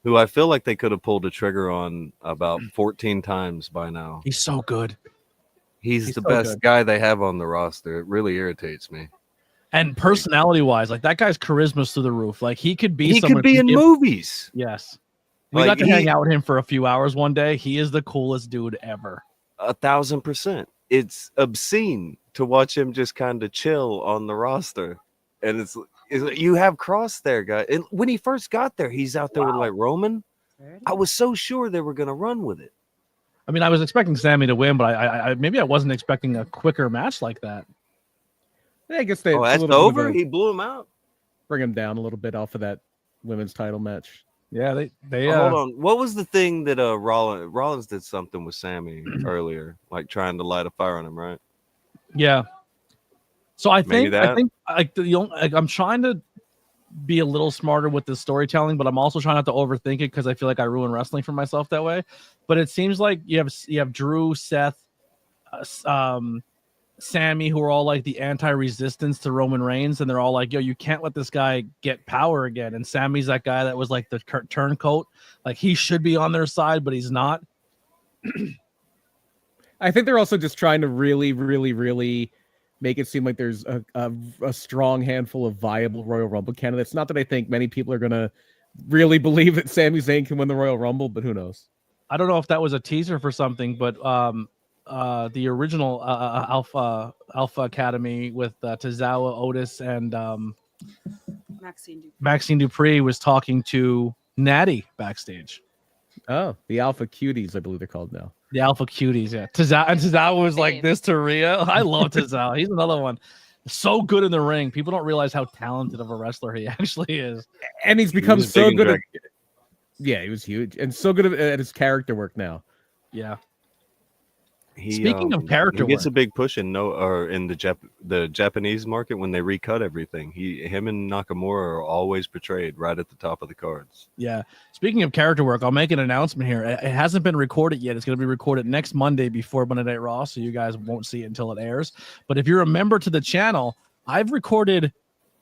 who I feel like they could have pulled a trigger on about 14 times by now. he's so good. He's He's the so best good. guy they have on the roster. It really irritates me. And personality wise, like that guy's charisma's through the roof. Like he could be He someone could be in if- movies. Yes. We Like, got to hang out with him for a few hours one day. He is the coolest dude ever. 1,000%. It's obscene to watch him just kind of chill on the roster. And it's you have Cross there, guy. And when he first got there, he's out there with like Roman. I was so sure they were gonna run with it. I mean, I was expecting Sammy to win, but I maybe I wasn't expecting a quicker match like that. I guess they Oh, that's over. He blew him out. Bring him down a little bit off of that women's title match. Yeah, they Hold on. What was the thing that Rollins did something with Sammy earlier, like trying to light a fire on him, right? Yeah. So I Maybe think that? I'm trying to be a little smarter with the storytelling, but I'm also trying not to overthink it because I feel like I ruin wrestling for myself that way. But it seems like you have Drew, Seth, Sammy, who are all like the anti-resistance to Roman Reigns, and they're all like, "Yo, you can't let this guy get power again." And Sammy's that guy that was like the turncoat, like he should be on their side, but he's not. I think they're also just trying to really, really, really make it seem like there's a strong handful of viable Royal Rumble candidates. Not that I think many people are gonna really believe that Sami Zayn can win the Royal Rumble, but who knows? I don't know if that was a teaser for something, but the original Alpha Academy with Tozawa, Otis, and Maxine Dupree was talking to Natty backstage. Oh, the Alpha Cuties, I believe they're called now. The Alpha Cuties, yeah. Tozawa was like this to Rhea. I love Tozawa. He's another one. So good in the ring. People don't realize how talented of a wrestler he actually is. And he's become He was so big good and at, yeah, he was huge and so good at his character work now. Yeah. He, Speaking of character he gets work. a big push in the Japanese market when they recut everything. Him and Nakamura are always portrayed right at the top of the cards. Yeah. Speaking of character work, I'll make an announcement here. It hasn't been recorded yet. It's going to be recorded next Monday before Monday Night Raw, so you guys won't see it until it airs. But if you're a member to the channel, I've recorded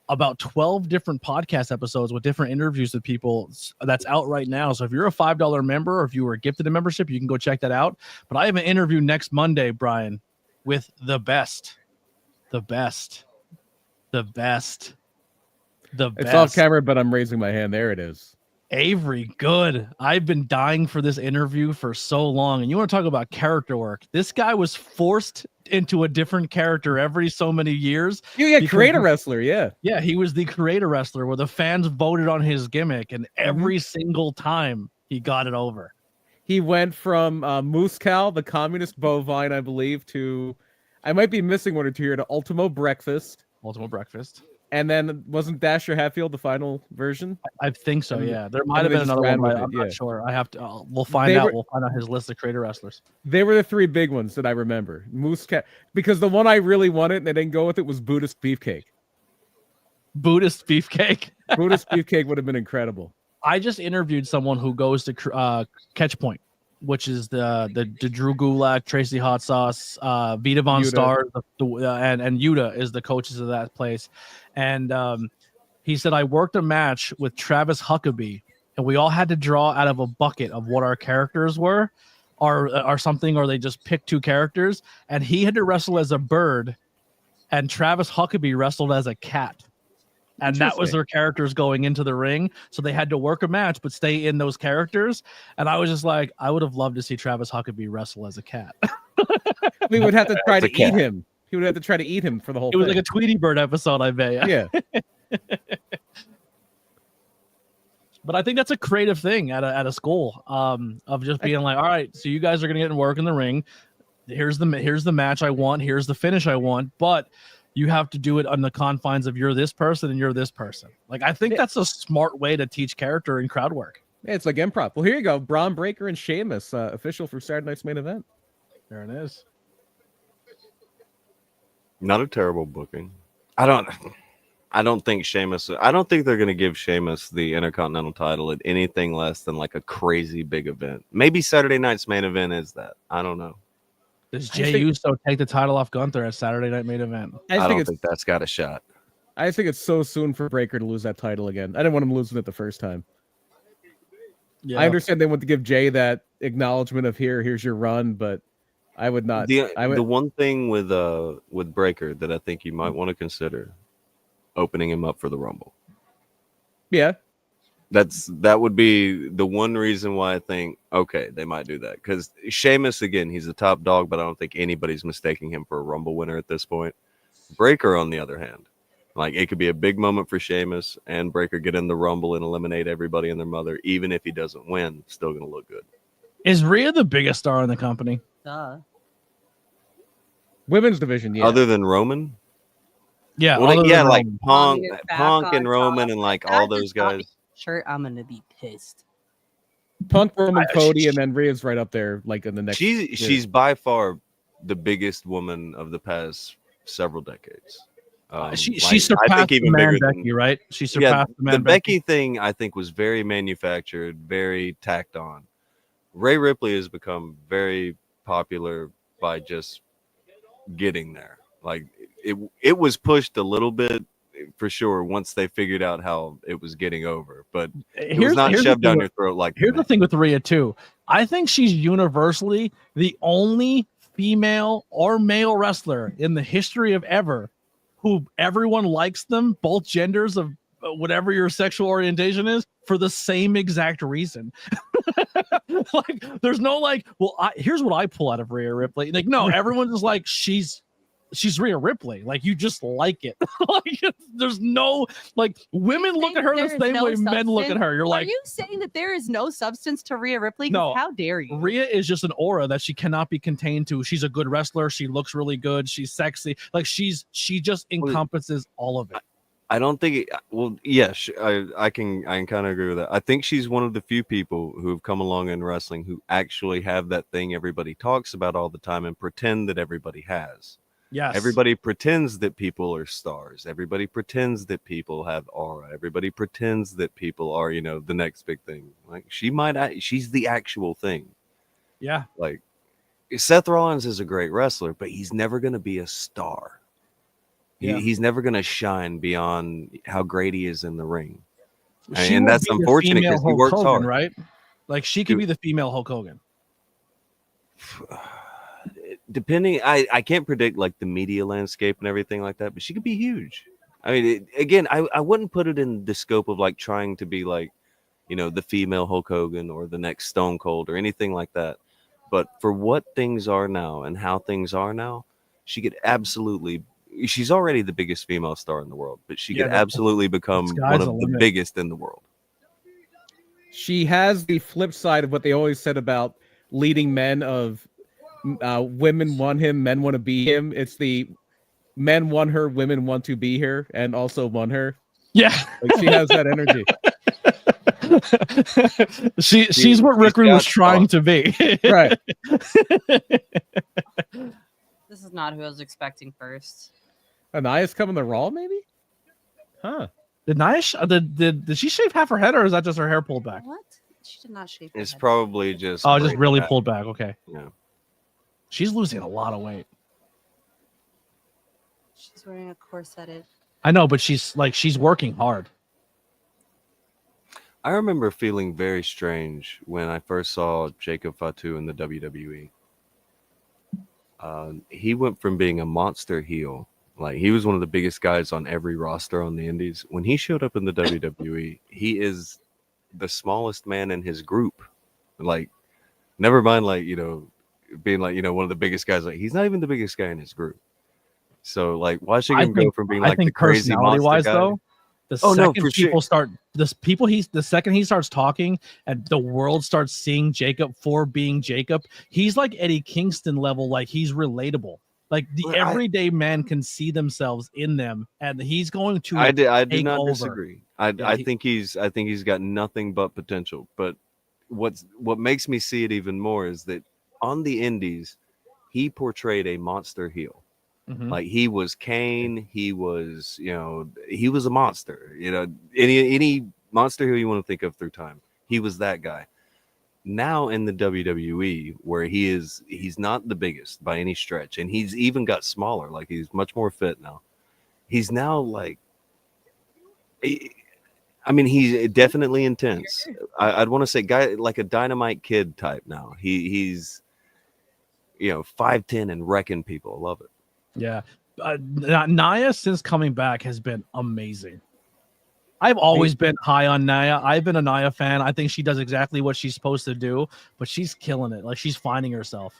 about 12 different podcast episodes with different interviews with people that's out right now. So if you're a $5 member or if you were gifted a membership, you can go check that out. But I have an interview next Monday, Brian, with the best. It's off camera, but I'm raising my hand. There it is. Avery Good. I've been dying for this interview for so long. And you want to talk about character work? This guy was forced into a different character every so many years. Yeah, creator wrestler, yeah. Yeah, he was the creator wrestler where the fans voted on his gimmick, and every single time he got it over. He went from Moose Cow, the communist bovine, I believe, to, I might be missing one or two here, to Ultimo Breakfast. And then wasn't Dasher Hatfield the final version? I think so, yeah. There might and have they been just another ran one, but with I'm it, yeah. not sure. I have to. We'll find out. We'll find out his list of creator wrestlers. They were the three big ones that I remember. Moose Cow, because the one I really wanted and they didn't go with it was Buddhist Beefcake. Buddhist Beefcake. Buddhist Beefcake would have been incredible. I just interviewed someone who goes to Catch Point, which is the Drew Gulak, Tracy Hot Sauce, Vita Von Yuta. Star, and Yuta is the coaches of that place. And he said, I worked a match with Travis Huckabee, and we all had to draw out of a bucket of what our characters were, or something, or they just picked two characters. And he had to wrestle as a bird, and Travis Huckabee wrestled as a cat. And that was their characters going into the ring. So they had to work a match, but stay in those characters. And I was just like, I would have loved to see Travis Huckabee wrestle as a cat. We would have to try to a cat. eat him. He would have to try to eat him for the whole It was thing. like a Tweety Bird episode, I bet. Yeah. But I think that's a creative thing at a school, of just being like, all right, so you guys are gonna get to work in the ring. Here's the match I want. Here's the finish I want. But you have to do it on the confines of you're this person and you're this person. Like, I think that's a smart way to teach character and crowd work. Yeah, it's like improv. Well, here you go. Braun Breaker and Sheamus, official for Saturday night's main event. There it is. Not a terrible booking. I don't. I don't think they're going to give Sheamus the Intercontinental title at anything less than like a crazy big event. Maybe Saturday night's main event is that. I don't know. Does Jey Uso take the title off Gunther at Saturday Night Main Event? I don't think that's got a shot. I think it's so soon for Breaker to lose that title again. I didn't want him losing it the first time. Yeah. I understand they want to give Jey that acknowledgement of here's your run, but I would not. The one thing with Breaker that I think you might want to consider opening him up for the Rumble. Yeah. That would be the one reason why I think, okay, they might do that. Because Sheamus, again, he's the top dog, but I don't think anybody's mistaking him for a Rumble winner at this point. Breaker, on the other hand, like it could be a big moment for Sheamus and Breaker get in the Rumble and eliminate everybody and their mother. Even if he doesn't win, still going to look good. Is Rhea the biggest star in the company? Women's division, yeah. Other than Roman? Yeah, well, yeah, like Roman. Punk and Roman and like all those guys. Shirt, I'm gonna be pissed. Punk, Roman, Cody, and then Rhea's right up there, like in the next. She's by far the biggest woman of the past several decades. She surpassed the man Becky, right? She surpassed the man the Becky thing. I think was very manufactured, very tacked on. Rhea Ripley has become very popular by just getting there. Like it was pushed a little bit for sure once they figured out how it was getting over, but it was not shoved down your throat like. Here's the thing with Rhea too. I think she's universally the only female or male wrestler in the history of ever who everyone likes them, both genders of whatever your sexual orientation is, for the same exact reason. Like, there's no like, well, here's what I pull out of Rhea Ripley. Like, no, everyone's just like, she's Rhea Ripley. Like, you just like it. Like, there's no like women look at her the same way men look at her. You're like, are you saying that there is no substance to Rhea Ripley? No, how dare you? Rhea is just an aura that she cannot be contained to. She's a good wrestler. She looks really good. She's sexy. Like she just encompasses all of it. I don't think. Yes, I can kind of agree with that. I think she's one of the few people who have come along in wrestling who actually have that thing everybody talks about all the time and pretend that everybody has. Yes. Everybody pretends that people are stars. Everybody pretends that people have aura. Everybody pretends that people are, the next big thing. Like she's the actual thing. Yeah. Like Seth Rollins is a great wrestler, but he's never going to be a star. Yeah. He's never going to shine beyond how great he is in the ring. And that's unfortunate because he works hard. Right? Like she could be the female Hulk Hogan. Depending, I can't predict like the media landscape and everything like that, but she could be huge. I mean, again, I wouldn't put it in the scope of like trying to be like, the female Hulk Hogan or the next Stone Cold or anything like that. But for what things are now and how things are now, she could absolutely. She's already the biggest female star in the world, but she could absolutely become one of the biggest in the world. She has the flip side of what they always said about leading men of women want him, men want to be him. It's the men want her, women want to be her, and also want her. Yeah. Like she has that energy. She's what Rick Rude was trying to be. Right. This is not who I was expecting first. Ania's coming to Raw, maybe? Huh. Did Nia did she shave half her head, or is that just her hair pulled back? What? She did not shave. It's probably just. Oh, just really pulled back. Okay. Yeah. She's losing a lot of weight. She's wearing a corset. I know, but she's working hard. I remember feeling very strange when I first saw Jacob Fatu in the WWE. He went from being a monster heel, like he was one of the biggest guys on every roster on the Indies. When he showed up in the WWE, he is the smallest man in his group. Like, never mind, like, being like, one of the biggest guys. Like, he's not even the biggest guy in his group. So, like, watching him go from being like the crazy monster guy. Though, the second he starts talking and the world starts seeing Jacob for being Jacob, he's like Eddie Kingston level. Like, he's relatable. Like the everyday man can see themselves in them, and he's going to. I do not disagree. I think he's got nothing but potential. But what makes me see it even more is that on the Indies, he portrayed a monster heel. Mhm. Like he was Kane, he was, he was a monster. Any monster who you want to think of through time, he was that guy. Now in the WWE, where he's not the biggest by any stretch, and he's even got smaller, like he's much more fit now. He's now like, he's definitely intense. I'd want to say guy like a Dynamite Kid type now. He's 5'10" and wrecking people. I love it. Yeah. Nia, since coming back, has been amazing. I've always been high on Nia. I've been a Nia fan. I think she does exactly what she's supposed to do, but she's killing it. Like, she's finding herself.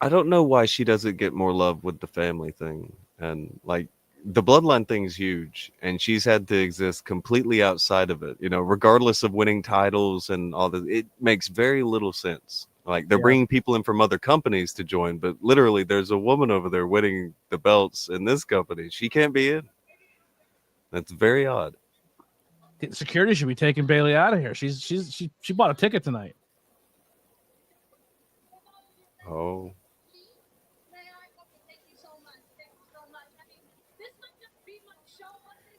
I don't know why she doesn't get more love with the family thing. And like the bloodline thing's huge, and she's had to exist completely outside of it, regardless of winning titles and all that. It makes very little sense. Like they're bringing people in from other companies to join, but literally there's a woman over there winning the belts in this company. She can't be in. That's very odd. Security should be taking Bailey out of here. She bought a ticket tonight. Oh.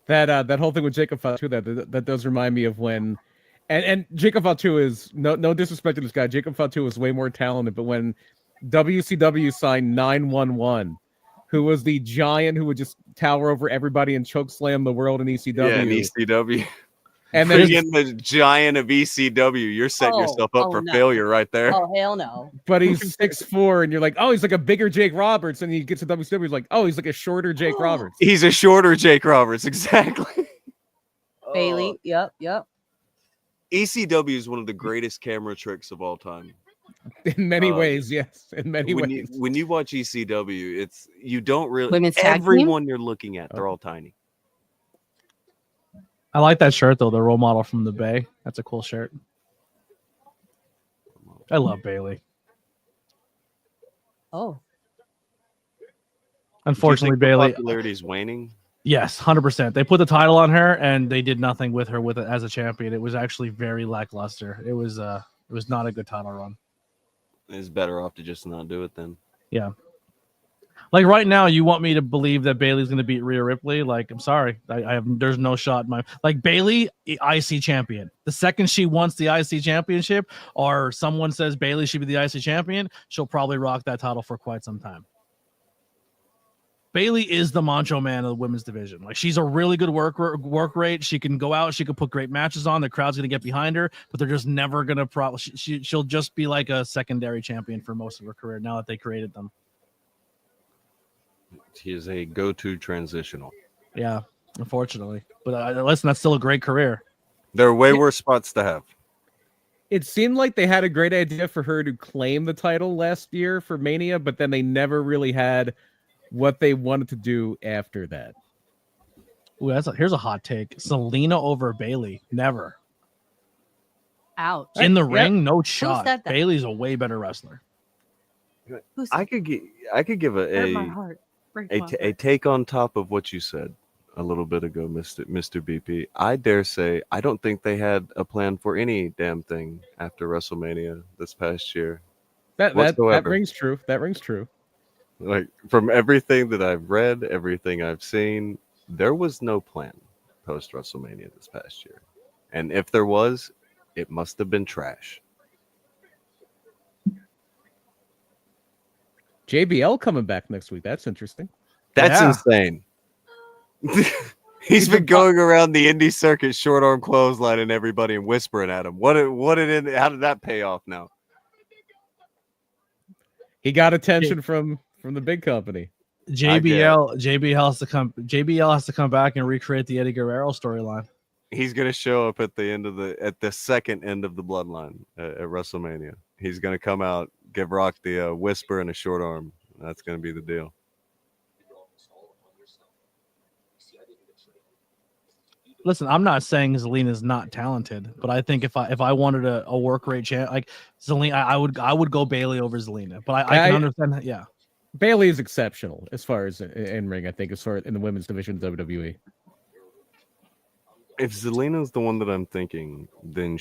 That whole thing with Jacob Fatu, that does remind me of when, and Jacob Fatu is no disrespect to this guy. Jacob Fatu is way more talented, but when WCW signed 911, who was the giant who would just tower over everybody and choke slam the world in ECW. Yeah, in ECW. And then the giant of ECW, you're setting yourself up for failure right there. Oh, hell no. But he's 6'4", and you're like, oh, he's like a bigger Jake Roberts. And he gets to WCW, he's like, oh, he's like a shorter Jake Roberts. He's a shorter Jake Roberts, exactly. Bailey, yep. ECW is one of the greatest camera tricks of all time. In many ways, yes. In many ways. When you watch ECW, you don't really... Women's tag everyone you're looking at, they're all tiny. I like that shirt, though, the role model from the Bay. That's a cool shirt. I love Bailey. Oh. Unfortunately, Bailey... popularity is waning? Yes, 100%. They put the title on her, and they did nothing with her with it as a champion. It was actually very lackluster. It was not a good title run. It's better off to just not do it then. Yeah. Like right now, you want me to believe that Bailey's going to beat Rhea Ripley? Like, I'm sorry, there's no shot in my Bailey, IC champion. The second she wants the IC championship, or someone says Bailey should be the IC champion, she'll probably rock that title for quite some time. Bailey is the macho man of the women's division. Like, she's a really good work rate. She can go out. She can put great matches on. The crowd's going to get behind her, but they're just never going to she'll just be like a secondary champion for most of her career now that they created them. He is a go-to transitional. Yeah, unfortunately. But listen, that's still a great career. There are way worse spots to have. It seemed like they had a great idea for her to claim the title last year for Mania, but then they never really had what they wanted to do after that. Ooh, here's a hot take. Selena over Bailey. Never. Ouch. In the ring, no shot. said that? Bailey's a way better wrestler. I could give a take on top of what you said a little bit ago, Mr. BP. I dare say I don't think they had a plan for any damn thing after WrestleMania this past year. That rings true. That rings true. Like, from everything that I've read, everything I've seen, there was no plan post WrestleMania this past year. And if there was, it must have been trash. JBL coming back next week. That's interesting. That's insane. He's been going around the indie circuit, short arm clotheslining everybody and whispering at him. How did that pay off now? He got attention from the big company. JBL has to come back and recreate the Eddie Guerrero storyline. He's gonna show up at the second end of the bloodline at WrestleMania. He's gonna come out, give Rock the whisper and a short arm. That's gonna be the deal. Listen, I'm not saying Zelina's not talented, but I think if I wanted a work rate champ like Zelina, I would go Bailey over Zelina. But I can understand that. Yeah, Bailey is exceptional as far as in ring. I think as far as in the women's division of WWE. If Zelina's the one that I'm thinking, then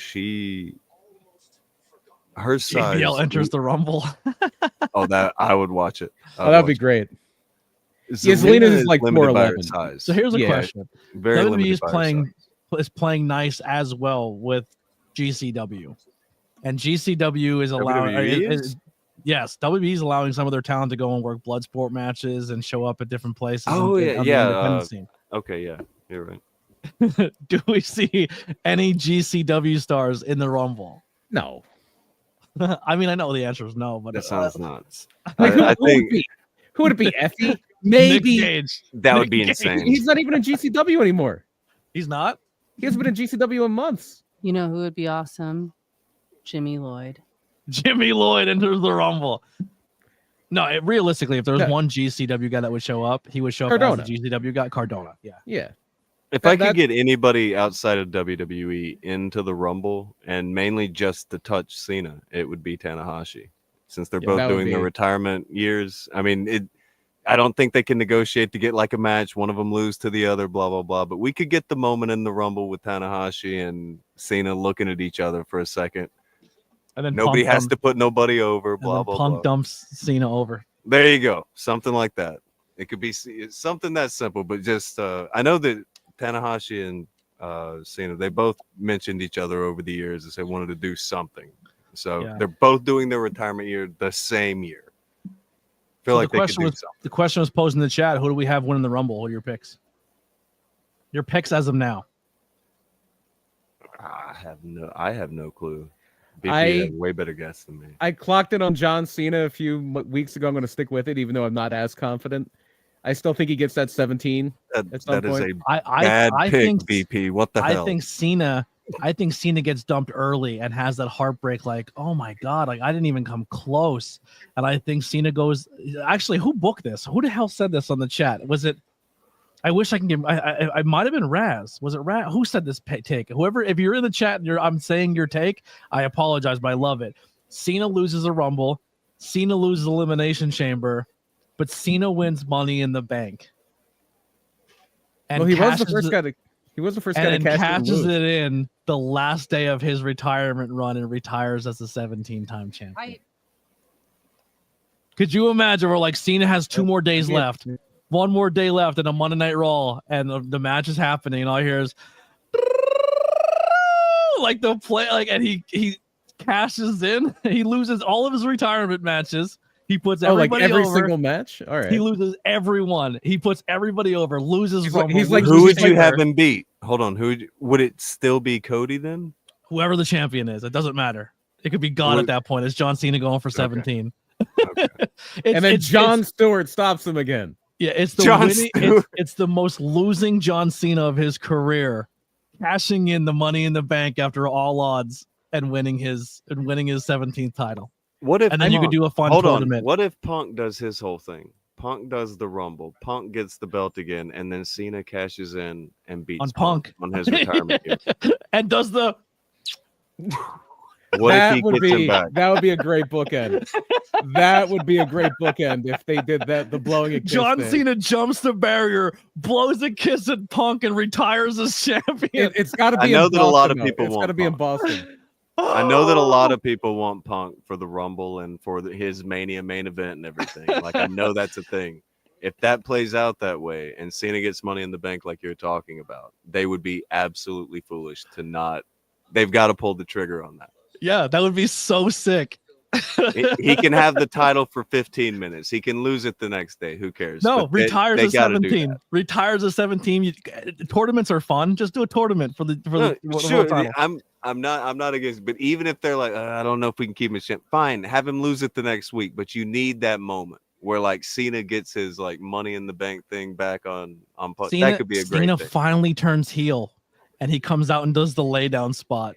her size. JBL enters the Rumble. Oh, that I would watch it. That'd be great. Yeah, Zelina is like limited by her 4'11". size. So here's a Yeah. question: Very WWE limited is by her playing size. is playing nice as well with GCW, and GCW is allowing. WWE is? Yes, WWE is allowing some of their talent to go and work blood sport matches and show up at different places. Oh, on yeah, the yeah, independent scene. Okay, yeah, you're right. Do we see any GCW stars in the Rumble? No. I mean, I know the answer is no, but That sounds nuts. Like, I think who would it be? Effie? Nick Maybe. Gage. that would Nick be Gage. insane. He's not even in GCW anymore. He's not. He hasn't been in GCW in months. You know who would be awesome? Jimmy Lloyd. Jimmy Lloyd enters the Rumble. No, realistically, if there was No. one GCW guy that would show up, he would show up Cardona. as the GCW guy. Cardona, yeah. Yeah. If That- I could that- get anybody outside of WWE into the Rumble and mainly just to touch Cena, it would be Tanahashi. Since they're Yeah, both that would doing their be- retirement years. I mean, I don't think they can negotiate to get like a match, one of them lose to the other, blah, blah, blah. But we could get the moment in the Rumble with Tanahashi and Cena looking at each other for a second. And then Nobody Punk has to put nobody over, and blah, then blah, Punk blah. dumps Cena over. There you go. Something like that. It could be it's something that simple, but just I know that Tanahashi and Cena, they both mentioned each other over the years as they wanted to do something. So Yeah. they're both doing their retirement year the same year. Feel So like the they could question do was- something. The question was posed in the chat: who do we have winning the Rumble? What are your picks? Your picks as of now. I have no clue. BP I- had a way better guess than me. I clocked in on John Cena a few weeks ago. I'm going to stick with it, even though I'm not as confident. I still think he gets that 17. at some That is a point. bad I pick, think BP. What the hell? I think Cena gets dumped early and has that heartbreak, like, oh my god, like I didn't even come close. And I think Cena goes. Actually, who booked this? Who the hell said this on the chat? Was it? I wish I can give. I might have been Raz. Was it Raz? Who said this take? Whoever. If you're in the chat and I'm saying your take, I apologize, but I love it. Cena loses a Rumble. Cena loses Elimination Chamber, but Cena wins Money in the Bank. Well, he was the cashes first it- guy to. He was the first guy and to then cash in and cashes lose. it in the last day of his retirement run and retires as a 17-time champion. Could you imagine where like Cena has 2 more days Yeah. left, 1 more day left in a Monday Night Raw, and the match is happening, and all I hear is like the play, like, and he cashes in, he loses all of his retirement matches. He puts Oh, like everybody every over. single match? All right. He loses everyone. He puts everybody over. Loses He's like- Rumble. he's like- loses Who would you Taker. have him beat? Hold on. Would it still be Cody then? Whoever the champion is, it doesn't matter. It could be God Would- at that point. It's John Cena going for 17. Okay. and then John Stewart stops him again. it's the Jon winning, Stewart. it's the most losing John Cena of his career, cashing in the Money in the Bank after all odds and winning his 17th title. What if And then you could Punk- do a fun hold tournament. on? What if Punk does his whole thing? Punk does the Rumble. Punk gets the belt again, and then Cena cashes in and beats On Punk. on his retirement year. And does the What that if he would gets him be back? that would be a great bookend. That would be a great bookend if they did that. The blowing a kiss John thing. Cena jumps the barrier, blows a kiss at Punk, and retires as champion. It's got to I be. know in that a lot of Boston, though. people It's want got to be in Punk. Boston. I know that a lot of people want Punk for the Rumble and for his Mania main event and everything. Like, I know that's a thing. If that plays out that way and Cena gets Money in the Bank like you're talking about, they would be absolutely foolish to not. They've got to pull the trigger on that. Yeah, that would be so sick. He can have the title for 15 minutes. He can lose it the next day. Who cares? No, But they retires at gotta do 17. that. Retires at 17. Tournaments are fun. Just do a tournament for the No, world sure, title. I'm not against. But even if they're like, I don't know if we can keep him champ, fine, have him lose it the next week. But you need that moment where like Cena gets his like Money in the Bank thing back on Punk. That could be a great Cena thing. finally turns heel, and he comes out and does the lay down spot.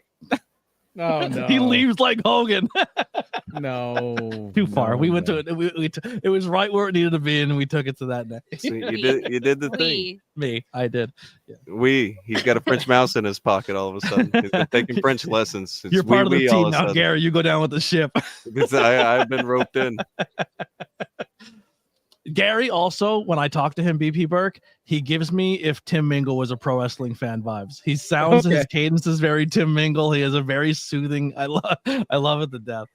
Oh no! He leaves like Hogan. No, Too far. no, We went no. to it. It was right where it needed to be, and we took it to that day. So you did the thing. We. I did. He's got a French mouse in his pocket all of a sudden. He's been taking French lessons. It's You're part of the we all team of a now, sudden. Gary. You go down with the ship. Because I've been roped in. Gary also, when I talk to him, BP Burke, he gives me if Tim Mingle was a pro wrestling fan vibes. He sounds his Okay. cadence is very Tim Mingle. He has a very soothing. I love it to death.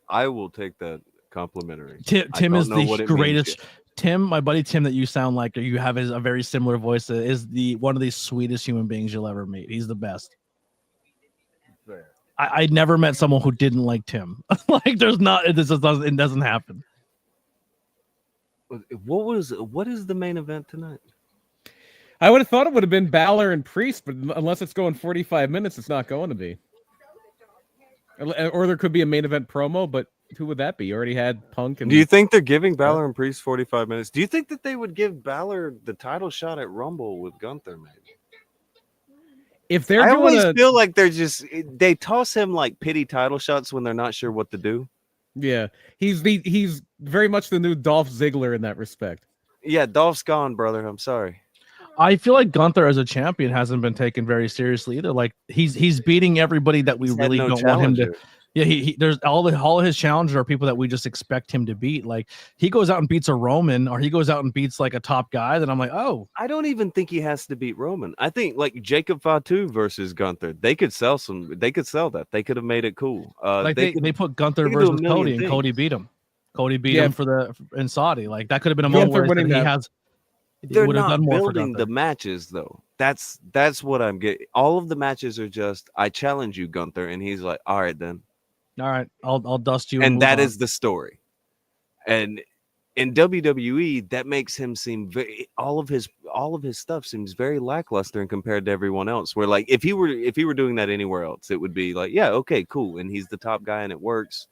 I will take that complimentary. Tim is don't know what the it means greatest. yet. Tim, my buddy Tim, that you sound like, or you have a very similar voice. Is the one of the sweetest human beings you'll ever meet. He's the best. I never met someone who didn't like Tim. Like, there's not. It doesn't happen. What is the main event tonight? I would have thought it would have been Balor and Priest, but unless it's going 45 minutes, it's not going to be. Or there could be a main event promo, but who would that be? You already had Punk. And Do you think they're giving Balor and Priest 45 minutes? Do you think that they would give Balor the title shot at Rumble with Gunther, maybe? If they're I doing always feel like they toss him like pity title shots when they're not sure what to do. Yeah, he's very much the new Dolph Ziggler in that respect. Yeah, Dolph's gone, brother. I'm sorry. I feel like Gunther as a champion hasn't been taken very seriously either. Like he's beating everybody that we He's had really no don't want him to. challenger. Yeah, he there's all of his challengers are people that we just expect him to beat. Like he goes out and beats a Roman, or he goes out and beats like a top guy. Then I'm like, oh, I don't even think he has to beat Roman. I think like Jacob Fatu versus Gunther. They could sell that. They could have made it cool. like they put Gunther they could do a versus million Cody, and things. Cody beat him. Cody beat him in Saudi. Like that could have been a Gunther moment where winning he that. has. He They're would have not done more for building Gunther. the matches though. That's what I'm getting. All of the matches are just I challenge you, Gunther, and he's like, all right then. All right, I'll dust you. And that move on. is the story. And in WWE, that makes him seem all of his stuff seems very lackluster and compared to everyone else. Where like if he were doing that anywhere else, it would be like, yeah, okay, cool, and he's the top guy and it works.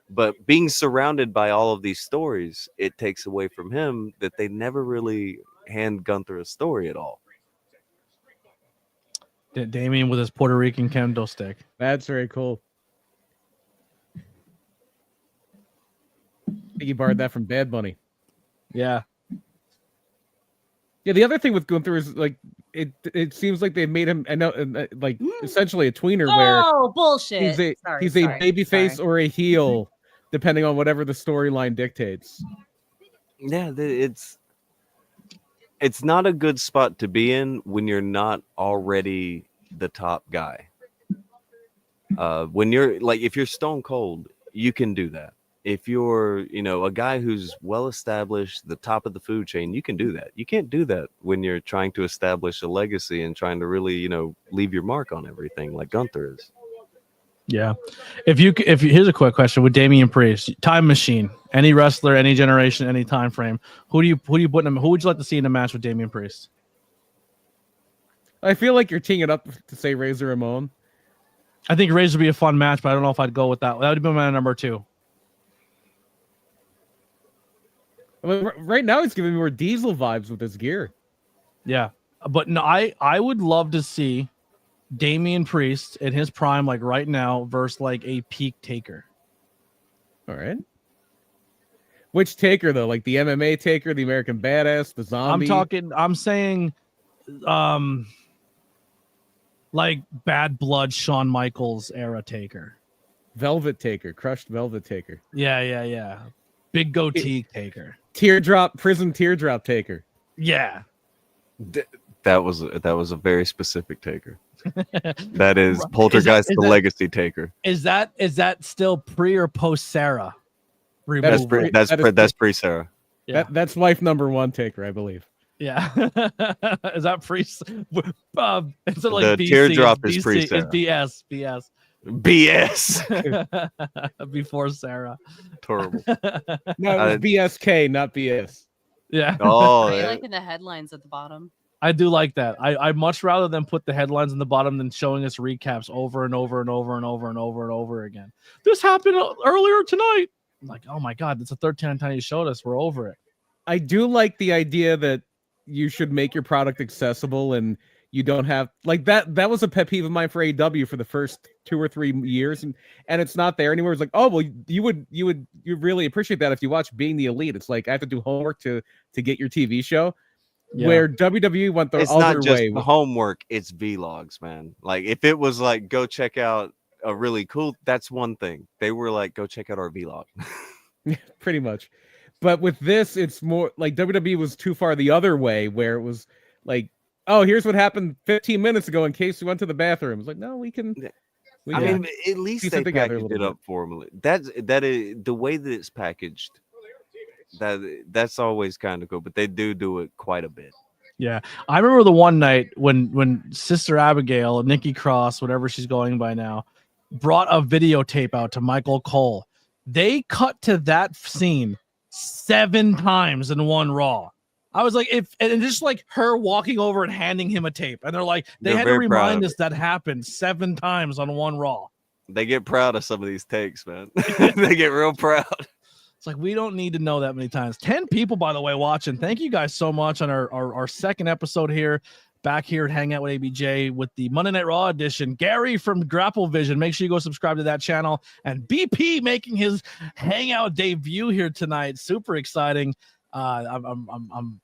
But being surrounded by all of these stories, it takes away from him that they never really hand Gunther a story at all. Damien with his Puerto Rican kendo stick. That's very cool. I think he borrowed that from Bad Bunny. Yeah. Yeah, the other thing with Gunther is like it seems like they made him like essentially a tweener where Oh, bullshit. he's a Sorry, baby face sorry. or a heel, depending on whatever the storyline dictates. Yeah, it's not a good spot to be in when you're not already the top guy. When you're like, if you're Stone Cold, you can do that. If you're, a guy who's well established, the top of the food chain, you can do that. You can't do that when you're trying to establish a legacy and trying to really, leave your mark on everything like Gunther is. Yeah. If here's a quick question with Damian Priest, time machine, any wrestler, any generation, any time frame, who do you put him? Who would you like to see in a match with Damian Priest? I feel like you're teeing it up to say Razor Ramon. I think Razor would be a fun match, but I don't know if I'd go with that. That would be my number 2. I mean, right now he's giving me more Diesel vibes with his gear. Yeah. But no, I would love to see Damian Priest in his prime, like right now, versus like a peak Taker. All right. Which Taker though? Like the MMA Taker, the American Badass, the Zombie? I'm saying like Bad Blood Shawn Michaels era Taker. Velvet Taker, crushed Velvet Taker. Yeah. Big goatee Taker. Prison teardrop Taker. Yeah. That was a very specific Taker. That is Poltergeist, the legacy Taker. Is that still pre or post Sarah? That's pre Sarah. Yeah. That's wife number 1 Taker, I believe. Yeah. Is that pre? It's like The BC, teardrop is BC, pre-Sarah. It's BS. BS. Before Sarah. Terrible. No, it was BSK, not BS. Yeah. Oh, Are you liking the headlines at the bottom? I do like that. I'd much rather than put the headlines in the bottom than showing us recaps over and over and over and over and over and over again. This happened earlier tonight. I'm like, oh my God, that's the 13th time you showed us. We're over it. I do like the idea that you should make your product accessible and you don't have like that. That was a pet peeve of mine for AEW for the first 2 or 3 years, and it's not there anymore. It's like, oh well, you really appreciate that if you watch Being the Elite. It's like I have to do homework to get your TV show. Yeah. Where WWE went the it's other not just way. Homework, it's vlogs, man. Like if it was like go check out a really cool, that's one thing. They were like go check out our vlog. Pretty much. But with this, it's more like WWE was too far the other way, where it was like, oh, here's what happened 15 minutes ago in case you went to the bathroom. It's like, no, we can Well, I yeah. mean, at least Piece they it together a packaged little it up for him. That is the way that it's packaged. That's always kind of cool, but they do it quite a bit. Yeah, I remember the one night when Sister Abigail, Nikki Cross, whatever she's going by now, brought a videotape out to Michael Cole. They cut to that scene 7 times in one Raw. I was like, and just like her walking over and handing him a tape, and they're like, they They're had to very proud remind of us that happened 7 times on one Raw. They get proud of some of these takes, man. They get real proud. It's like, we don't need to know that many times. 10 people, by the way, watching. Thank you guys so much on our second episode here, back here at Hangout with ABJ with the Monday Night Raw edition. Gary from Grapple Vision, make sure you go subscribe to that channel. And BP making his Hangout debut here tonight. Super exciting. I'm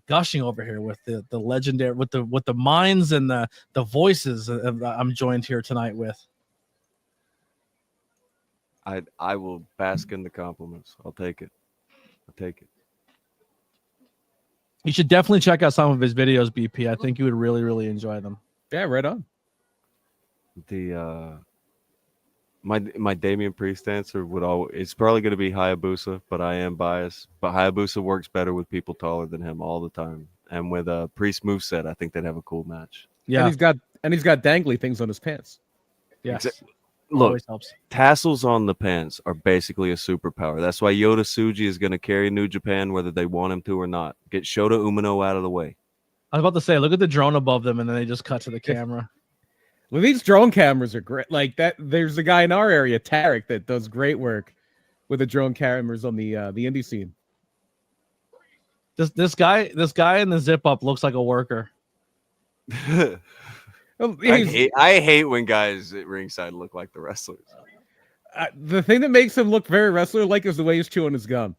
gushing over here with the legendary, with the minds and the voices I'm joined here tonight with. I will bask in the compliments. I'll take it. You should definitely check out some of his videos, BP. I think you would really, really enjoy them. Yeah, right on. The my Damian Priest answer it's probably going to be Hayabusa, but I am biased. But Hayabusa works better with people taller than him all the time, and with a Priest moveset, I think they'd have a cool match. Yeah, and he's got dangly things on his pants. yes. Look, Always helps. tassels on the pants are basically a superpower. That's why Yota Tsuji is going to carry New Japan whether they want him to or not. Get Shota Umino out of the way. I was about to say, look at the drone above them, and then they just cut to the camera. Well, these drone cameras are great. Like that, there's a guy in our area, Tarek, that does great work with the drone cameras on the indie scene. This guy in the zip up looks like a worker. Well, I hate when guys at ringside look like the wrestlers. the thing that makes him look very wrestler-like is the way he's chewing his gum.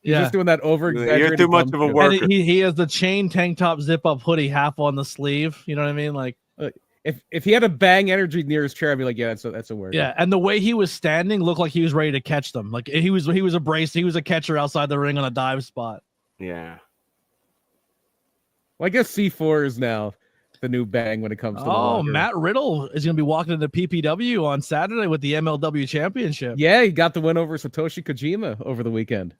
He's Yeah, just doing that over-exaggerated. You're too much of a gum chew. worker. and he has the chain tank top zip up hoodie half on the sleeve. You know what I mean? Like, If he had a bang energy near his chair, I'd be like, yeah, that's a worker. yeah. And the way he was standing looked like he was ready to catch them. Like he was a brace. He was a catcher outside the ring on a dive spot. Yeah. Well, I guess C4 is now the new bang when it comes to the Oh, locker. Matt Riddle is going to be walking into PPW on Saturday with the MLW Championship. Yeah, he got the win over Satoshi Kojima over the weekend.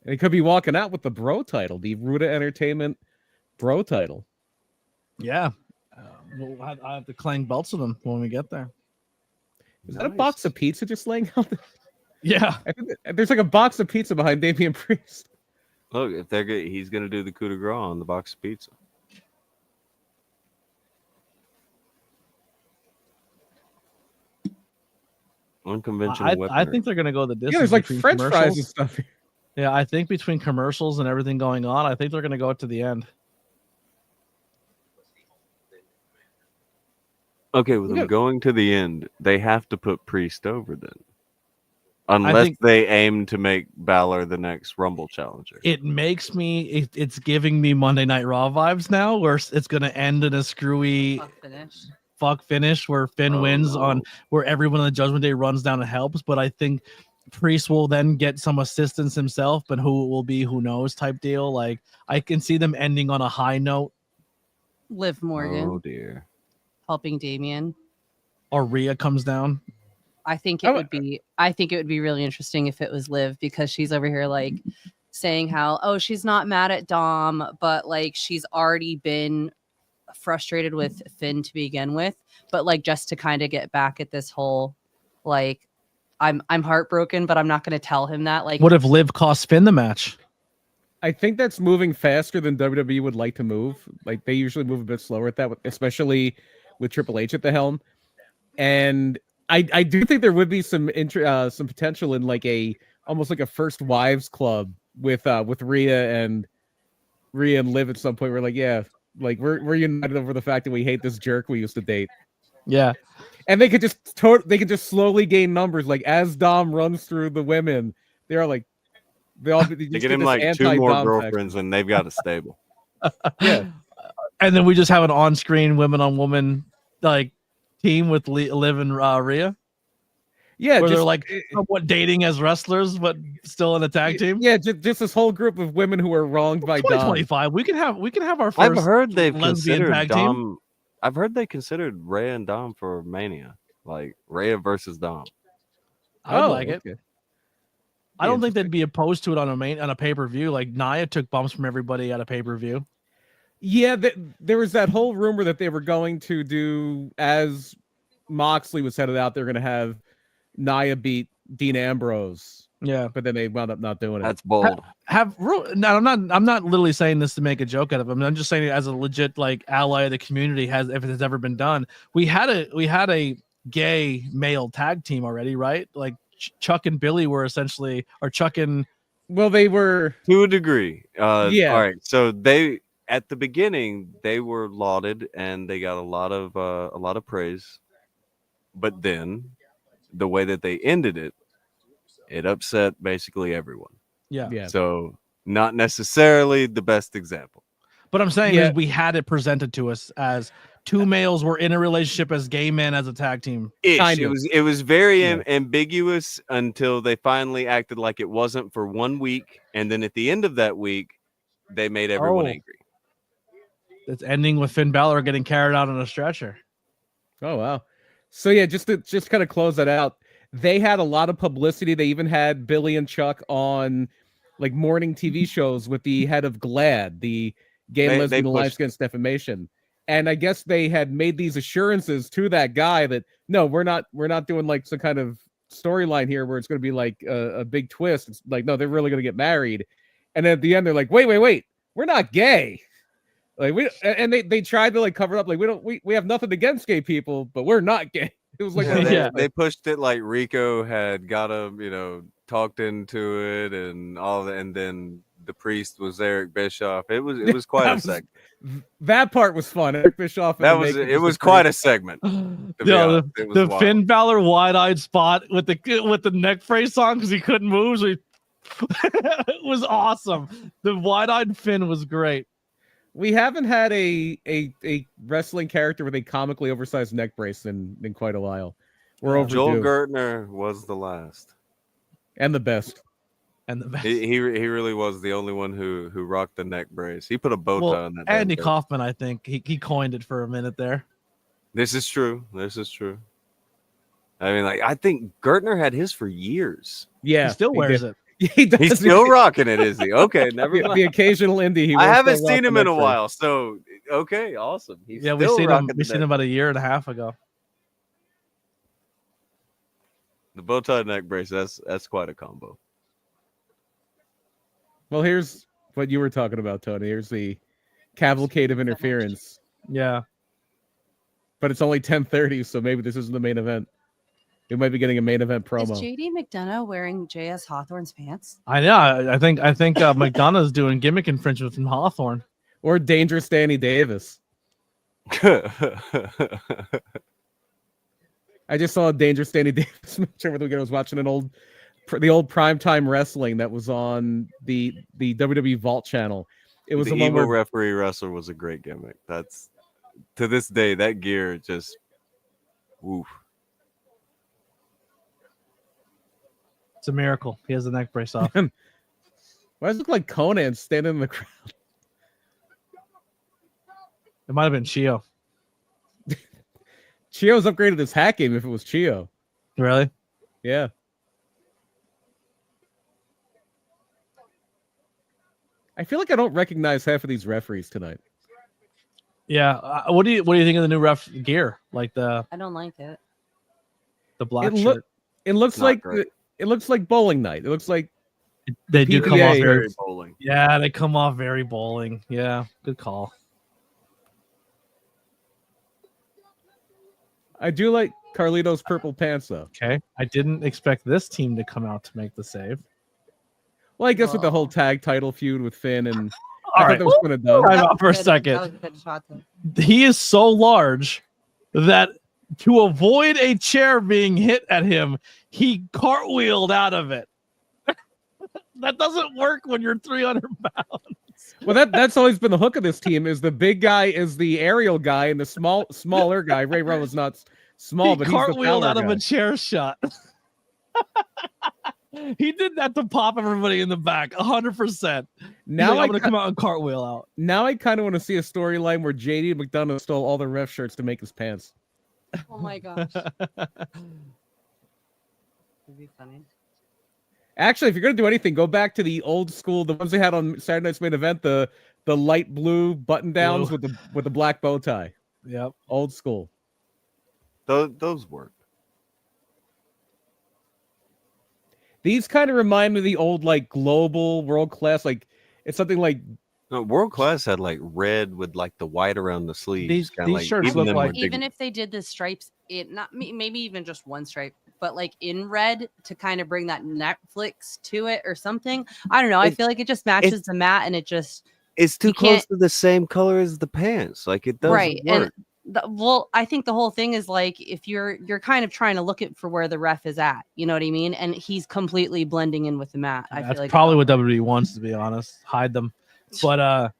And he could be walking out with the bro title, the Ruda Entertainment bro title. Yeah. I have to clang belts with him when we get there. Is that a box of pizza just laying out there? Yeah. I think there's like a box of pizza behind Damian Priest. Look, if they're good, he's going to do the coup de grace on the box of pizza. Unconventional I weaponry. think they're going to go the distance. Yeah, there's like between French fries commercials. and stuff here. Yeah, I think between commercials and everything going on, I think they're going to go to the end. Okay, with them Yeah. going to the end, they have to put Priest over then. Unless think- they aim to make Balor the next Rumble challenger. It makes me, it's giving me Monday Night Raw vibes now, where it's going to end in a screwy fuck finish where Finn wins on where everyone on the Judgment Day runs down and helps. But I think Priest will then get some assistance himself, but who it will be, who knows type deal. Like I can see them ending on a high note. Liv Morgan Oh dear. helping Damien. Or Rhea comes down. I think it would be really interesting if it was Liv, because she's over here like saying how she's not mad at Dom, but like she's already been frustrated with Finn to begin with, but like just to kind of get back at this whole like I'm heartbroken, but I'm not going to tell him that. Like, What if Liv cost Finn the match? I think that's moving faster than WWE would like to move. Like they usually move a bit slower at that, especially with Triple H at the helm. And I do think there would be some potential in like almost like a first wives club with Rhea and Liv at some point. We're like, yeah, like we're united over the fact that we hate this jerk we used to date. Yeah. And they could just slowly gain numbers. Like as Dom runs through the women, they're like they get him like 2 more girlfriends and they've got a stable. Yeah. And then we just have an on-screen women on woman like team with Liv and Rhea. Yeah, where they're like somewhat dating as wrestlers, but still in a tag team. Yeah, just this whole group of women who are wronged by Dom. 2025. We can have our first. I've heard they've lesbian considered tag team. Dom. I've heard they considered Rhea and Dom for Mania, like Rhea versus Dom. I would like it. okay. I don't think Interesting. they'd be opposed to it on a pay-per-view. Like Nia took bumps from everybody at a pay-per-view. Yeah, there was that whole rumor that they were going to do, as Moxley was headed out, they're going to have Nia beat Dean Ambrose, Yeah. but then they wound up not doing it. That's bold. No, I'm not literally saying this to make a joke out of it. I'm just saying it as a legit like ally of the community. If it has ever been done, we had a gay male tag team already, right? Like Chuck and Billy were essentially, or Chuck and Well, they were. To a degree. Yeah. All right. So they at the beginning they were lauded and they got a lot of praise, but then the way that they ended it, it upset basically everyone. Yeah. So not necessarily the best example. But I'm saying Yeah. is we had it presented to us as two males were in a relationship as gay men as a tag team. Kind of. It was very Yeah. ambiguous until they finally acted like it wasn't for 1 week, and then at the end of that week, they made everyone Oh. angry. It's ending with Finn Balor getting carried out on a stretcher. Oh wow. So yeah, just to kind of close that out, they had a lot of publicity. They even had Billy and Chuck on like morning TV shows with the head of GLAAD, the Gay and They Lesbian Alliance pushed- Against Defamation. And I guess they had made these assurances to that guy that no, we're not doing like some kind of storyline here where it's going to be like a big twist. It's like no, they're really going to get married. And then at the end, they're like, wait, we're not gay. Like they tried to like cover it up like we have nothing against gay people, but we're not gay. It was like They pushed it like Rico had got him, talked into it and all that, and then the priest was Eric Bischoff. It was quite a segment. That part was fun. Eric Bischoff. It was quite a segment. To be Yeah, honest. It was the wild. Finn Balor wide-eyed spot with the neck brace on because he couldn't move. So it was awesome. The wide-eyed Finn was great. We haven't had a wrestling character with a comically oversized neck brace in quite a while. We're overdue. Joel Gertner was the last. And the best. And the best. He really was the only one who rocked the neck brace. He put a bow tie on that. damn Andy thing. Kaufman, I think he coined it for a minute there. This is true. I mean, like I think Gertner had his for years. Yeah. He still he wears did. it. He does. He's still rocking it, is he? Okay, never the mind. occasional indie. He I will haven't still rock seen the him in neck a brace. while, so okay, awesome. He's Yeah, we still seen him. rocking We the seen him neck. about a year and a half ago. The bow tie neck brace. That's quite a combo. Well, here's what you were talking about, Tony. Here's the cavalcade of interference. Yeah. But it's only 10:30, so maybe this isn't the main event. We might be getting a main event Is promo. JD McDonough wearing JS Hawthorne's pants? I know. I think McDonough's doing gimmick infringement from Hawthorne. Or Dangerous Danny Davis. I just saw a Dangerous Danny Davis match over the weekend. I was watching the old primetime wrestling that was on the WWE Vault channel. It was the the one evil where referee wrestler was a great gimmick. That's to this day that gear just oof. It's a miracle. He has the neck brace off. why does it look like Conan standing in the crowd? It might have been Chio. Chio's upgraded his hack game if it was Chio. Really? Yeah. I feel like I don't recognize half of these referees tonight. Yeah. What do you think of the new ref gear? Like the I don't like it. black It shirt. It looks Not like great. it looks like bowling night. It looks like They do come PBA off Very very. bowling. Yeah, they come off very bowling. Yeah, good call. I do like Carlito's purple pants though. Okay, I didn't expect this team to come out to make the save. Well, I guess with the whole tag title feud with Finn and All I thought right, that was gonna done. time out for a That second. was a good shot, though. He is so large that to avoid a chair being hit at him, he cartwheeled out of it. That doesn't work when you're 300 pounds. Well, that's always been the hook of this team is the big guy is the aerial guy and the smaller guy. Ray Rowan's not small, He but he's the cartwheeled power out of guy. a chair shot. He did that to pop everybody in the back, 100%. Now I'm gonna come out and cartwheel out. Now I kind of want to see a storyline where JD McDonough stole all the ref shirts to make his pants. Oh my gosh. It'd be funny. Actually, if you're gonna do anything, go back to the old school, the ones they had on Saturday Night's Main Event, the light blue button downs with the black bow tie. Yep, old school. Those work. These kind of remind me of the old like global world class. Like it's something like No, World Class had like red with like the white around the sleeves. These kinda shirts even look them like- were big- Even if they did the stripes, maybe even just one stripe, but like in red to kind of bring that Netflix to it or something. I don't know. I feel like it just matches the mat, and it just it's too you close can't- to the same color as the pants. Like it doesn't right. work. And well, I think the whole thing is like if you're kind of trying to look at for where the ref is at, you know what I mean? And he's completely blending in with the mat. I That's feel like probably what WWE wants, to be honest. Hide them, but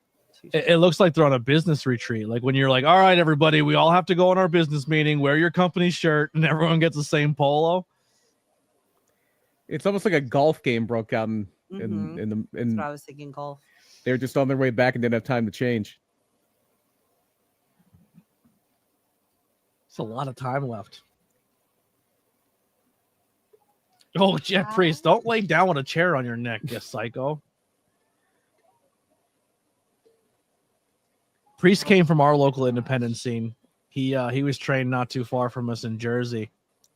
it looks like they're on a business retreat. Like when you're like, all right, everybody, we all have to go on our business meeting, wear your company shirt, and everyone gets the same polo. it's almost like a golf game broke out Mhm. That's what I was thinking. Golf. they're just on their way back and didn't have time to change. It's a lot of time left. Oh, Jeff Priest, don't lay down with a chair on your neck, you psycho. Priest came from our local independent scene. He was trained not too far from us in Jersey.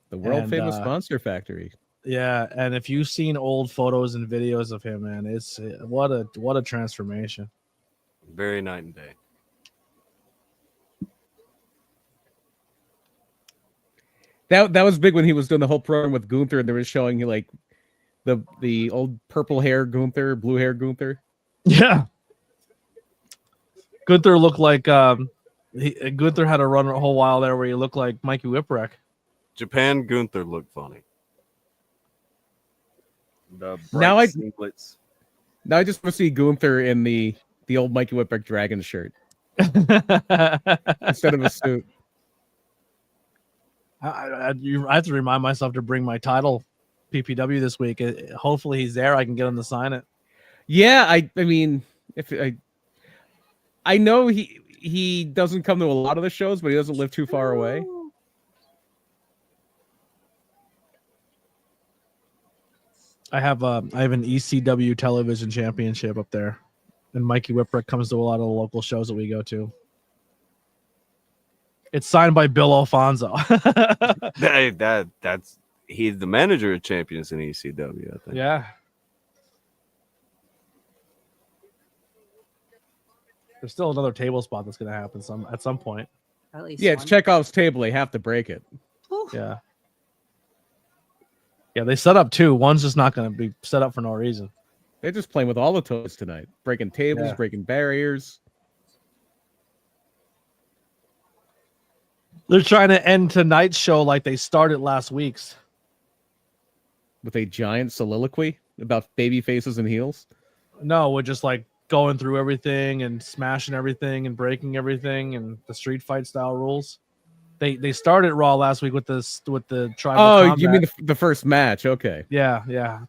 The world famous And, Monster Factory. Yeah, and if you've seen old photos and videos of him, man, it's what a transformation. Very night and day. That was big when he was doing the whole program with Gunther, and they were showing you like the old purple hair Gunther, blue hair Gunther. Yeah. Gunther looked like Gunther had a run a whole while there where he looked like Mikey Whipwreck. Japan Gunther looked funny. The Now I- singlets. Now I just want to see Gunther in the old Mikey Whipwreck Dragon shirt instead of a suit. I have to remind myself to bring my title PPW this week. Hopefully he's there. I can get him to sign it. Yeah, I mean, if I know he doesn't come to a lot of the shows, but he doesn't live too far away. I have an ECW television championship up there, and Mikey Whipwreck comes to a lot of the local shows that we go to. It's signed by Bill Alfonso. That's he's the manager of champions in ECW, I think. Yeah. There's still another table spot that's going to happen at some point. At least Yeah, it's one. Chekhov's table. They have to break it. Whew. Yeah. Yeah, they set up two. One's just not going to be set up for no reason. They're just playing with all the toys tonight, breaking tables, Yeah. breaking barriers. They're trying to end tonight's show like they started last week's. With a giant soliloquy about baby faces and heels. No, we're just like going through everything and smashing everything and breaking everything and the street fight style rules. They started Raw last week with the tribal. Oh, combat. you mean the first match? Okay. Yeah.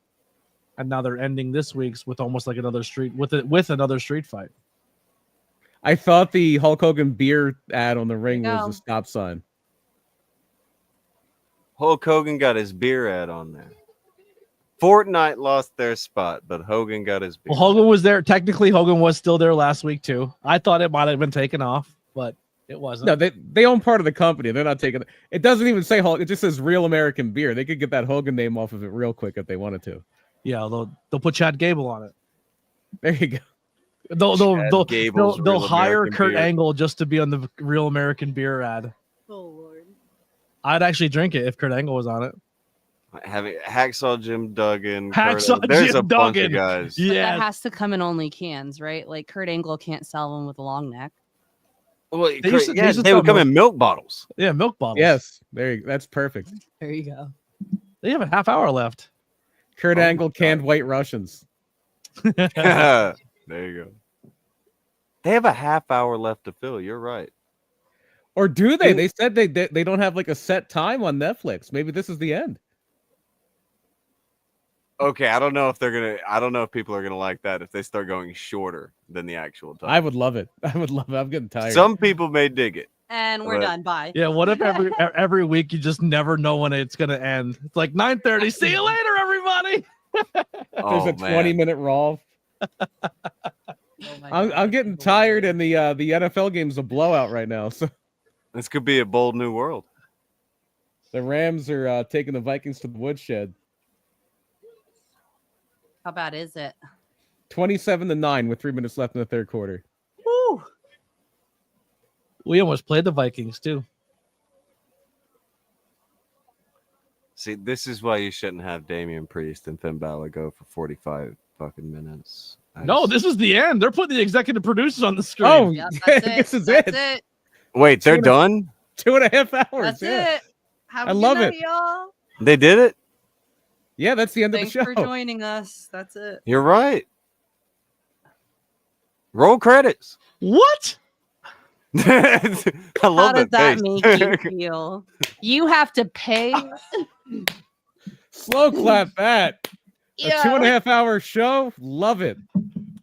And now they're ending this week's with almost like another street with another street fight. I thought the Hulk Hogan beer ad on the ring No. was a stop sign. Hulk Hogan got his beer ad on there. Fortnite lost their spot, but Hogan got his beer. Well, Hogan was there. Technically, Hogan was still there last week too. I thought it might have been taken off, but it wasn't. No, they own part of the company. They're not taking it. It doesn't even say Hulk. It just says Real American Beer. They could get that Hogan name off of it real quick if they wanted to. Yeah, they'll put Chad Gable on it. There you go. They'll hire American Kurt Beer. Angle just to be on the Real American Beer ad. Oh Lord. I'd actually drink it if Kurt Angle was on it. Having Hacksaw Jim Duggan. Hacksaw there's Jim a bunch Duggan. of guys. But that Yeah, has to come in only cans, right? Like Kurt Angle can't sell them with a long neck. Well, They used to- they yeah, used to they would sell come in milk bottles. yeah, milk bottles. Yes, there you go. That's perfect. There you go. They have a half hour left. Kurt Oh my Angle canned White Russians. There you go. They have a half hour left to fill. You're right. Or do they? They said they don't have like a set time on Netflix. Maybe this is the end. Okay, I don't know if people are gonna like that if they start going shorter than the actual time. I would love it. I'm getting tired. Some people may dig it. And we're But- done. Bye. Yeah, what if every week you just never know when it's gonna end? It's like 9:30. See you later, everybody. There's a 20-minute Raw. I'm getting tired, and the NFL game's a blowout right now. So This could be a bold new world. the Rams are taking the Vikings to the woodshed, How bad is it? 27-9 with 3 minutes left in the third quarter. Woo. We almost played the Vikings too. See, this is why you shouldn't have Damian Priest and Finn Balor go for 45 fucking minutes. No, this is the end. They're putting the executive producers on the screen. Oh, Yep, yeah, that's it. this is That's it. it. Wait, they're 2.5 done? 2.5 hours. That's yeah. it. Have I a good love night, it. y'all. They did it? Yeah, that's the end Thanks of the for show. joining us. That's it. You're right. Roll credits. What? I How love does that face. make you feel? You have to pay. Slow clap that. A Yeah. 2.5 hour show. Love it.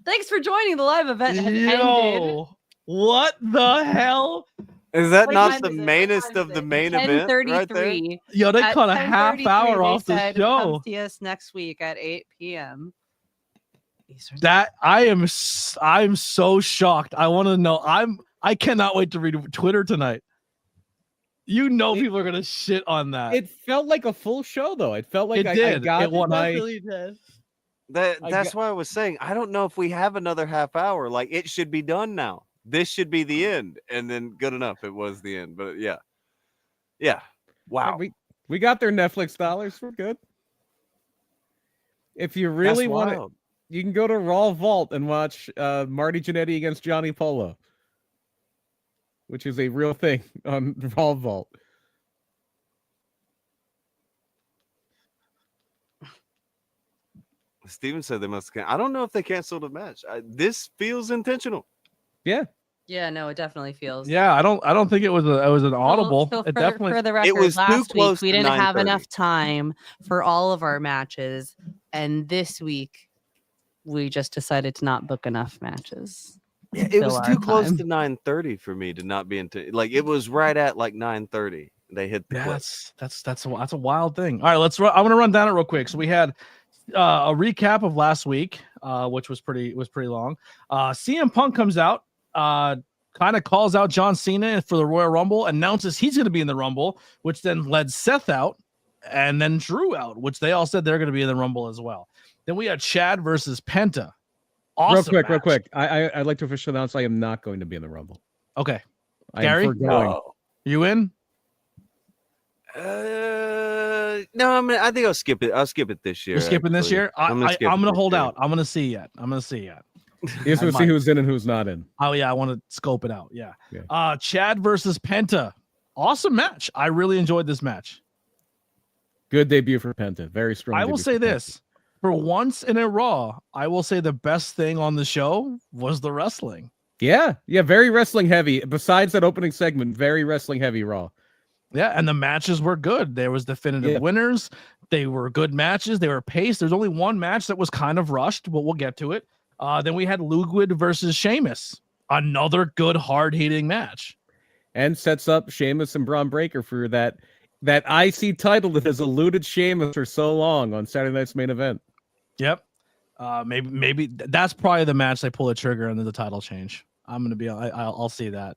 Thanks for joining the live event. Had ended. Yo, what the hell? Is that What not time the is it? What mainest time of is the it? main event right there? 10:33. Yo, they At cut a half 10:33, hour they off the said, show. Come see us next week at 8 p.m. Eastern. That I'm so shocked. I want to know. I cannot wait to read Twitter tonight. You know, people are gonna shit on that. It felt like a full show, though. It felt like It I did. got It my. did. That's why I was saying I don't know if we have another half hour. Like it should be done now. This should be the end, and then good enough. It was the end, but yeah. Wow. We got their Netflix dollars. We're good. If you really That's want it, wild. you can go to Raw Vault and watch Marty Jannetty against Johnny Polo, which is a real thing on Raw Vault. Steven said they must. I don't know if they canceled the match. This feels intentional. Yeah. Yeah, no, it definitely feels. Yeah, I don't think it was an audible. So It for, definitely for the record, was too last close week we to didn't have 9:30. enough time for all of our matches, and this week we just decided to not book enough matches. Yeah, it Fill was our too close time. to 9:30 for me to not be into. Like it was right at like 9:30. They hit the Yeah, clip. that's a wild thing. All right, let's. I'm gonna run down it real quick. So we had a recap of last week, which was pretty long. CM Punk comes out, kind of calls out John Cena for the Royal Rumble, announces he's going to be in the Rumble, which then led Seth out, and then Drew out, which they all said they're going to be in the Rumble as well. Then we had Chad versus Penta. Awesome real match. quick. I'd like to officially announce I am not going to be in the Rumble. Okay, I Gary? am foregoing. you in? No, I think I'll skip it. I'll skip it this year. You're skipping this actually. year? I'm gonna skip I'm it gonna this hold year. out. I'm gonna see yet. You just I want to see might. who's in and who's not in. Oh yeah, I want to scope it out. Yeah. Yeah. Chad versus Penta. Awesome match. I really enjoyed this match. Good debut for Penta. Very strong. I will debut say for Penta. this. For once in a Raw, I will say the best thing on the show was the wrestling. Yeah, very wrestling heavy. Besides that opening segment, very wrestling heavy Raw. Yeah, and the matches were good. There was definitive winners. They were good matches. They were paced. There's only one match that was kind of rushed, but we'll get to it. Then we had Ludwig versus Sheamus. Another good, hard-hitting match. And sets up Sheamus and Braun Breaker for that IC title that has eluded Sheamus for so long on Saturday Night's Main Event. Yep. Maybe that's probably the match they pull the trigger and then the title change. I'm gonna be. I'll see that.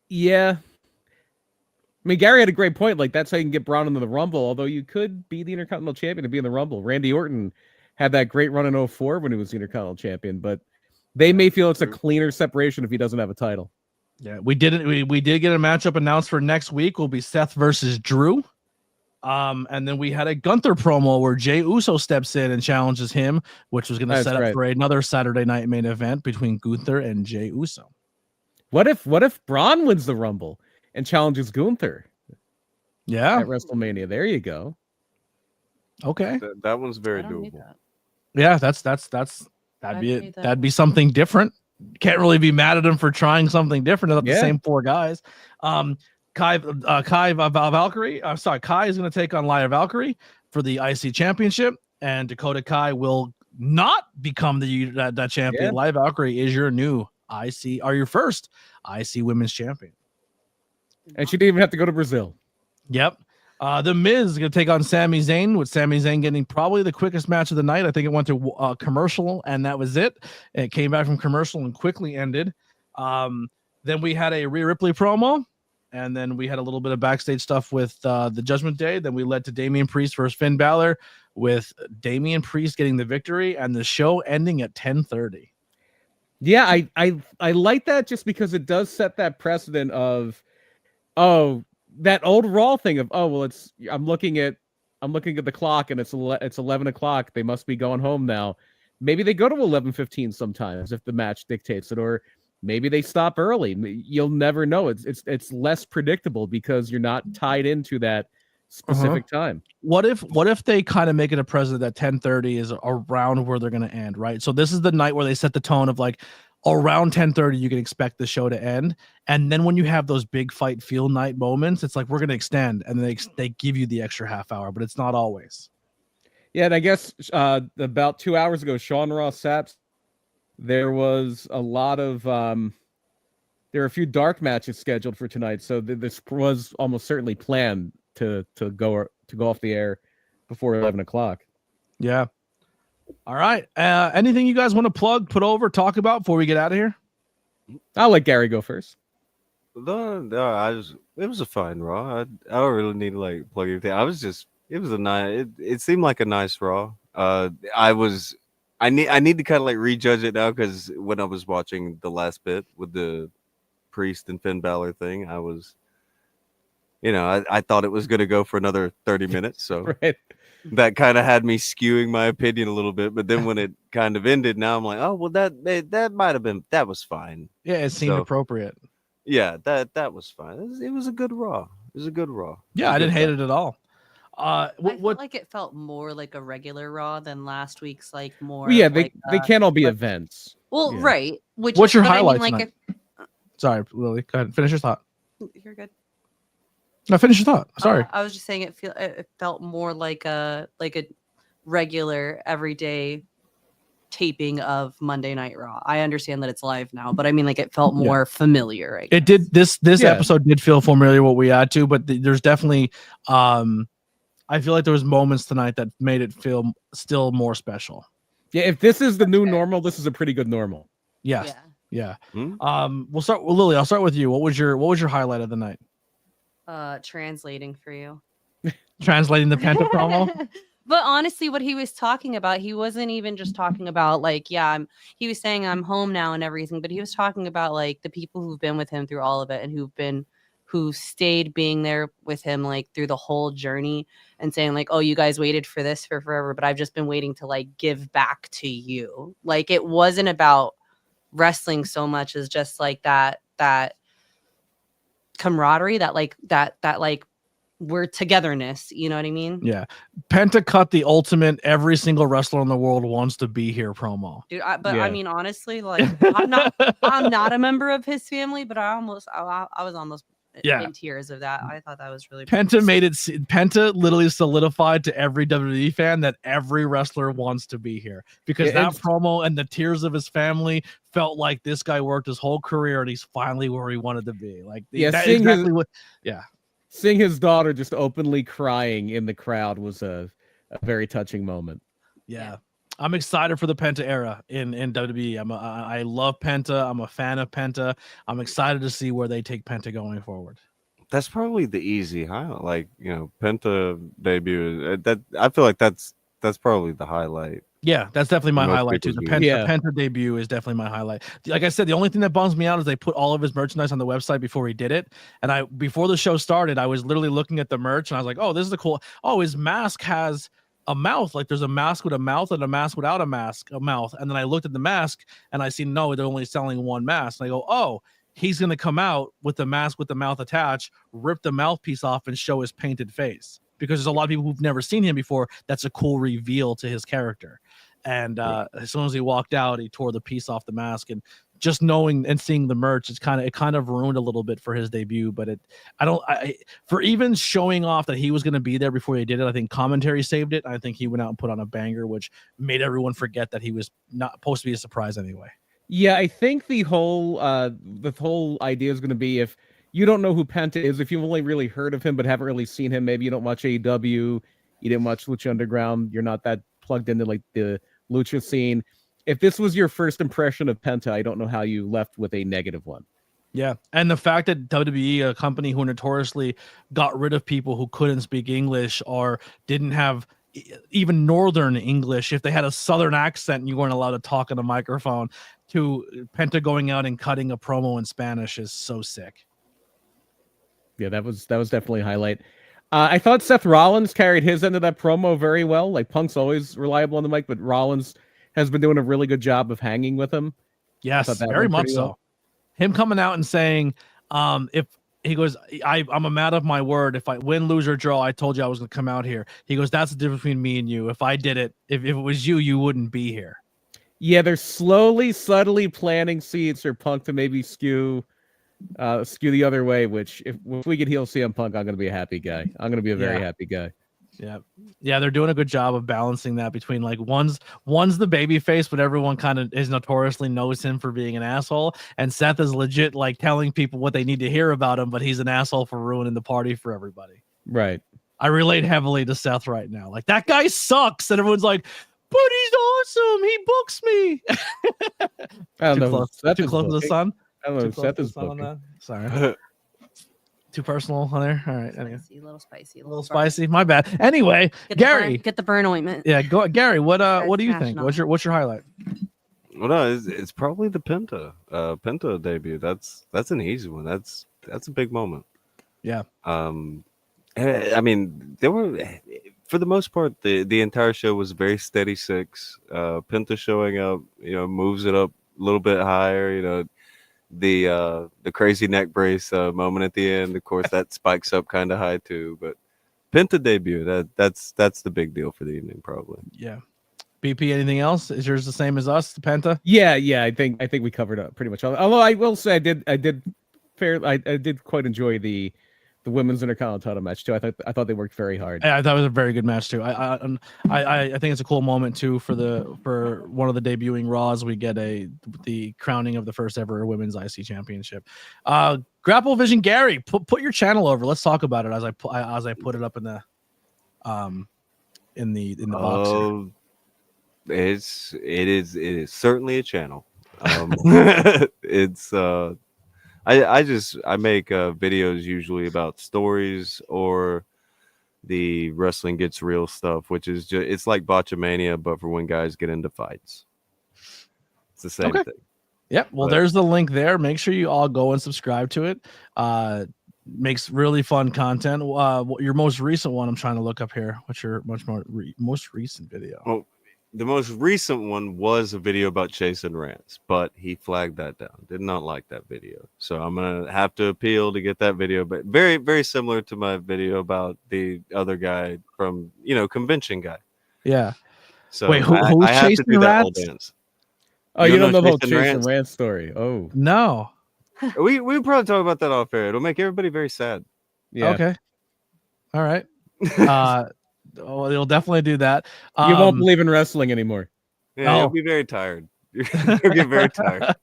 Yeah. I mean, Gary had a great point. Like, that's how you can get Braun into the Rumble, although you could be the Intercontinental Champion and be in the Rumble. Randy Orton had that great run in 2004 when he was the Intercontinental Champion, but they may feel it's a cleaner separation if he doesn't have a title. Yeah, we did get a matchup announced for next week. Will be Seth versus Drew. And then we had a Gunther promo where Jey Uso steps in and challenges him, which was going to set up for another Saturday night main event between Gunther and Jey Uso. What if Braun wins the Rumble and challenges Gunther? Yeah, at WrestleMania. There you go. Okay, that one's very doable. Yeah, that'd be something different. Can't really be mad at him for trying something different. Not the same four guys. Kai is going to take on Lyra Valkyrie for the IC Championship. and Dakota Kai will not become that champion. Yeah. Liv Valkyrie is your new your first IC Women's Champion. And she didn't even have to go to Brazil. Yep. The Miz is going to take on Sami Zayn, with Sami Zayn getting probably the quickest match of the night. I think it went to commercial, and that was it. It came back from commercial and quickly ended. Then we had a Rhea Ripley promo, and then we had a little bit of backstage stuff with the Judgment Day. Then we led to Damian Priest versus Finn Balor, with Damian Priest getting the victory, and the show ending at 10:30. Yeah, I like that just because it does set that precedent of, that old Raw thing of, I'm looking at the clock and it's 11 o'clock. They must be going home now. Maybe they go to 11:15 sometimes if the match dictates it, or maybe they stop early. You'll never know. It's less predictable because you're not tied into that specific time. What if they kind of make it a precedent that 10:30 is around where they're going to end, right? So this is the night where they set the tone of like, around 10:30 you can expect the show to end, and then when you have those big fight feel night moments, it's like, we're going to extend, and they give you the extra half hour, but it's not always. Yeah, and I guess about 2 hours ago, Sean Ross Sapp, there was a lot of there are a few dark matches scheduled for tonight, so this was almost certainly planned to go off the air before 11 o'clock. Yeah. All right. Anything you guys want to plug, put over, talk about before we get out of here? I'll let Gary go first. It was a fine Raw. I don't really need to like plug anything. It seemed like a nice Raw. I need to kind of like rejudge it now, because when I was watching the last bit with the Priest and Finn Balor thing, I was, I thought it was going to go for another 30 minutes. So Right. that kind of had me skewing my opinion a little bit. But then when it kind of ended, now I'm like, oh, well, that might have been, that was fine. Yeah, it seemed appropriate. Yeah, that was fine. It was a good Raw. It was a good Raw. Yeah, I didn't hate it at all. I feel like it felt more like a regular Raw than last week's, like more. Yeah, like, they can't all be events. Well, Yeah. right. What's your but I mean, highlight like, tonight? Sorry, Lily. Go ahead. Finish your thought. You're good. No, finish your thought. Sorry. I was just saying it felt more like a regular everyday taping of Monday Night Raw. I understand that it's live now, but I mean, like, it felt more familiar. I guess. It did. This episode did feel familiar, what we had to, but there's definitely I feel like there was moments tonight that made it feel still more special. Yeah, if this is the new normal, this is a pretty good normal. Yes. Yeah. We'll start with Lily. I'll start with you. What was your highlight of the night? Translating for you. Translating the Penta promo. But honestly, what he was talking about, he wasn't even just talking about like, he was saying I'm home now and everything, but he was talking about like the people who've been with him through all of it and who stayed being there with him like through the whole journey, and saying like, oh, you guys waited for this for forever, but I've just been waiting to like give back to you. Like, it wasn't about wrestling so much as just like that camaraderie, that we're togetherness, you know what I mean? Yeah. Penta cut the ultimate every single wrestler in the world wants to be here promo. Dude, I mean, honestly, like, I'm not a member of his family, but I was almost in tears of that. I thought that was really Penta literally solidified to every WWE fan that every wrestler wants to be here, because that promo and the tears of his family felt like this guy worked his whole career and he's finally where he wanted to be. Like, seeing his daughter just openly crying in the crowd was a very touching moment. Yeah. I'm excited for the Penta era in WWE. I love Penta. I'm a fan of Penta. I'm excited to see where they take Penta going forward. That's probably the easy highlight. Like, Penta debut. I feel like that's probably the highlight. Yeah, that's definitely my Most highlight too. The Penta debut is definitely my highlight. Like I said, the only thing that bums me out is they put all of his merchandise on the website before he did it. And before the show started, I was literally looking at the merch and I was like, oh, this is a cool. Oh, his mask has a mouth. Like, there's a mask with a mouth and a mask without a mouth. And then I looked at the mask and I see, no, they're only selling one mask. And I go, oh, he's going to come out with the mask with the mouth attached, rip the mouthpiece off and show his painted face. Because there's a lot of people who've never seen him before. That's a cool reveal to his character. And as soon as he walked out, he tore the piece off the mask. And just knowing and seeing the merch, it kind of ruined a little bit for his debut. But for even showing off that he was going to be there before he did it, I think commentary saved it. I think he went out and put on a banger, which made everyone forget that he was not supposed to be a surprise anyway. Yeah, I think the whole idea is going to be, if you don't know who Penta is, if you've only really heard of him but haven't really seen him, maybe you don't watch AEW, you didn't watch Lucha Underground, you're not that plugged into like the Lucha scene. If this was your first impression of Penta, I don't know how you left with a negative one. Yeah, and the fact that WWE, a company who notoriously got rid of people who couldn't speak English or didn't have even Northern English, if they had a Southern accent and you weren't allowed to talk on a microphone, to Penta going out and cutting a promo in Spanish is so sick. Yeah, that was definitely a highlight. I thought Seth Rollins carried his end of that promo very well. Like, Punk's always reliable on the mic, but Rollins has been doing a really good job of hanging with him. Yes, very much so. Well. Him coming out and saying, if he goes, I'm a man of my word. If I win, lose, or draw, I told you I was going to come out here. He goes, that's the difference between me and you. If I did it, if it was you, you wouldn't be here. Yeah, they're slowly, subtly planting seeds for Punk to maybe skew the other way, which if we get heel CM Punk, I'm going to be a happy guy. I'm going to be a very happy guy. Yeah, they're doing a good job of balancing that between, like, one's the baby face, but everyone kind of is notoriously knows him for being an asshole, and Seth is legit like telling people what they need to hear about him, but he's an asshole for ruining the party for everybody. Right. I relate heavily to Seth right now. Like, that guy sucks, and everyone's like, but he's awesome. He books me. I don't know. Too close to the sun. I don't know. Seth is booking. On that. Sorry. Too personal on there. All right. Anyway. A little spicy. A little spicy. My bad. Anyway, Gary, get the burn ointment. Yeah, go, Gary. What do you think? What's your highlight? Well, no, it's probably the Penta debut. That's an easy one. That's a big moment. Yeah. I mean, there were, for the most part, the entire show was very steady six. Penta showing up, moves it up a little bit higher. The crazy neck brace moment at the end, of course, that spikes up kind of high too. But Penta debut, that's the big deal for the evening, probably. Yeah. BP, anything else? Is yours the same as us, the Penta? Yeah. I think we covered up pretty much all. Although I will say I did quite enjoy the women's Intercontinental match too. I thought they worked very hard. Yeah, I thought it was a very good match too. I think it's a cool moment too for one of the debuting Raws. We get the crowning of the first ever women's IC championship. Grapple Vision Gary, put your channel over. Let's talk about it as I put it up in the box. It is certainly a channel. It's I make videos usually about stories or the wrestling gets real stuff, which is just, it's like Botchamania, but for when guys get into fights. It's the same thing. Yep. Well, there's the link there. Make sure you all go and subscribe to it. Makes really fun content. Your most recent one, I'm trying to look up here. What's your most recent video? Well, the most recent one was a video about Chase and Rance, but he flagged that down. Did not like that video. So I'm going to have to appeal to get that video. But very, very similar to my video about the other guy from, convention guy. Yeah. So wait, who's I have Chase to do and that whole Rance? dance. Oh, you don't know the whole Chase and Rance story. Oh. No. We probably talk about that off air. It'll make everybody very sad. Yeah. Okay. All right. You'll definitely do that. You won't believe in wrestling anymore. Yeah, you'll be very tired. You'll get very tired.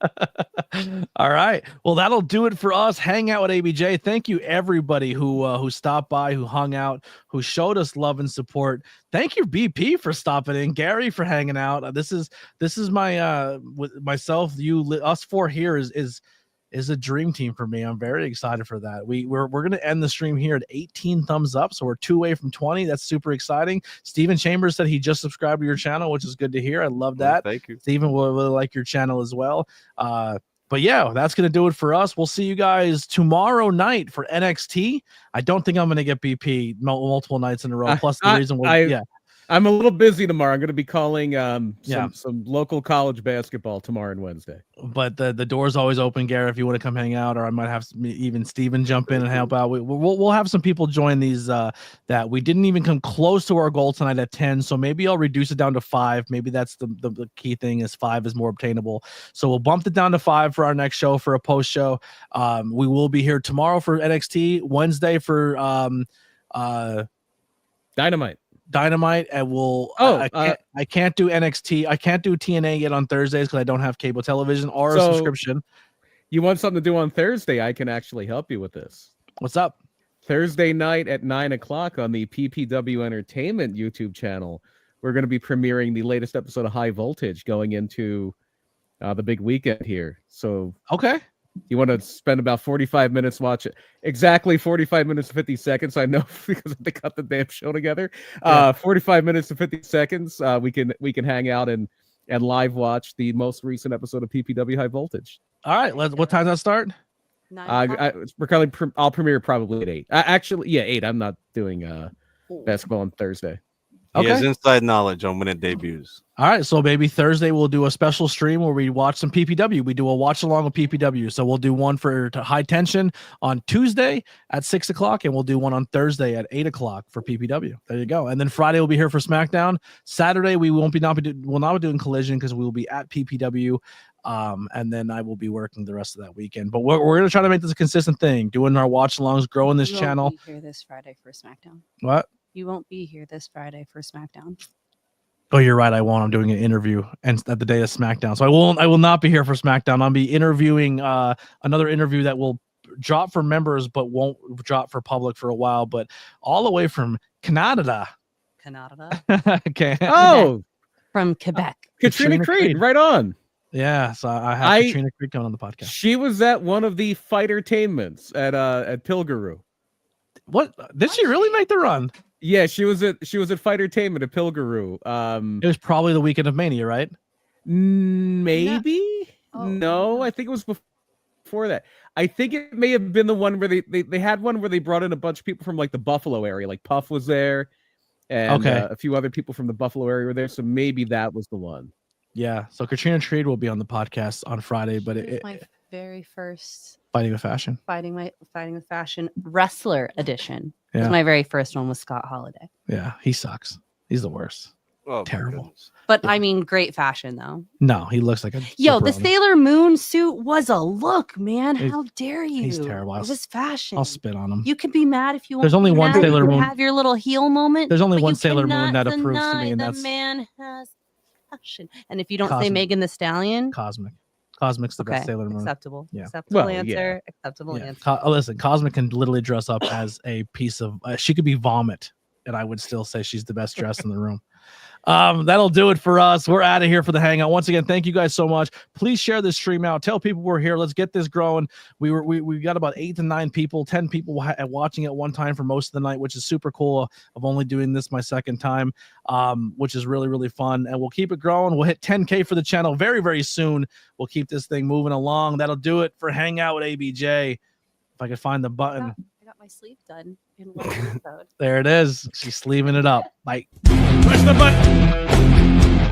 All right. Well, that'll do it for us. Hangout with ABJ. Thank you, everybody who stopped by, who hung out, who showed us love and support. Thank you, BP, for stopping in. Gary for hanging out. This is my myself, us four here is a dream team for me. I'm very excited for that. We're going to end the stream here at 18 thumbs up. So we're 2 away from 20. That's super exciting. Steven Chambers said he just subscribed to your channel, which is good to hear. I love that. Thank you. Steven will really like your channel as well. But yeah, that's going to do it for us. We'll see you guys tomorrow night for NXT. I don't think I'm going to get BP multiple nights in a row. Plus the reason I'm a little busy tomorrow. I'm going to be calling Yeah. some local college basketball tomorrow and Wednesday. But the door's always open, Garrett, if you want to come hang out, or I might have even Steven jump in and help out. We'll have some people join these that we didn't even come close to our goal tonight at 10. So maybe I'll reduce it down to 5. Maybe that's the key thing is 5 is more obtainable. So we'll bump it down to 5 for our next show, for a post show. We will be here tomorrow for NXT, Wednesday for Dynamite. And we'll I can't do NXT. I can't do TNA yet on Thursdays because I don't have cable television or a subscription. You want something to do on Thursday? I can actually help you with this. What's up? Thursday night at 9:00 on the PPW Entertainment YouTube channel, we're going to be premiering the latest episode of High Voltage going into the big weekend here. So okay. You want to spend about 45 minutes watch it. Exactly 45 minutes and 50 seconds. I know because they cut the damn show together. 45 minutes and 50 seconds. We can hang out and live watch the most recent episode of PPW High Voltage. All right. What time does that start? I'll premiere probably at 8. Actually, yeah, 8. I'm not doing basketball on Thursday. He has inside knowledge on when it debuts. All right, so maybe Thursday we'll do a special stream where we watch some PPW. We do a watch along with PPW. So we'll do one for High Tension on Tuesday at 6:00, and we'll do one on Thursday at 8:00 for PPW. There you go. And then Friday we'll be here for SmackDown. Saturday we will not be doing Collision because we will be at PPW. And then I will be working the rest of that weekend. But we're going to try to make this a consistent thing, doing our watch alongs, growing this channel. Be here this Friday for SmackDown. What? You won't be here this Friday for SmackDown. Oh, you're right. I won't. I'm doing an interview and at the day of SmackDown. So I will not be here for SmackDown. I'll be interviewing another interview that will drop for members, but won't drop for public for a while, but all the way from Canada. Okay. Oh, from Quebec. Katrina Creed, right on. Yeah, so I have Katrina Creed coming on the podcast. She was at one of the fightertainments at Pilgaroo. What? Did she really make the run? Yeah, she was at Fightertainment at Pilgaroo. It was probably the weekend of Mania, right? Maybe. No, I think it was before that. I think it may have been the one where they had one where they brought in a bunch of people from like the Buffalo area. Like Puff was there, and a few other people from the Buffalo area were there. So maybe that was the one. Yeah. So Katrina Creed will be on the podcast on Friday, but it my very first Fighting with Fashion. Fighting with Fashion Wrestler Edition. Yeah. Was my very first one with Scott Holiday. Yeah, he sucks. He's the worst. Oh, terrible. But I mean, great fashion though. No, he looks like a the Sailor Moon suit was a look, man. How dare you? He's terrible. It was fashion. I'll spit on him. You can be mad if you want. There's only one Sailor Moon. Have your little heel moment. There's only one Sailor Moon that approves to me, and the that's man has fashion. And if you don't say Megan the Stallion, Cosmic's the best Sailor Moon. Acceptable. Yeah. Acceptable answer. Yeah. Acceptable answer. Listen, Cosmic can literally dress up as a piece of. She could be vomit, and I would still say she's the best dressed in the room. That'll do it for us. We're out of here for the Hangout. Once again, thank you guys so much. Please share this stream out. Tell people we're here. Let's get this growing. We got about 8 to 9 people, 10 people watching at one time for most of the night, which is super cool. Of only doing this my second time, which is really, really fun. And we'll keep it growing. We'll hit 10K for the channel very, very soon. We'll keep this thing moving along. That'll do it for Hangout with ABJ. If I could find the button. I got my sleeve done in one episode. There it is. She's sleeving it up. Bye. Push the button.